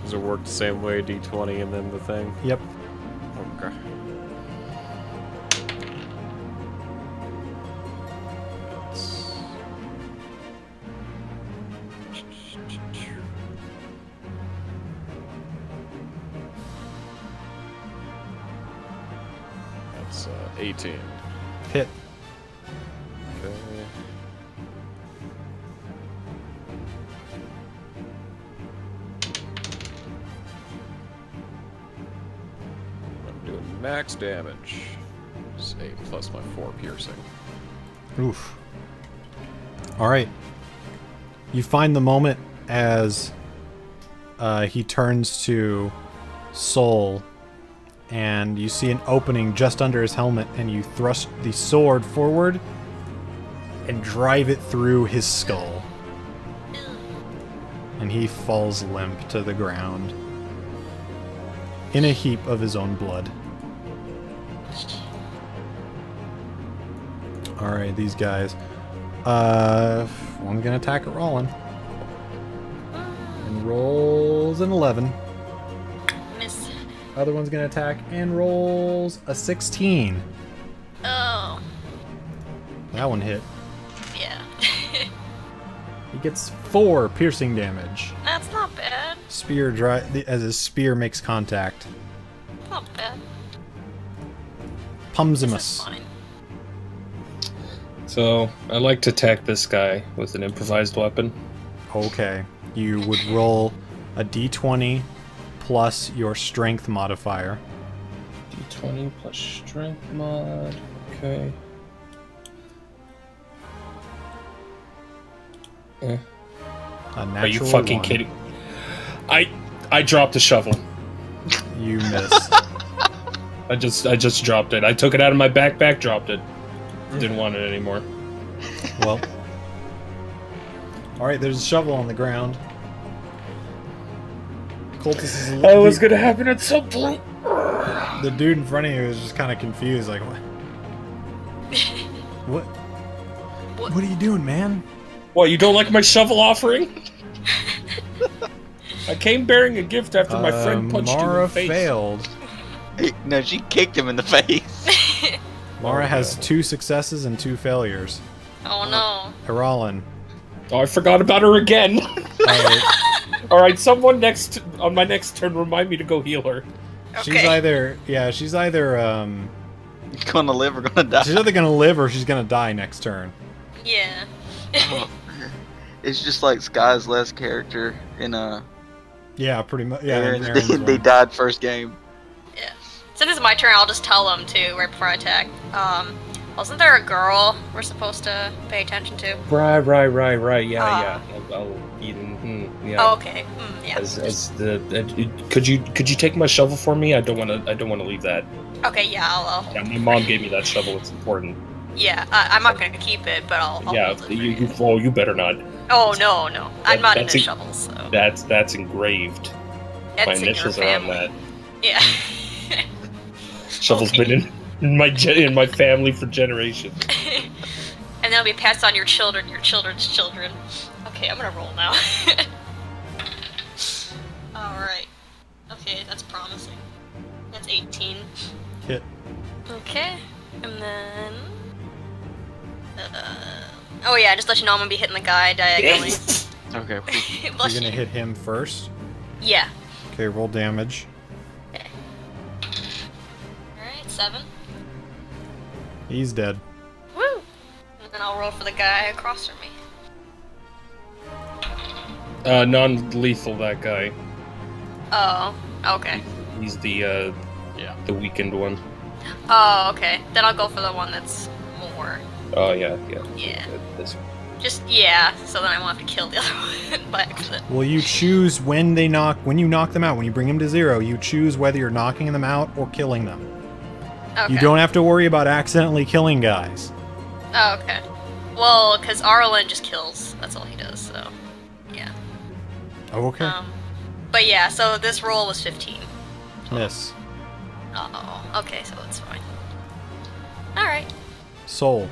Does it work the same way, D20 and then the thing? Yep. Okay. That's 18. Hit. Okay. I'm doing max damage. It's 8 plus my 4 piercing. Oof. Alright. You find the moment as he turns to Soul, and you see an opening just under his helmet, and you thrust the sword forward and drive it through his skull. And he falls limp to the ground in a heap of his own blood. Alright, these guys. One's gonna attack at Rollin. And rolls an 11. Miss. Other one's gonna attack and rolls a 16. Oh. That one hit. Yeah. He gets 4 piercing damage. That's not bad. Spear as his spear makes contact. Not bad. This is Pumsimus. fine. So, I like to attack this guy with an improvised weapon. Okay. You would roll a d20 plus your strength modifier. D20 plus strength mod. Okay. Eh. A natural Are you fucking 1. kidding? I dropped a shovel. You missed. I just dropped it. I took it out of my backpack, dropped it. Didn't want it anymore. Well. Alright, there's a shovel on the ground. Cultist is That was gonna happen at some point. The dude in front of you is just kind of confused, like, what? What are you doing, man? What, you don't like my shovel offering? I came bearing a gift after my friend punched you in Mara the face. failed. No, she kicked him in the face. Mara has 2 successes and 2 failures. Oh no. Heralin. Oh, I forgot about her again. Alright. Alright, someone on my next turn remind me to go heal her. She's Okay. either Gonna live or gonna die. she's either gonna live or she's gonna die next turn. Yeah. It's just like Sky's last character in a. Yeah, pretty much. Yeah, Aaron, Aaron's they one. died first game. Yeah. Since it's my turn, I'll just tell them too right before I attack. Wasn't there a girl we're supposed to pay attention to? Right. Yeah. I'll even. Yeah. Oh, okay. Yeah. Could you take my shovel for me? I don't want to leave that. Okay. Yeah. I'll. Yeah, my mom gave me that shovel. It's important. Yeah. I'm not gonna keep it, but I'll Yeah. hold it for You better not. Oh no. I'm not into that's shovels, so. That's engraved. It's My in your initials are on family. that. Yeah. Shovel's Okay. been in my family for generations. And that'll be passed on your children, your children's children. Okay, I'm gonna roll now. Alright. Okay, that's promising. That's 18. Hit. Okay, and then... oh yeah, just let you know I'm gonna be hitting the guy diagonally. Okay. Bless You're gonna you. hit him first. Yeah. Okay, roll damage. Alright, 7. He's dead. Woo! And then I'll roll for the guy across from me. Non-lethal, that guy. Oh, okay. He's the weakened one. Oh, okay. Then I'll go for the one that's more. Oh, yeah. Yeah. This Just, yeah, so then I won't have to kill the other one by accident. Well, you choose when you knock them out, when you bring them to 0, you choose whether you're knocking them out or killing them. Okay. You don't have to worry about accidentally killing guys. Oh, okay. Well, because Arlen just kills. That's all he does, so. Yeah. Oh, okay. But yeah, so this roll was 15. Miss. Uh-oh. Okay, so it's fine. Alright. Soul.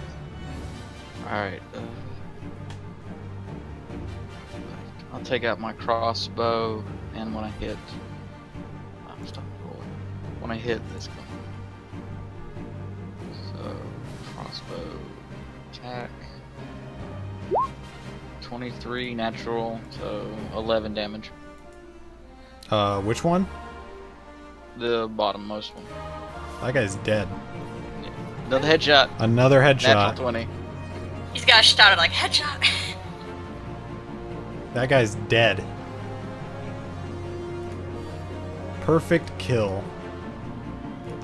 Alright. I'll take out my crossbow, and when I hit. Stop rolling. When I hit this guy. So, crossbow attack. 23 natural, so 11 damage. Which one? The bottommost one. That guy's dead. Another headshot. Another Natural headshot. 20. He's got shouted like, headshot! That guy's dead. Perfect kill.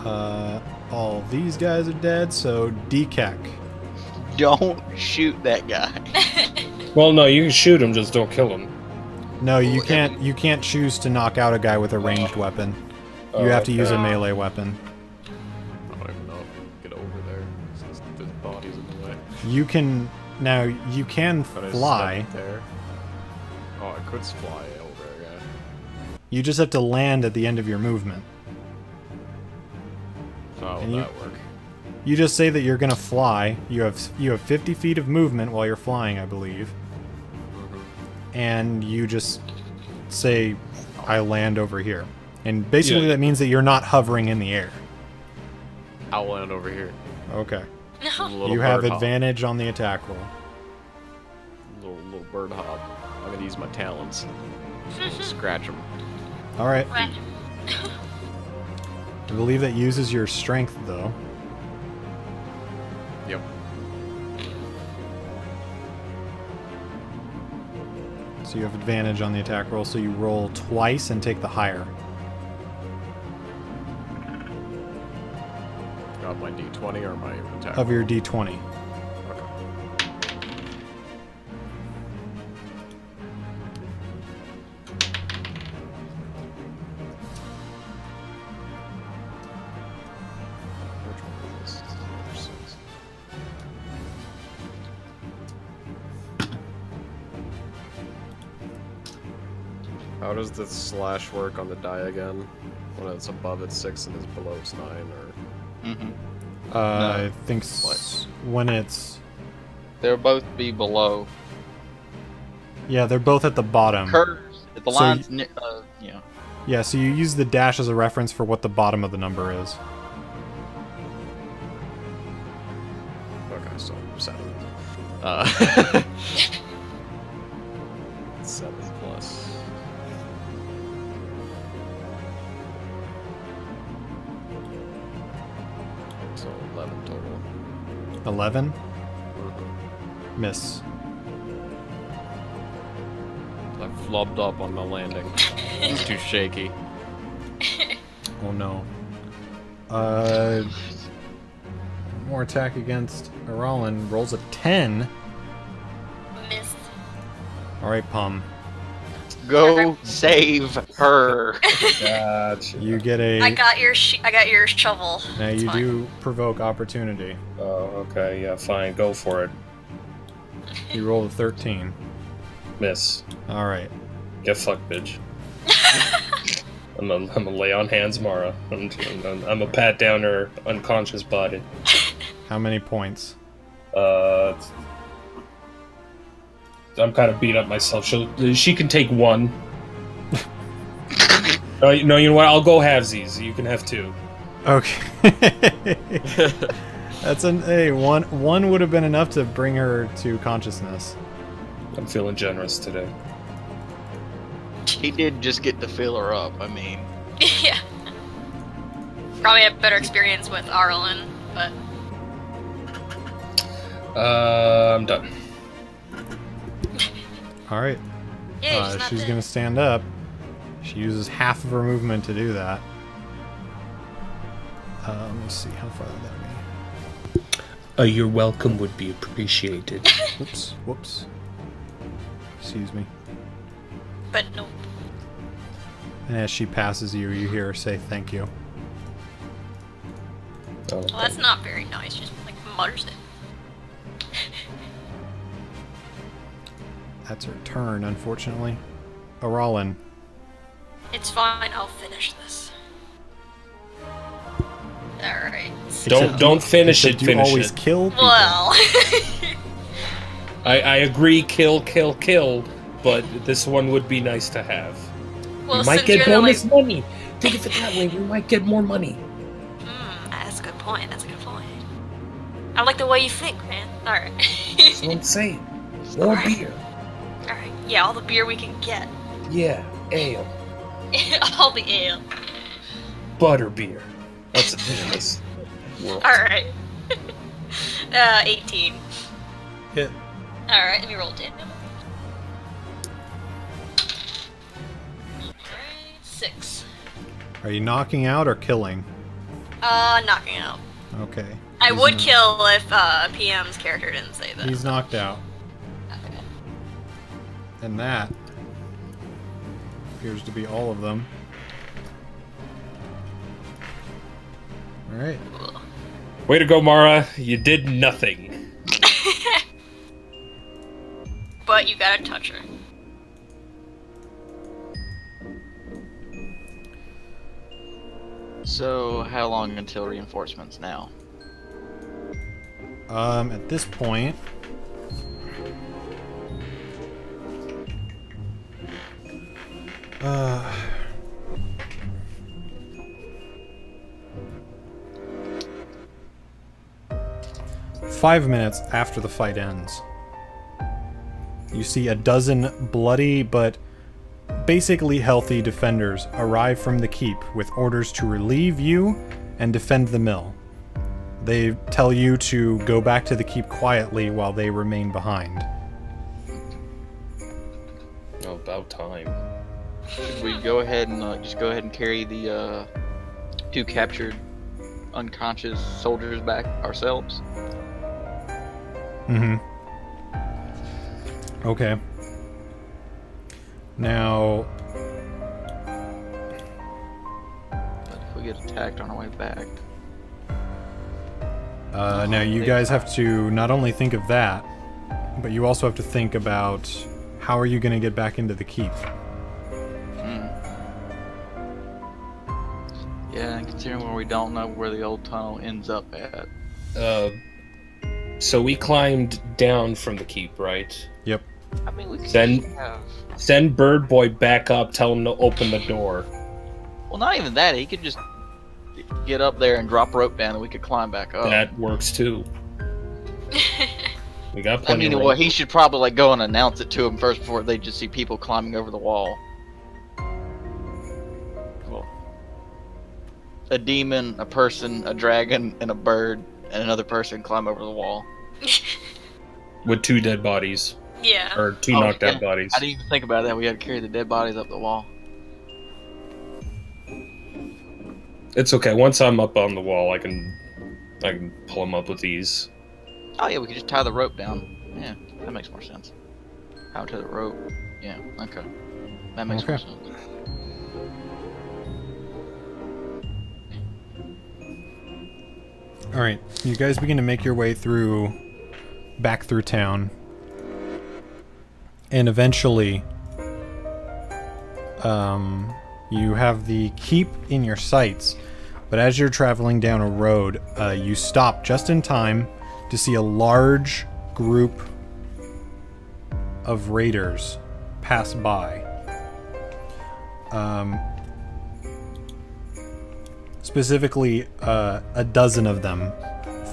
All these guys are dead, so DKEK. Don't shoot that guy. Well, no, you can shoot him, just don't kill him. No, you can't. You can't choose to knock out a guy with a ranged weapon. You have to use a melee weapon. I don't even know if I can get over there. Since his body's in the way. You can now. You can But I fly. stepped there. Oh, I could fly over again. You just have to land at the end of your movement. So how And would you- that work? You just say that you're gonna fly. You have 50 feet of movement while you're flying, I believe. and you just say, I land over here. And basically Yeah. that means that you're not hovering in the air. I'll land over here. Okay. A little You have bird hop. advantage on the attack roll. Little bird hop. I'm gonna use my talons. Scratch them. Alright. Right. I believe that uses your strength, though. Yep. So you have advantage on the attack roll, so you roll twice and take the higher. Got my D20 or my attack. Of your d20. Okay. Which one is this? Other six. How does the slash work on the die again? When it's above it's 6 and it's below it's 9, or... Mm-hmm. I think What? when it's... They'll both be below. Yeah, they're both at the bottom. Curves. If the So line's yeah. Yeah, so you use the dash as a reference for what the bottom of the number is. Okay, so 7. 7 plus. So 11 total. 11? Mhm. Miss. I flubbed up on the landing. It's too shaky. Oh no. More attack against Aralen. Rolls a 10. Missed. Alright, Pum. Go save her. Gotcha. You get a... I got your shovel. now It's you fine. do provoke opportunity. Oh, okay, yeah, fine. Go for it. You rolled a 13. Miss. Alright. Get fucked, bitch. I'm gonna lay on hands, Mara. I'm a pat down her unconscious body. How many points? I'm kind of beat up myself. She can take 1. No, you know what? I'll go halvesies. You can have 2. Okay. That's an... Hey, one would have been enough to bring her to consciousness. I'm feeling generous today. He did just get to fill her up. I mean, Yeah. Probably have better experience with Arlen, but I'm done. Alright. yeah, She's gonna stand up. She uses half of her movement to do that. Let me see, how far did that be? Your welcome would be appreciated. Whoops, whoops. Excuse me. But no. And as she passes you, you hear her say thank you. Oh, Well, that's not very nice. Just like mutters it. That's her turn, unfortunately. Aralen. It's fine. I'll finish this. All right. Don't finish it. Except you Finish always it. kill people. Well. I agree. Kill, but this one would be nice to have. well, We might since get you're the, bonus money. Think of it that way. We might get more money. That's a good point. That's a good point. I like the way you think, man. All right. That's what I'm saying. More Alright. beer. All right. Yeah, all the beer we can get. Yeah, ale, all the ale. butter beer. That's a delicious world. All right. 18. Hit. All right. Let me roll damage. Alright, 6. Are you knocking out or killing? Knocking out. Okay. I He's would not- kill if PM's character didn't say that. He's knocked out. Okay. And that appears to be all of them. Alright. Way to go, Mara. You did nothing. But you gotta touch her. so how long until reinforcements now? At this point, Uh... 5 minutes after the fight ends, you see a dozen bloody but basically healthy defenders arrive from the keep with orders to relieve you and defend the mill. They tell you to go back to the keep quietly while they remain behind. Oh, about time. Should we go ahead and just go ahead and carry the 2 captured unconscious soldiers back ourselves? Mm-hmm. Okay. Now... But if we get attacked on our way back... now you guys have to not only think of that, but you also have to think about how are you going to get back into the keep. Yeah, and considering where we don't know where the old tunnel ends up at. So we climbed down from the keep, right? Yep. I mean, we could Send- just have... Send Bird Boy back up, tell him to open the door. Well, not even that. He could just get up there and drop rope down, and we could climb back up. That works too. We got I plenty mean, of well, rope. he should probably like go and announce it to him first before they just see people climbing over the wall. Well, a demon, a person, a dragon, and a bird, and another person climb over the wall. With 2 dead bodies. Yeah. Or 2 knocked out bodies. I didn't even think about that. We had to carry the dead bodies up the wall. It's okay. Once I'm up on the wall, I can pull him up with ease. Oh yeah, we could just tie the rope down. Yeah, that makes more sense. How to the rope? Yeah, okay. That makes more Okay. sense. Alright, you guys begin to make your way back through town. And eventually, you have the keep in your sights. But as you're traveling down a road, you stop just in time to see a large group of raiders pass by. Specifically, a dozen of them,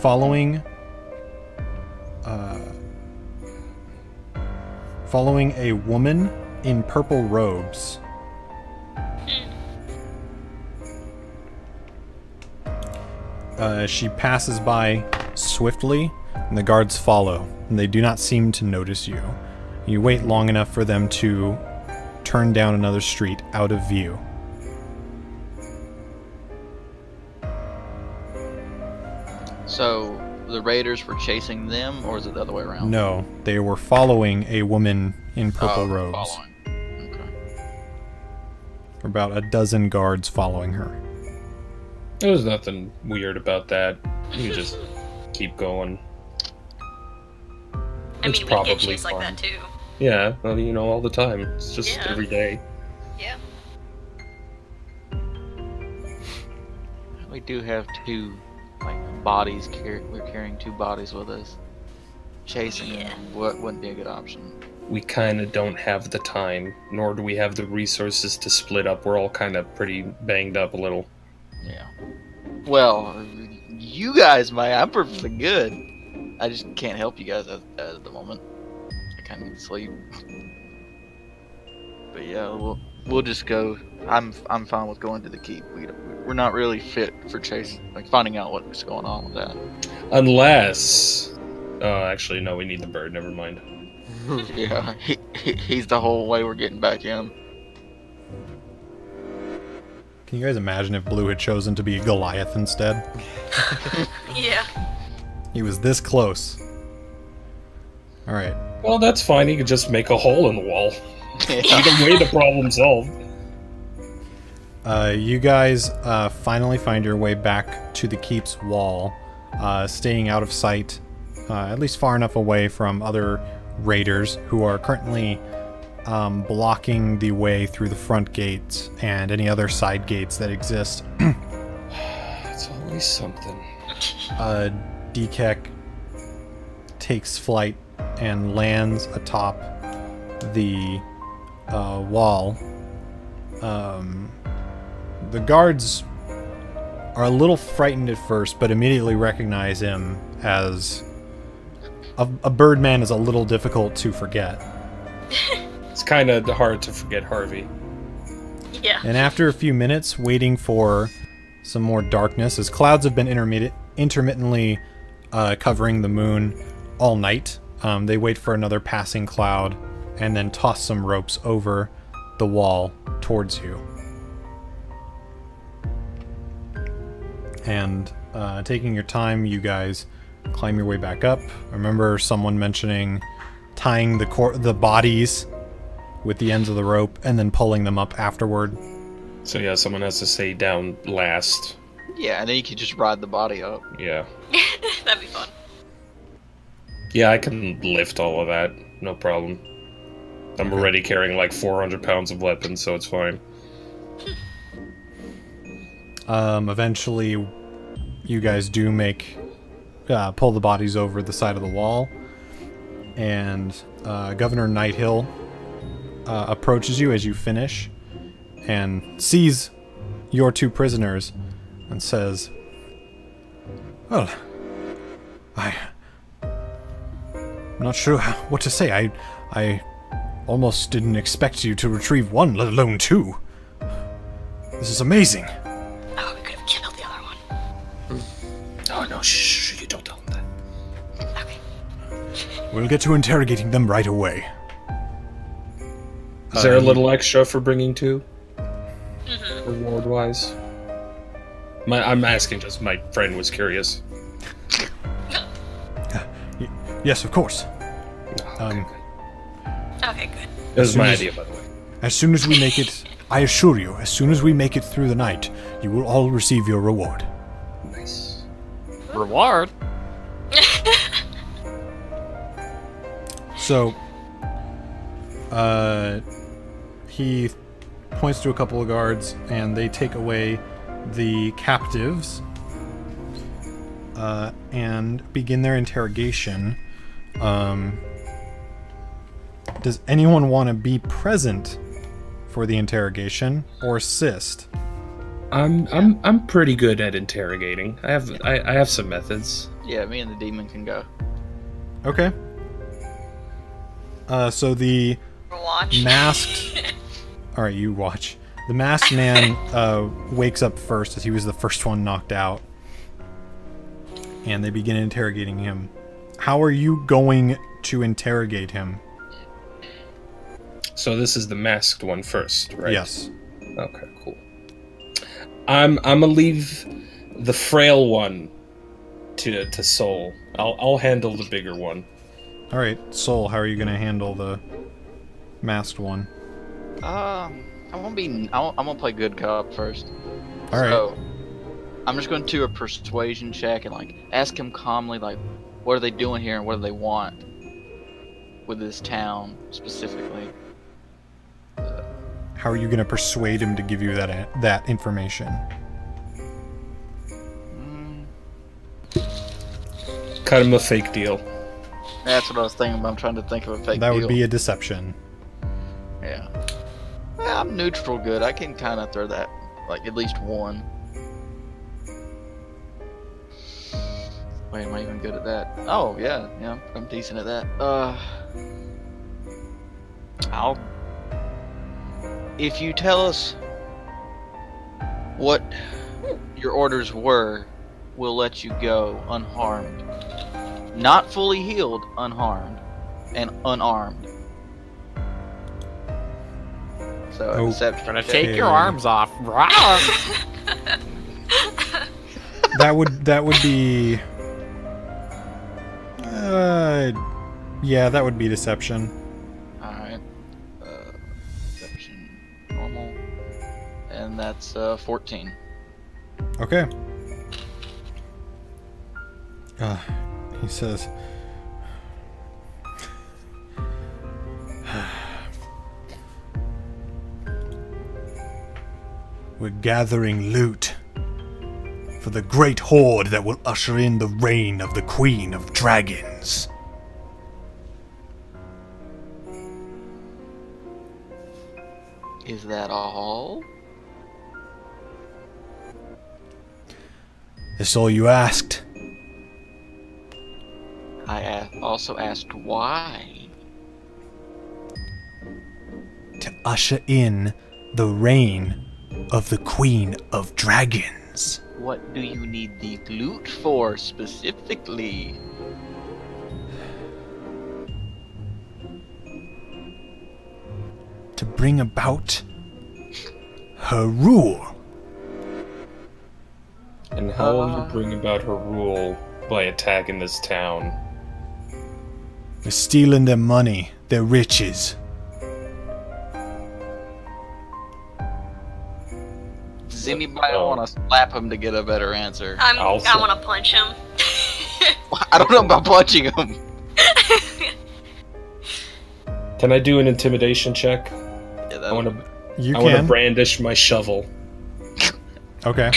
following a woman in purple robes. She passes by swiftly, and the guards follow, and they do not seem to notice you. You wait long enough for them to turn down another street out of view. So, the raiders were chasing them, or is it the other way around? No, they were following a woman in purple Oh, robes. following. Okay. About a dozen guards following her. There's nothing weird about that. You just keep going. I It's mean, we probably get chased like fun. that too. Yeah, well, you know, all the time. It's just Yeah. every day. Yeah. We do have 2 bodies. We're carrying 2 bodies with us. Chasing Yeah. them wouldn't be a good option. We kind of don't have the time, nor do we have the resources to split up. We're all kind of pretty banged up a little. Yeah. Well, you guys might. I'm perfectly good. I just can't help you guys at the moment. I kind of need to sleep. But yeah, we'll just go. I'm fine with going to the keep. We're not really fit for chasing, finding out what's going on with that. Unless... actually, no, we need the bird. Never mind. Yeah, he's the whole way we're getting back in. Can you guys imagine if Blue had chosen to be Goliath instead? Yeah. He was this close. Alright. Well, that's fine. He could just make a hole in the wall. Either way, the problem solved. You guys finally find your way back to the keep's wall, staying out of sight, at least far enough away from other raiders who are currently blocking the way through the front gates and any other side gates that exist. It's always something. Dekek takes flight and lands atop the wall The guards are a little frightened at first, but immediately recognize him as a birdman is a little difficult to forget. It's kind of hard to forget Harvey. Yeah. And after a few minutes, waiting for some more darkness, as clouds have been intermittently covering the moon all night, they wait for another passing cloud and then toss some ropes over the wall towards you. And taking your time, you guys climb your way back up. I remember someone mentioning tying the bodies with the ends of the rope and then pulling them up afterward. So yeah, someone has to stay down last. Yeah, and then you can just ride the body up. Yeah. That'd be fun. Yeah, I can lift all of that. No problem. I'm already carrying like 400 pounds of weapons, so it's fine. Eventually, you guys do pull the bodies over the side of the wall, and Governor Nighthill approaches you as you finish and sees your two prisoners and says, "Well, I'm not sure what to say. I almost didn't expect you to retrieve one, let alone two. This is amazing." Oh, we could have killed the other one. Oh no, shh, you don't tell them that. Okay. We'll get to interrogating them right away. Is there a little extra for bringing two? Mm-hmm. Reward-wise? I'm asking just my friend was curious. Yes, of course. Okay, Okay, good. that was my as- idea, by the way. As soon as we make it, I assure you, as soon as we make it through the night, you will all receive your reward. Nice. Reward? So, he points to a couple of guards, and they take away the captives and begin their interrogation. Does anyone want to be present for the interrogation or assist? I'm pretty good at interrogating. I have some methods. Yeah, me and the demon can go. Okay. So the Watch. masked... Alright, you watch. The masked man wakes up first, as he was the first one knocked out. And they begin interrogating him. How are you going to interrogate him? So this is the masked one first, right? Yes. Okay, cool. I'm gonna leave the frail one to Soul. I'll handle the bigger one. Alright, Soul, how are you going to handle the masked one? I'm gonna play good cop first. Alright. So, I'm just going to do a persuasion check and like ask him calmly, like, what are they doing here and what do they want with this town specifically? How are you going to persuade him to give you that information? Cut him a fake deal. That's what I was thinking about. I'm trying to think of a fake That deal. would be a deception. Yeah. Well, I'm neutral good. I can kind of throw that, like, at least one. Wait, am I even good at that? Oh, yeah, I'm decent at that. If you tell us what your orders were, we'll let you go unharmed. Not fully healed, unharmed. And unarmed. So, Oh. deception. Gonna check. take your arms off. That would be... yeah, that would be deception. Alright. Deception. Normal. And that's 14. Okay. He says... We're gathering loot for the great horde that will usher in the reign of the Queen of Dragons. Is that all? That's all you asked. Also asked why. To usher in the reign of the Queen of Dragons. What do you need the loot for specifically? To bring about her rule. And how will you bring about her rule by attacking this town? We're stealing their money, their riches. Does anybody want to slap him to get a better answer? I want to punch him. I don't know about punching him. Can I do an intimidation check? Yeah, I want to You I want to can. brandish my shovel. Okay.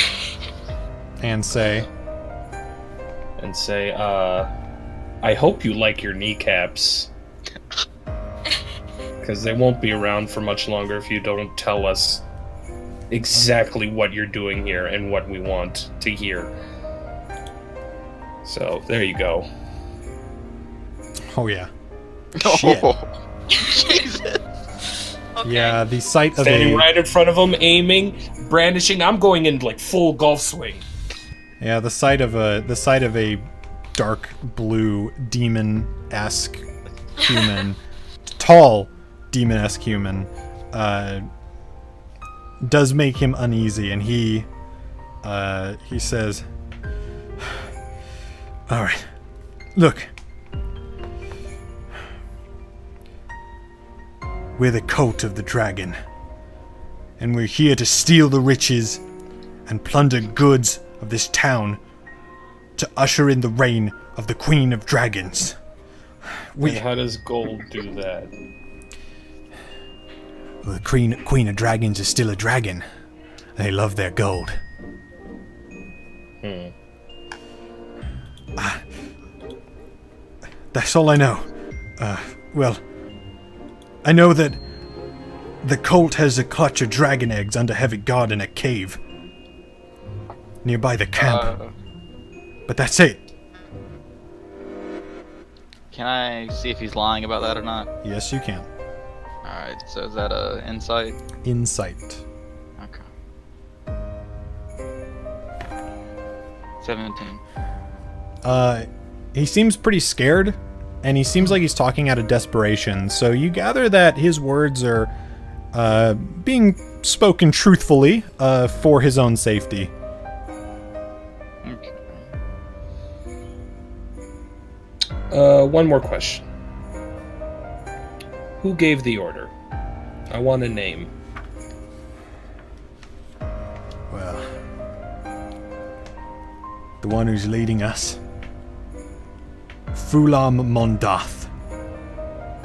And say, I hope you like your kneecaps. Because they won't be around for much longer if you don't tell us exactly what you're doing here and what we want to hear. So, there you go. oh yeah. Shit. Jesus. Okay. Yeah, the sight of Standing a right in front of him, aiming, brandishing. I'm going in like full golf swing. the sight of a dark blue demon-esque human, tall demon-esque human, does make him uneasy, and he says, "All right, look, we're the cult of the dragon, and we're here to steal the riches and plunder goods of this town to usher in the reign of the Queen of Dragons. And how does gold do that? Well, the Queen of Dragons is still a dragon. They love their gold. That's all I know. Well, I know that the cult has a clutch of dragon eggs under heavy guard in a cave nearby the camp. But that's it. Can I see if he's lying about that or not? Yes, you can. Alright, so is that a insight? Insight. Okay. 17. He seems pretty scared, and he seems like he's talking out of desperation, so you gather that his words are being spoken truthfully for his own safety. Okay. One more question. Who gave the order? I want a name. Well, the one who's leading us, Fulam Mondath,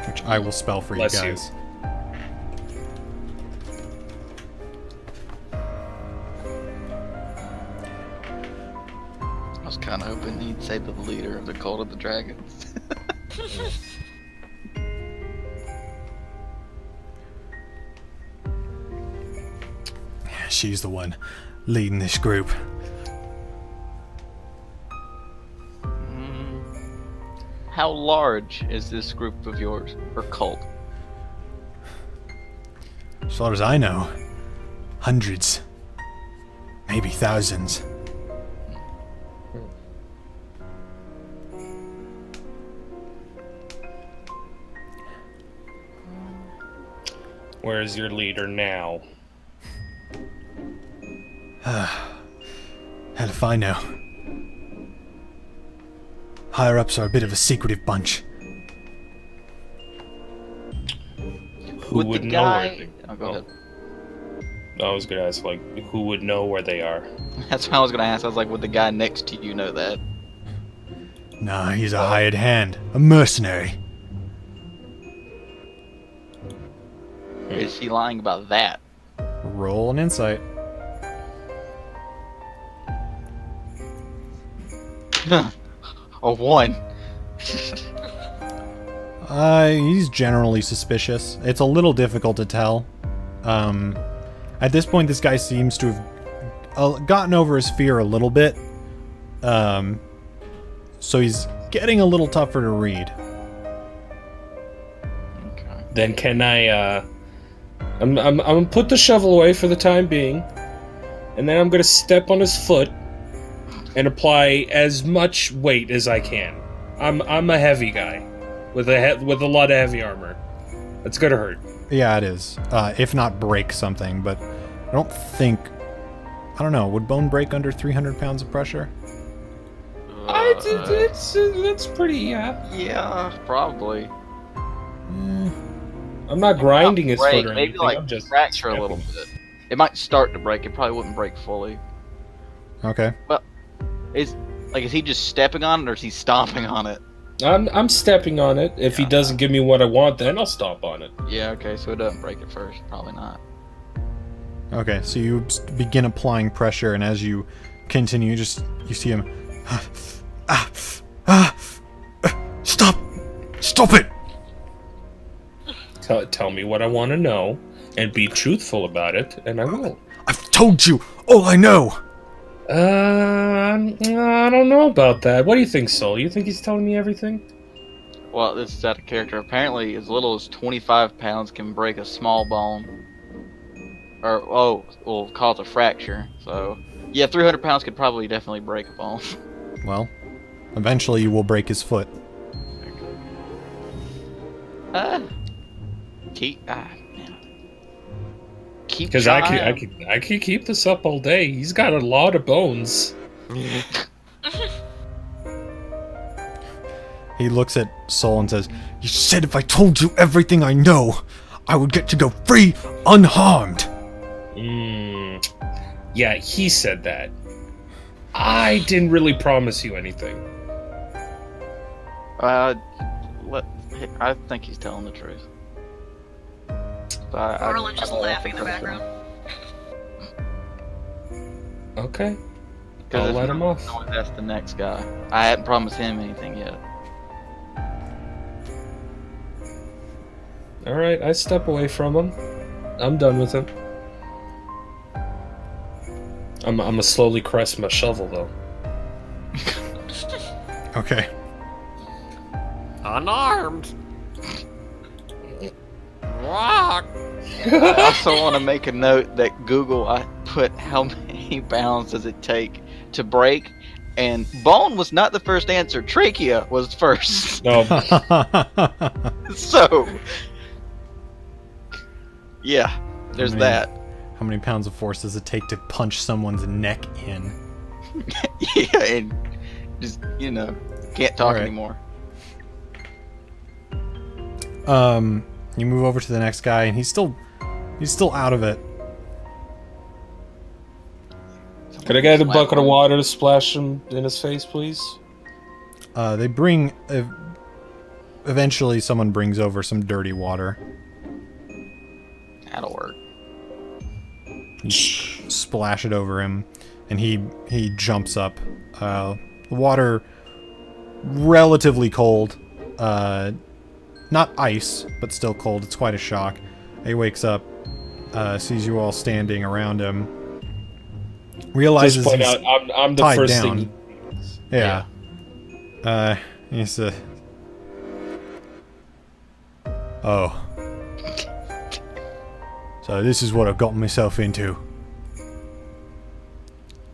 which I will spell for Bless you you. guys. I was kind of hoping he'd say the leader of the Cult of the Dragons. She's the one leading this group. How large is this group of yours, or cult? As far as I know, hundreds, maybe thousands. Where is your leader now? Hell if I know. Higher-ups are a bit of a secretive bunch. Who would know where they... Oh, go ahead. I was gonna ask, like, who would know where they are? That's what I was gonna ask. I was like, would the guy next to you know that? Nah, he's a hired hand. A mercenary. Is she lying about that? Roll an insight. A 1. He's generally suspicious. It's a little difficult to tell. At this point, this guy seems to have gotten over his fear a little bit. So he's getting a little tougher to read. Okay. Then can I, I'm gonna put the shovel away for the time being, and then I'm gonna step on his foot and apply as much weight as I can. I'm a heavy guy with a lot of heavy armor. It's gonna hurt. Yeah, it is. If not break something, but I don't think... I don't know, would bone break under 300 pounds of pressure? That's pretty, yeah. Yeah, probably. I'm not grinding his Break, foot or maybe anything. like I'm just fracture a little bit. It might start to break. It probably wouldn't break fully. Okay. Is he just stepping on it, or is he stomping on it? I'm stepping on it. If he doesn't give me what I want, then I'll stomp on it. Yeah. Okay. So it doesn't break at first. Probably not. Okay, so you begin applying pressure, and as you continue, you see him... Stop! Stop it! Tell me what I want to know, and be truthful about it, and I will. I've told you all I know! I don't know about that. What do you think, Soul? You think he's telling me everything? Well, this is out of character. Apparently, as little as 25 pounds can break a small bone. Or, will cause a fracture. So, yeah, 300 pounds could probably definitely break a bone. Well, eventually you will break his foot. Keep Because trying. I could keep this up all day. He's got a lot of bones. He looks at Soul and says, "You said if I told you everything I know, I would get to go free, unharmed." Yeah, he said that. I didn't really promise you anything. I think he's telling the truth. Orlin just laughing in the background. Okay. I'll let him off. That's the next guy. I hadn't promised him anything yet. Alright, I step away from him. I'm done with him. I'm gonna slowly caress my shovel, though. Okay. Unarmed. Rock. I also want to make a note that Google, I put how many pounds does it take to break, and bone was not the first answer. Trachea was first. No. So, yeah, there's I mean, that. How many pounds of force does it take to punch someone's neck in? Yeah, and just, can't talk Alright. anymore. You move over to the next guy, and he's still out of it. Could I get a bucket of water to splash him in his face, please? They bring... eventually someone brings over some dirty water. That'll work. You splash it over him, and he jumps up. The water, relatively cold. Not ice, but still cold. It's quite a shock. He wakes up, sees you all standing around him. Realizes Just point he's out, I'm the tied first down. thing. Yeah. He's oh. So this is what I've gotten myself into.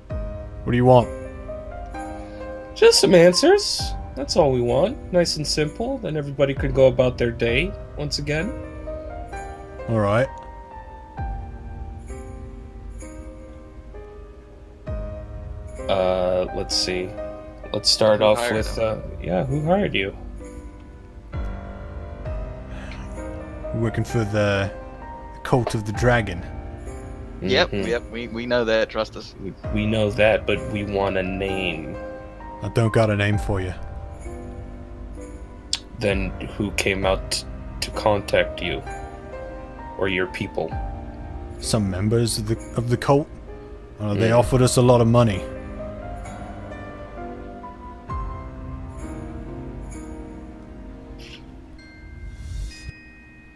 What do you want? Just some answers. That's all we want. Nice and simple. Then everybody could go about their day once again. Alright. Let's see. Let's start Who off hired with, him? who hired you? Working for the Cult of the Dragon. Yep, Mhm. we know that. Trust us. We know that, but we want a name. I don't got a name for you. Then who came out to contact you? Or your people? Some members of the cult. They offered us a lot of money.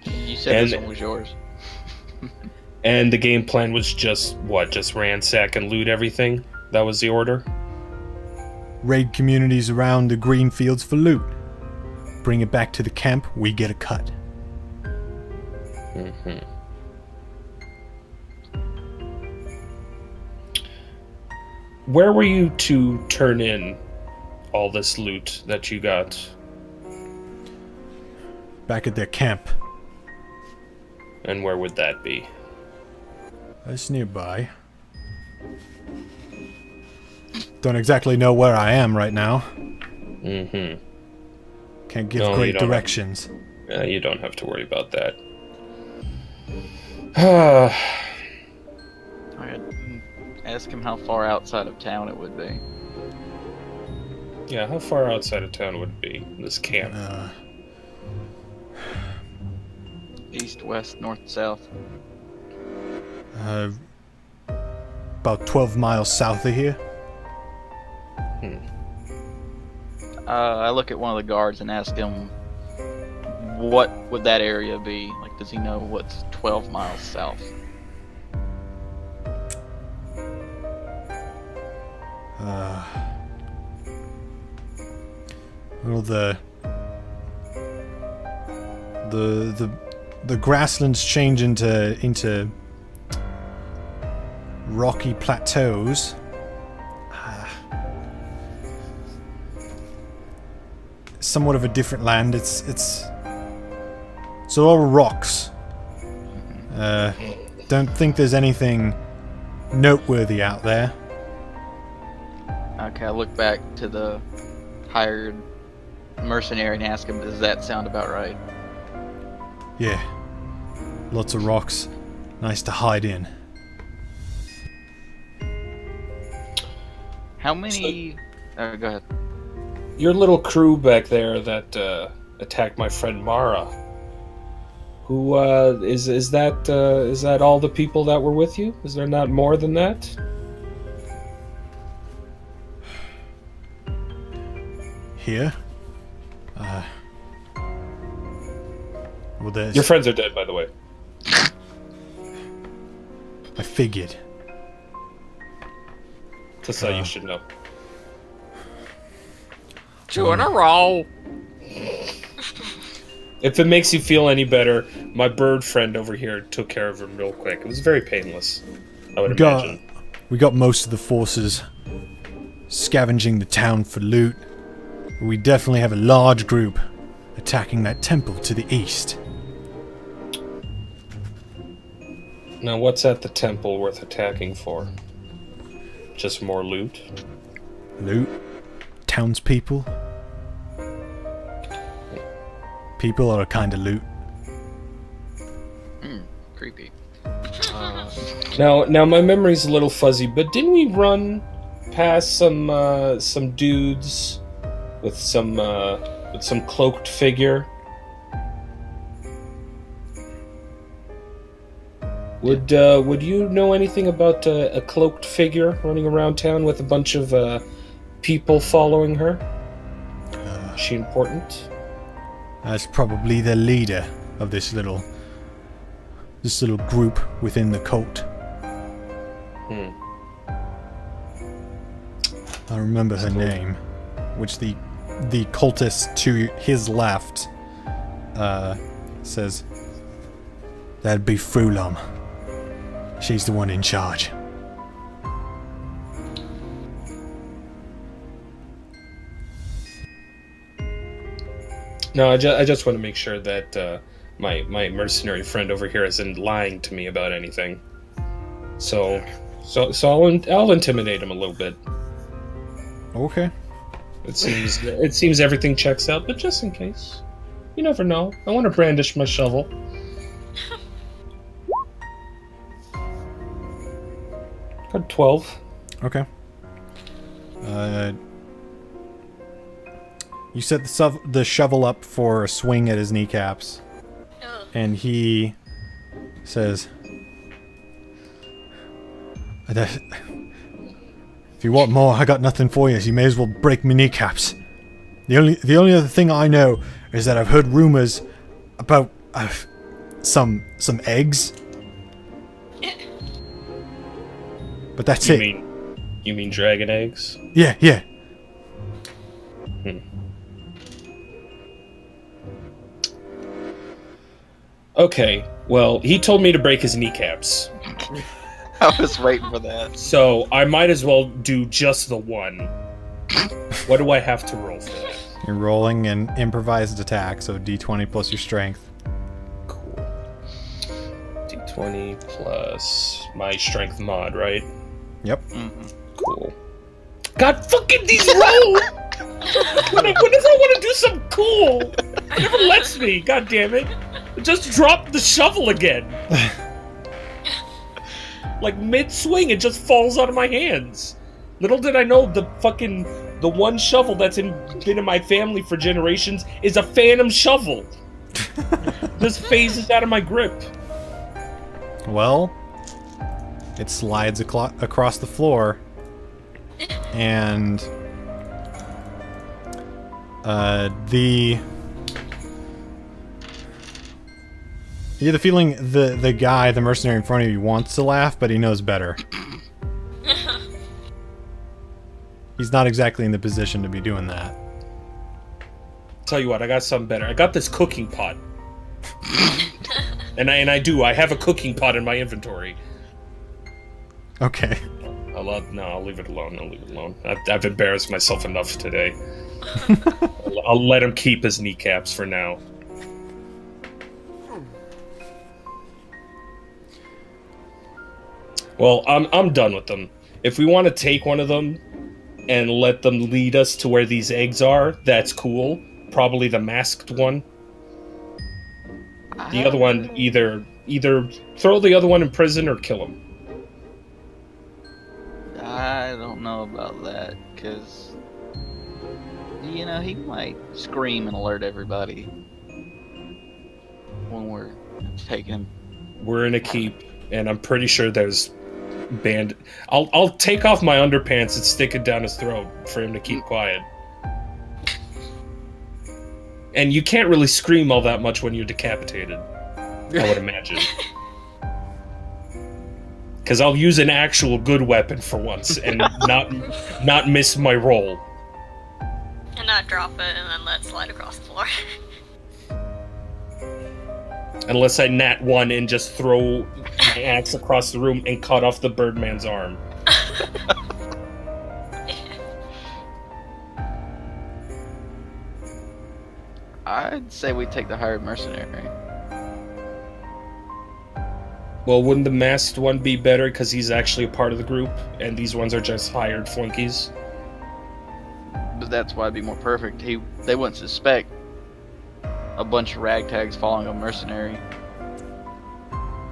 You said And- this one was yours. And the game plan was just, what, just ransack and loot everything? That was the order? Raid communities around the green fields for loot. Bring it back to the camp, we get a cut. Mm-hmm. Where were you to turn in all this loot that you got? Back at their camp. And where would that be? That's nearby. Don't exactly know where I am right now. Mm-hmm. Can't give No, you great don't directions. You don't have to worry about that. Alright, ask him how far outside of town it would be. Yeah, how far outside of town would it be, this camp? East, west, north, south. About 12 miles south of here. I look at one of the guards and ask him, what would that area be? Like, does he know what's 12 miles south? Well, the grasslands change into rocky plateaus. Somewhat of a different land. It's a lot of rocks. Don't think there's anything noteworthy out there. Okay, I look back to the hired mercenary and ask him, does that sound about right? Yeah. Lots of rocks. Nice to hide in. How many... go ahead. Your little crew back there that attacked my friend Mara. Who is that all the people that were with you? Is there not more than that? Here? Well, there's... Your friends are dead, by the way. I figured. Just so you should know. 2 in a row. If it makes you feel any better, my bird friend over here took care of him real quick. It was very painless, I would imagine. We got most of the forces scavenging the town for loot. We definitely have a large group attacking that temple to the east. Now, what's at the temple worth attacking for? Just more loot? Loot? Townspeople? People are a kind of loot. Creepy. Now my memory's a little fuzzy, but didn't we run past some dudes with some cloaked figure? Would you know anything about a cloaked figure running around town with a bunch of people following her? Is she important? That's probably the leader of this little group within the cult. I remember her name, which the cultist to his left says that'd be Frulam. She's the one in charge. No, I just want to make sure that my mercenary friend over here isn't lying to me about anything. So I'll intimidate him a little bit. Okay. It seems everything checks out, but just in case, you never know. I want to brandish my shovel. Got 12. Okay. You set the shovel up for a swing at his kneecaps, and he says, "If you want more, I got nothing for you. So you may as well break my kneecaps. The only other thing I know is that I've heard rumors about some eggs But that's You it. mean dragon eggs? Yeah, yeah. Okay, well, he told me to break his kneecaps. I was waiting for that. So I might as well do just the one. What do I have to roll for that? You're rolling an improvised attack, so d20 plus your strength. Cool. D20 plus my strength mod, right? Yep. Cool. God fucking these roll! Whenever I want to do something cool, it never lets me. God damn it! Just drop the shovel again. Like mid-swing, it just falls out of my hands. Little did I know the one shovel that's been in my family for generations is a phantom shovel. Just phases out of my grip. Well, it slides across the floor, and you get the feeling the guy, the mercenary in front of you, wants to laugh, but he knows better. He's not exactly in the position to be doing that. Tell you what, I got something better. I got this cooking pot. and I have a cooking pot in my inventory. Okay. I'll leave it alone. I'll leave it alone. I've embarrassed myself enough today. I'll let him keep his kneecaps for now. Well, I'm done with them. If we want to take one of them and let them lead us to where these eggs are, that's cool. Probably the masked one. The other one, either throw the other one in prison or kill him. I don't know about that, because, you know, he might scream and alert everybody when we're taking him. We're in a keep, and I'm pretty sure there's I'll take off my underpants and stick it down his throat for him to keep quiet. And you can't really scream all that much when you're decapitated, I would imagine. Because I'll use an actual good weapon for once and not miss my roll. And not drop it and then let it slide across the floor. Unless I nat one and just throw my axe across the room and cut off the Birdman's arm. I'd say we take the hired mercenary. Well, wouldn't the masked one be better because he's actually a part of the group, and these ones are just hired flunkies? But that's why it'd be more perfect. They wouldn't suspect a bunch of ragtags following a mercenary.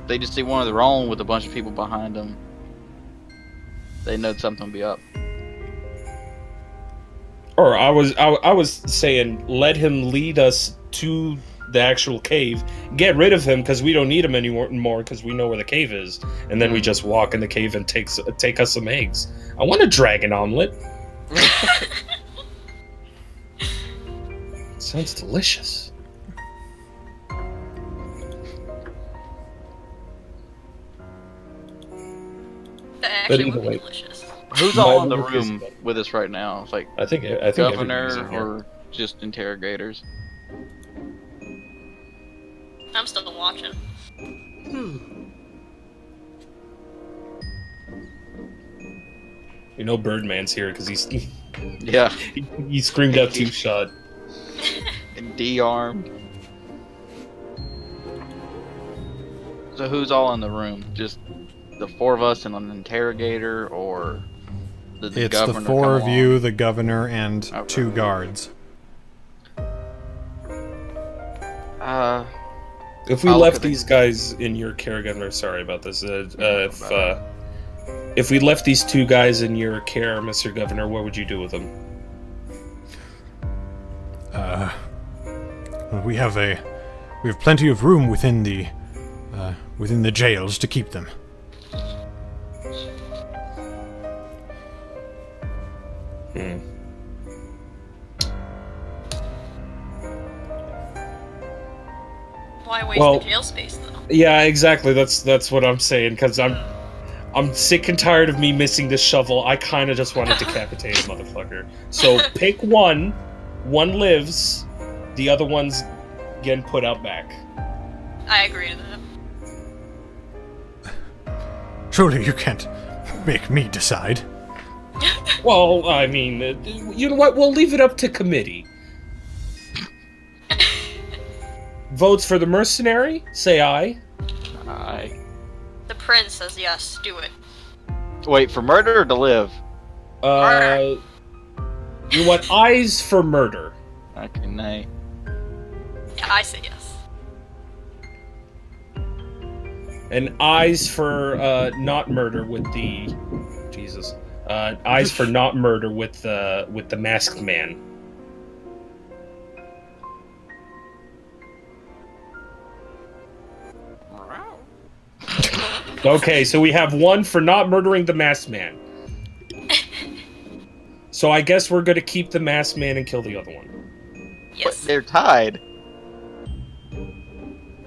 They just see one of their own with a bunch of people behind them. They know something will be up. Or I was saying, let him lead us to the actual cave, get rid of him because we don't need him anymore because we know where the cave is, and then we just walk in the cave and take us some eggs. I want a dragon omelet. Sounds delicious. That But actually either would be way. delicious. Who's all in the room with us right now? It's like I think governor everybody's in here. or just interrogators? I'm still watching. You know Birdman's here because Yeah. he screamed out 2-shot. And de-armed. So who's all in the room? Just the four of us and an interrogator, or did the It's governor the four come of along? you, the governor, and Okay. 2 guards. If we I'll look left at the- these guys in your care, Governor, sorry about this. If we left these 2 guys in your care, Mr. Governor, what would you do with them? We have plenty of room within the jails to keep them. Why waste Well- the jail space though? Yeah, exactly. That's what I'm saying because I'm sick and tired of me missing this shovel. I kind of just want to decapitate a motherfucker. So pick one. One lives. The other one's getting put out back. I agree to that. Surely you can't make me decide. Well, I mean, you know what? We'll leave it up to committee. Votes for the mercenary? Say aye. Aye. The prince says yes, do it. Wait, for murder or to live? Murder. You want eyes for murder? Okay, nay. Yeah, I say yes. And eyes for not murder with the Jesus. Eyes for not murder with the masked man. Okay, so we have one for not murdering the masked man. So I guess we're gonna keep the masked man and kill the other one. Yes. But they're tied.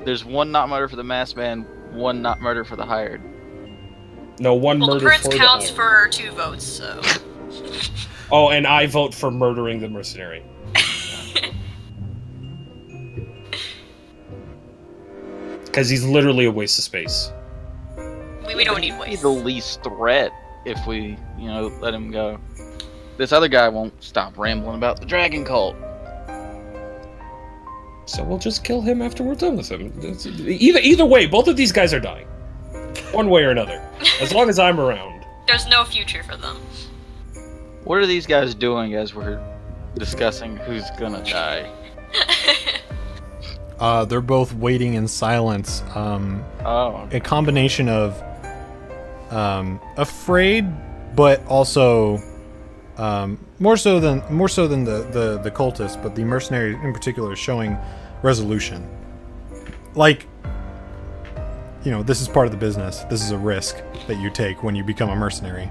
There's one not murder for the masked man, one not murder for the hired. No, one Well, the murder prince for counts the for 2 votes, so. Oh, and I vote for murdering the mercenary. Because he's literally a waste of space. We don't need He's waste. the least threat if we, let him go. This other guy won't stop rambling about the dragon cult. So we'll just kill him after we're done with him. Either way, both of these guys are dying. One way or another. As long as I'm around. There's no future for them. What are these guys doing as we're discussing who's gonna die? They're both waiting in silence. Oh. A combination of afraid, but also more so than the cultist, but the mercenary in particular is showing resolution. Like, this is part of the business. This is a risk that you take when you become a mercenary.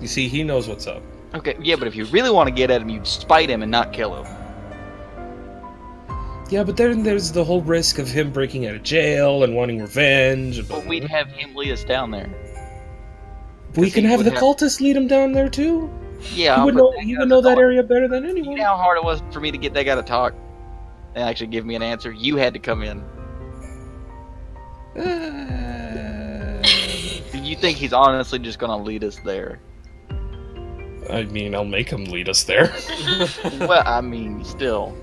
You see, he knows what's up. Okay, yeah, but if you really want to get at him, you'd spite him and not kill him. Yeah, but then there's the whole risk of him breaking out of jail and wanting revenge. But we'd have him lead us down there. We can he have would the have- cultists lead him down there too. Yeah, He would know that area better than You anyone. know how hard it was for me to get that guy to talk and actually give me an answer? You had to come in. Do you think he's honestly just gonna lead us there? I mean, I'll make him lead us there. Well, I mean, still.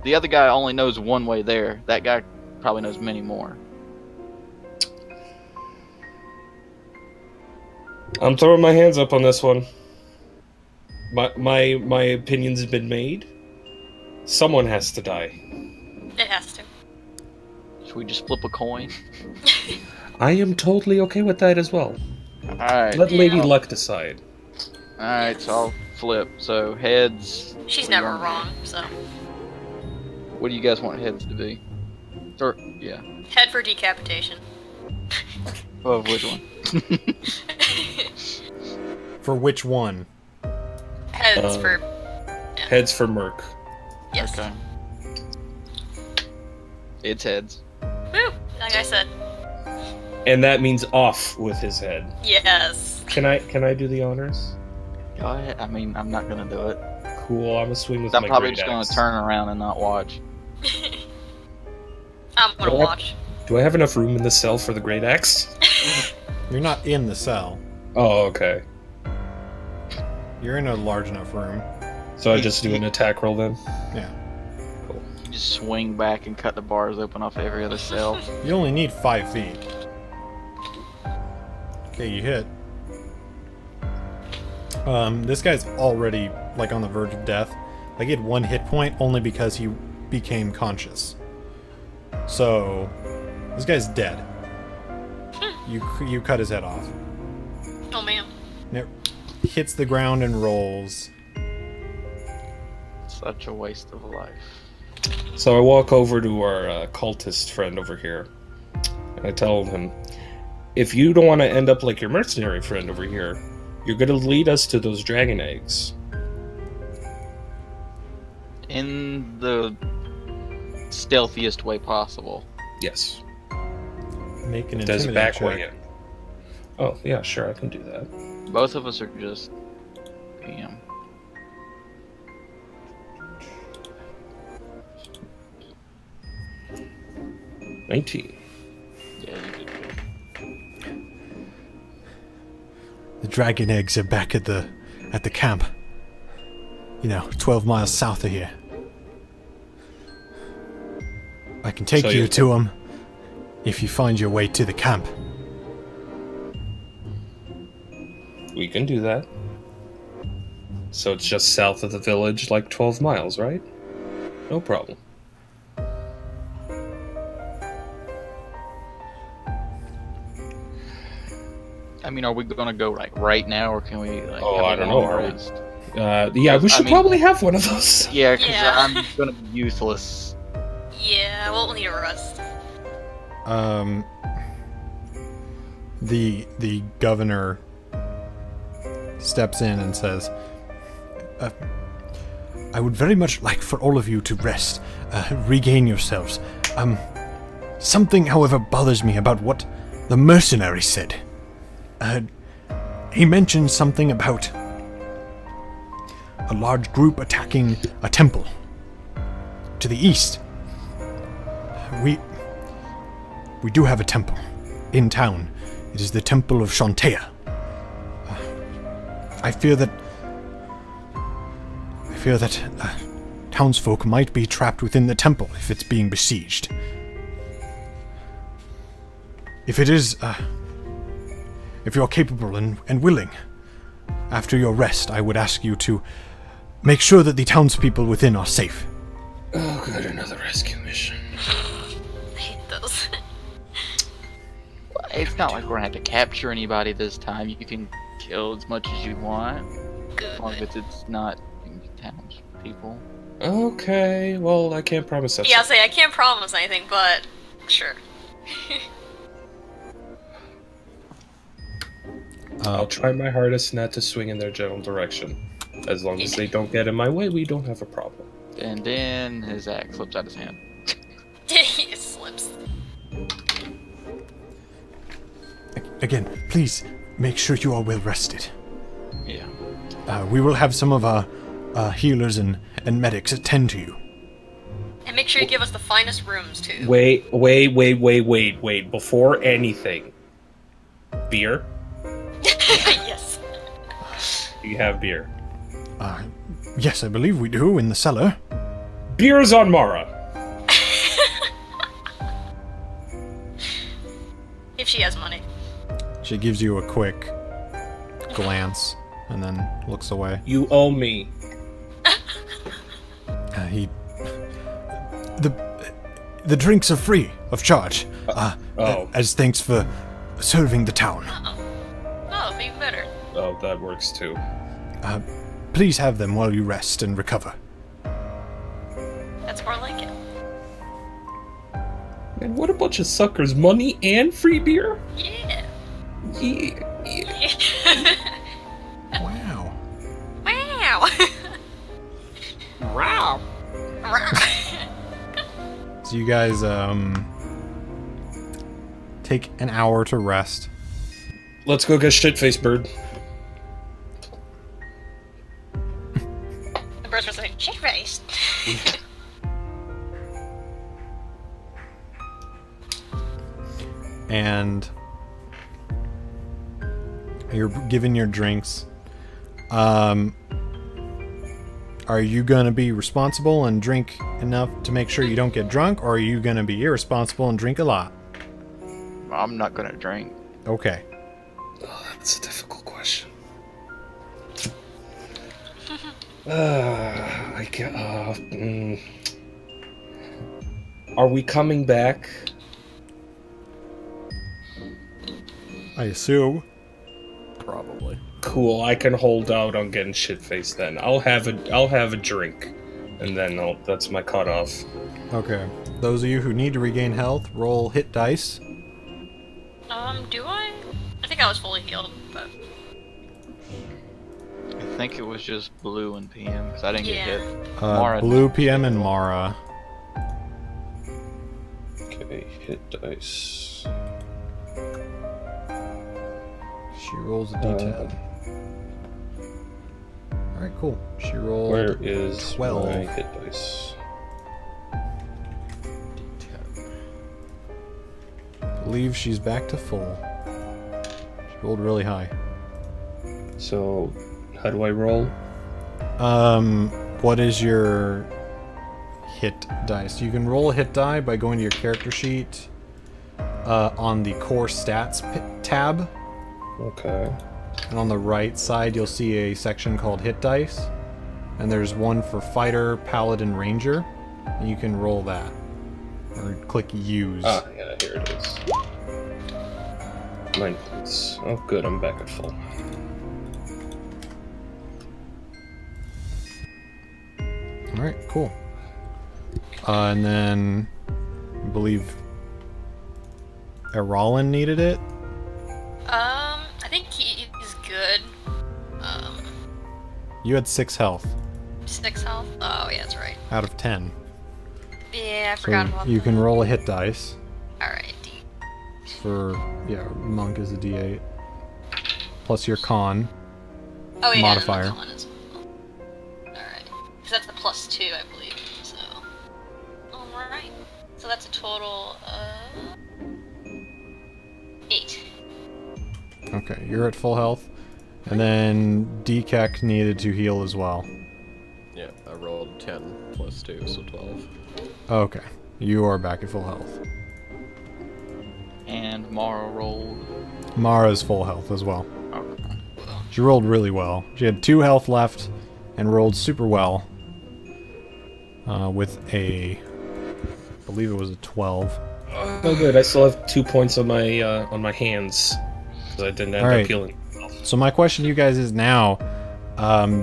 The other guy only knows one way there. That guy probably knows many more. I'm throwing my hands up on this one. My opinion's been made. Someone has to die. It has to. Should we just flip a coin? I am totally okay with that as well. Alright. Let Lady Yeah. Luck decide. Alright, so I'll flip. So, heads. She's what do you never want? wrong, so. What do you guys want heads to be? Or, yeah. Head for decapitation. Oh, which one? For which one? Heads for. Heads for Merc. Yes. Okay. It's heads. Woo! Like I said. And that means off with his head. Yes. Can I do the honors? Go ahead. I mean, I'm not gonna do it. Cool, I'm gonna swing with I'm my probably great just gonna axe. turn around and not watch. I'm gonna What? watch. Do I have enough room in the cell for the great axe? You're not in the cell. Oh, okay. You're in a large enough room. So I just do an attack roll then? Yeah. You just swing back and cut the bars open off every other cell. You only need 5 feet. Okay, you hit. This guy's already, like, on the verge of death. Like, he had 1 hit point only because he became conscious. So, this guy's dead. You cut his head off. Oh man. And it hits the ground and rolls. Such a waste of a life. So I walk over to our cultist friend over here, and I tell him, if you don't want to end up like your mercenary friend over here, you're going to lead us to those dragon eggs. In the stealthiest way possible. Yes. Make an Does intimidate back check. way in. Oh, yeah, sure, I can do that. Both of us are just PM. Yeah, 19. Yeah, you did good. The dragon eggs are back at the camp. 12 miles south of here. I can take So you you- to them if you find your way to the camp. We can do that. So it's just south of the village, like 12 miles, right? No problem. I mean, are we gonna go like right now, or can we like? Oh, have a I don't know, long are we? rest? Yeah, we I should mean- probably have one of those. Yeah, because Yeah. I'm gonna be useless. Yeah, we'll need a rest. The governor steps in and says, I would very much like for all of you to rest, regain yourselves. Something, however, bothers me about what the mercenary said. He mentioned something about a large group attacking a temple to the east. We do have a temple in town. It is the Temple of Shantea. I fear that townsfolk might be trapped within the temple if it's being besieged. If it is, if you're capable and willing, after your rest, I would ask you to make sure that the townspeople within are safe. Oh, good, another rescue mission. I hate those. It's not like we're gonna have to capture anybody this time. You can kill as much as you want, as long Good. as it's not townspeople. Okay, well, I can't promise that. Yeah, I'll say I can't promise anything, but sure. I'll try my hardest not to swing in their general direction. As long as they don't get in my way, we don't have a problem. And then his axe slips out his hand. It slips. Again, please make sure you are well rested. Yeah. We will have some of our healers and medics attend to you. And make sure you give us the finest rooms too. Wait. Before anything. Beer? Yes. Do you have beer? Yes, I believe we do, in the cellar. Beer's on Mara. If she has money. She gives you a quick glance and then looks away. You owe me. The drinks are free of charge. Oh. As thanks for serving the town. Oh, even better. Oh, that works too. Please have them while you rest and recover. That's more like it. Man, what a bunch of suckers. Money and free beer? Yeah. Yeah. Wow. Wow. Wow. So you guys take an hour to rest. Let's go get shitface bird. The birds were saying, shit face. And you're given your drinks. Are you going to be responsible and drink enough to make sure you don't get drunk, or are you going to be irresponsible and drink a lot? I'm not gonna drink. Okay. Oh, that's a difficult question. Are we coming back? I assume. Probably. Cool. I can hold out on getting shit-faced then. I'll have a drink, and then that's my cutoff. Okay. Those of you who need to regain health, roll hit dice. Do I? I think I was fully healed, but I think it was just Blue and PM because I didn't Yeah. get hit. Mara- Blue, PM, and Mara. Okay, hit dice. She rolls a d10. Alright, cool. She rolled Where is 12. my hit dice? I believe she's back to full. She rolled really high. So, how do I roll? What is your hit dice? You can roll a hit die by going to your character sheet on the core stats tab. Okay. And on the right side, you'll see a section called hit dice. And there's one for fighter, paladin, ranger. And you can roll that. Or click use. Ah, yeah, here it is. 9 points. Oh, good, I'm back at full. Alright, cool. And then, I believe Eralin needed it. I think he's good. You had 6 health 6 health. Oh, yeah, that's right. out of 10. Yeah, I So forgot about you that. can roll a hit dice Alright, D. for, yeah, monk is a d8. Plus your con. Oh, yeah, Modifier. and the con as well. Alright. Because that's the +2, I believe. So. Alright. So that's a total of 8. Okay, you're at full health. And then DKEK needed to heal as well. Yeah, I rolled 10 plus 2, so 12. Okay, you are back at full health. And Mara rolled. Mara's full health as well. Okay. She rolled really well. She had 2 health left and rolled super well. With a, I believe it was a 12. Oh, good. I still have 2 points on my hands because I didn't end Alright. up healing. So my question to you guys is now,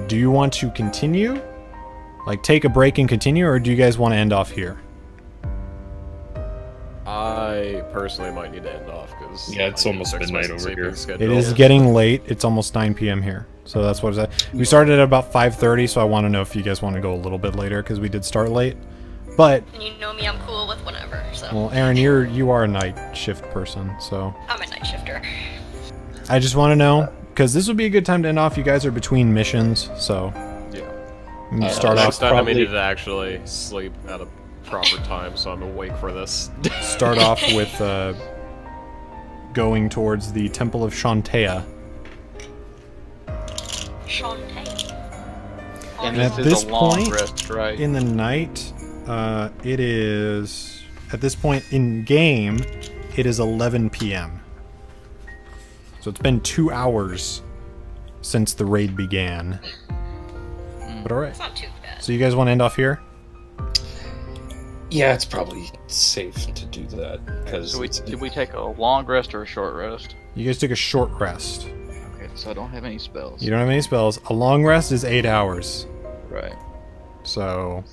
do you want to continue? Like, take a break and continue, or do you guys want to end off here? I personally might need to end off because Yeah, it's almost midnight over here. It is getting late. It's almost 9 p.m. here. So that's what it's at. We started at about 5:30, so I want to know if you guys want to go a little bit later, because we did start late. But, And you know me, I'm cool with whatever, so. well, Aaron, you are a night shift person, so... I'm a night shifter. I just want to know, because this would be a good time to end off. You guys are between missions, so... Yeah. I'm gonna start Next off time probably- I needed to actually sleep at a proper time, so I'm awake for this. start off with going towards the Temple of Shantea. Shantae. And And this at is this a long point, rest, right? In the night, it is... At this point in game, it is 11 p.m. So it's been 2 hours since the raid began. But alright. It's not too bad. So you guys want to end off here? Yeah, it's probably safe to do that because So did we take a long rest or a short rest? You guys took a short rest. Okay, so I don't have any spells. You don't have any spells. A long rest is 8 hours. Right. So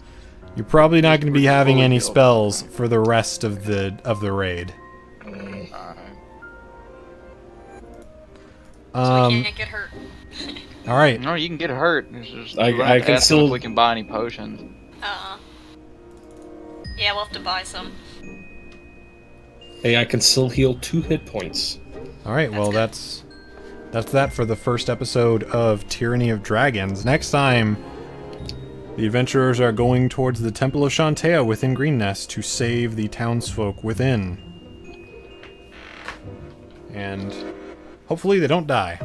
you're probably not going to be We're having fully any healed. spells for the rest of the raid. Alright. So we can't get hurt. All right. No, you can get hurt. It's just, I we're gonna have to can ask them still- if we can buy any potions. Yeah, we'll have to buy some. hey, I can still heal 2 hit points. All right. Well, that's that for the first episode of Tyranny of Dragons. Next time, the adventurers are going towards the Temple of Shantea within Greenest to save the townsfolk within. And hopefully they don't die.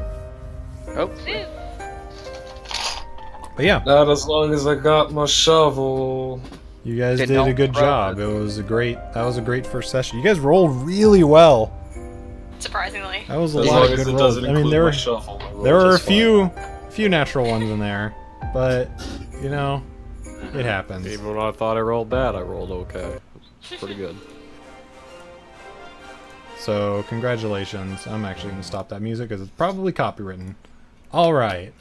Hopefully. But yeah, Not as long as I got my shovel. you guys They did a don't good throw job. it. That was a great first session. You guys rolled really well. Surprisingly. That was a As lot long of as good it rolls. doesn't I mean, include there my were shovel. I roll there were a just fine. few natural ones in there, but you know, it happens. Even when I thought I rolled bad, I rolled okay. It's pretty good. So congratulations. I'm actually gonna stop that music because it's probably copywritten. All right.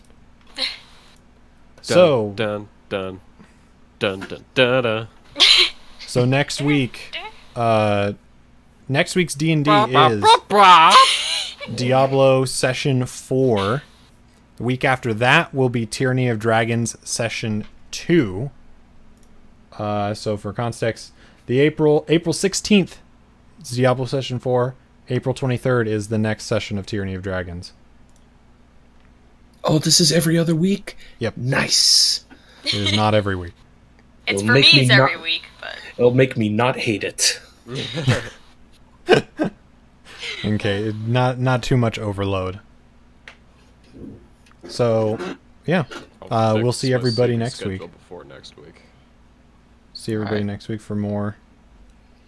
So Dun dun dun dun dun dun. so next week, next week's D&D is Diablo Session 4. The week after that will be Tyranny of Dragons Session 2. So for context, the April 16th is Diablo Session 4. April 23rd is the next session of Tyranny of Dragons. Oh, this is every other week? Yep. Nice. It is not every week. It's It'll for make me, me it's every not- week, but It'll make me not hate it. Okay, not too much overload. So, yeah. We'll see everybody next week. Before next week. See everybody Alright. next week for more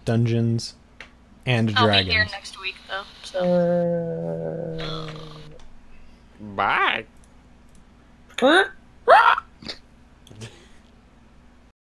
Dungeons and I'll be here Dragons. next week though. So Bye.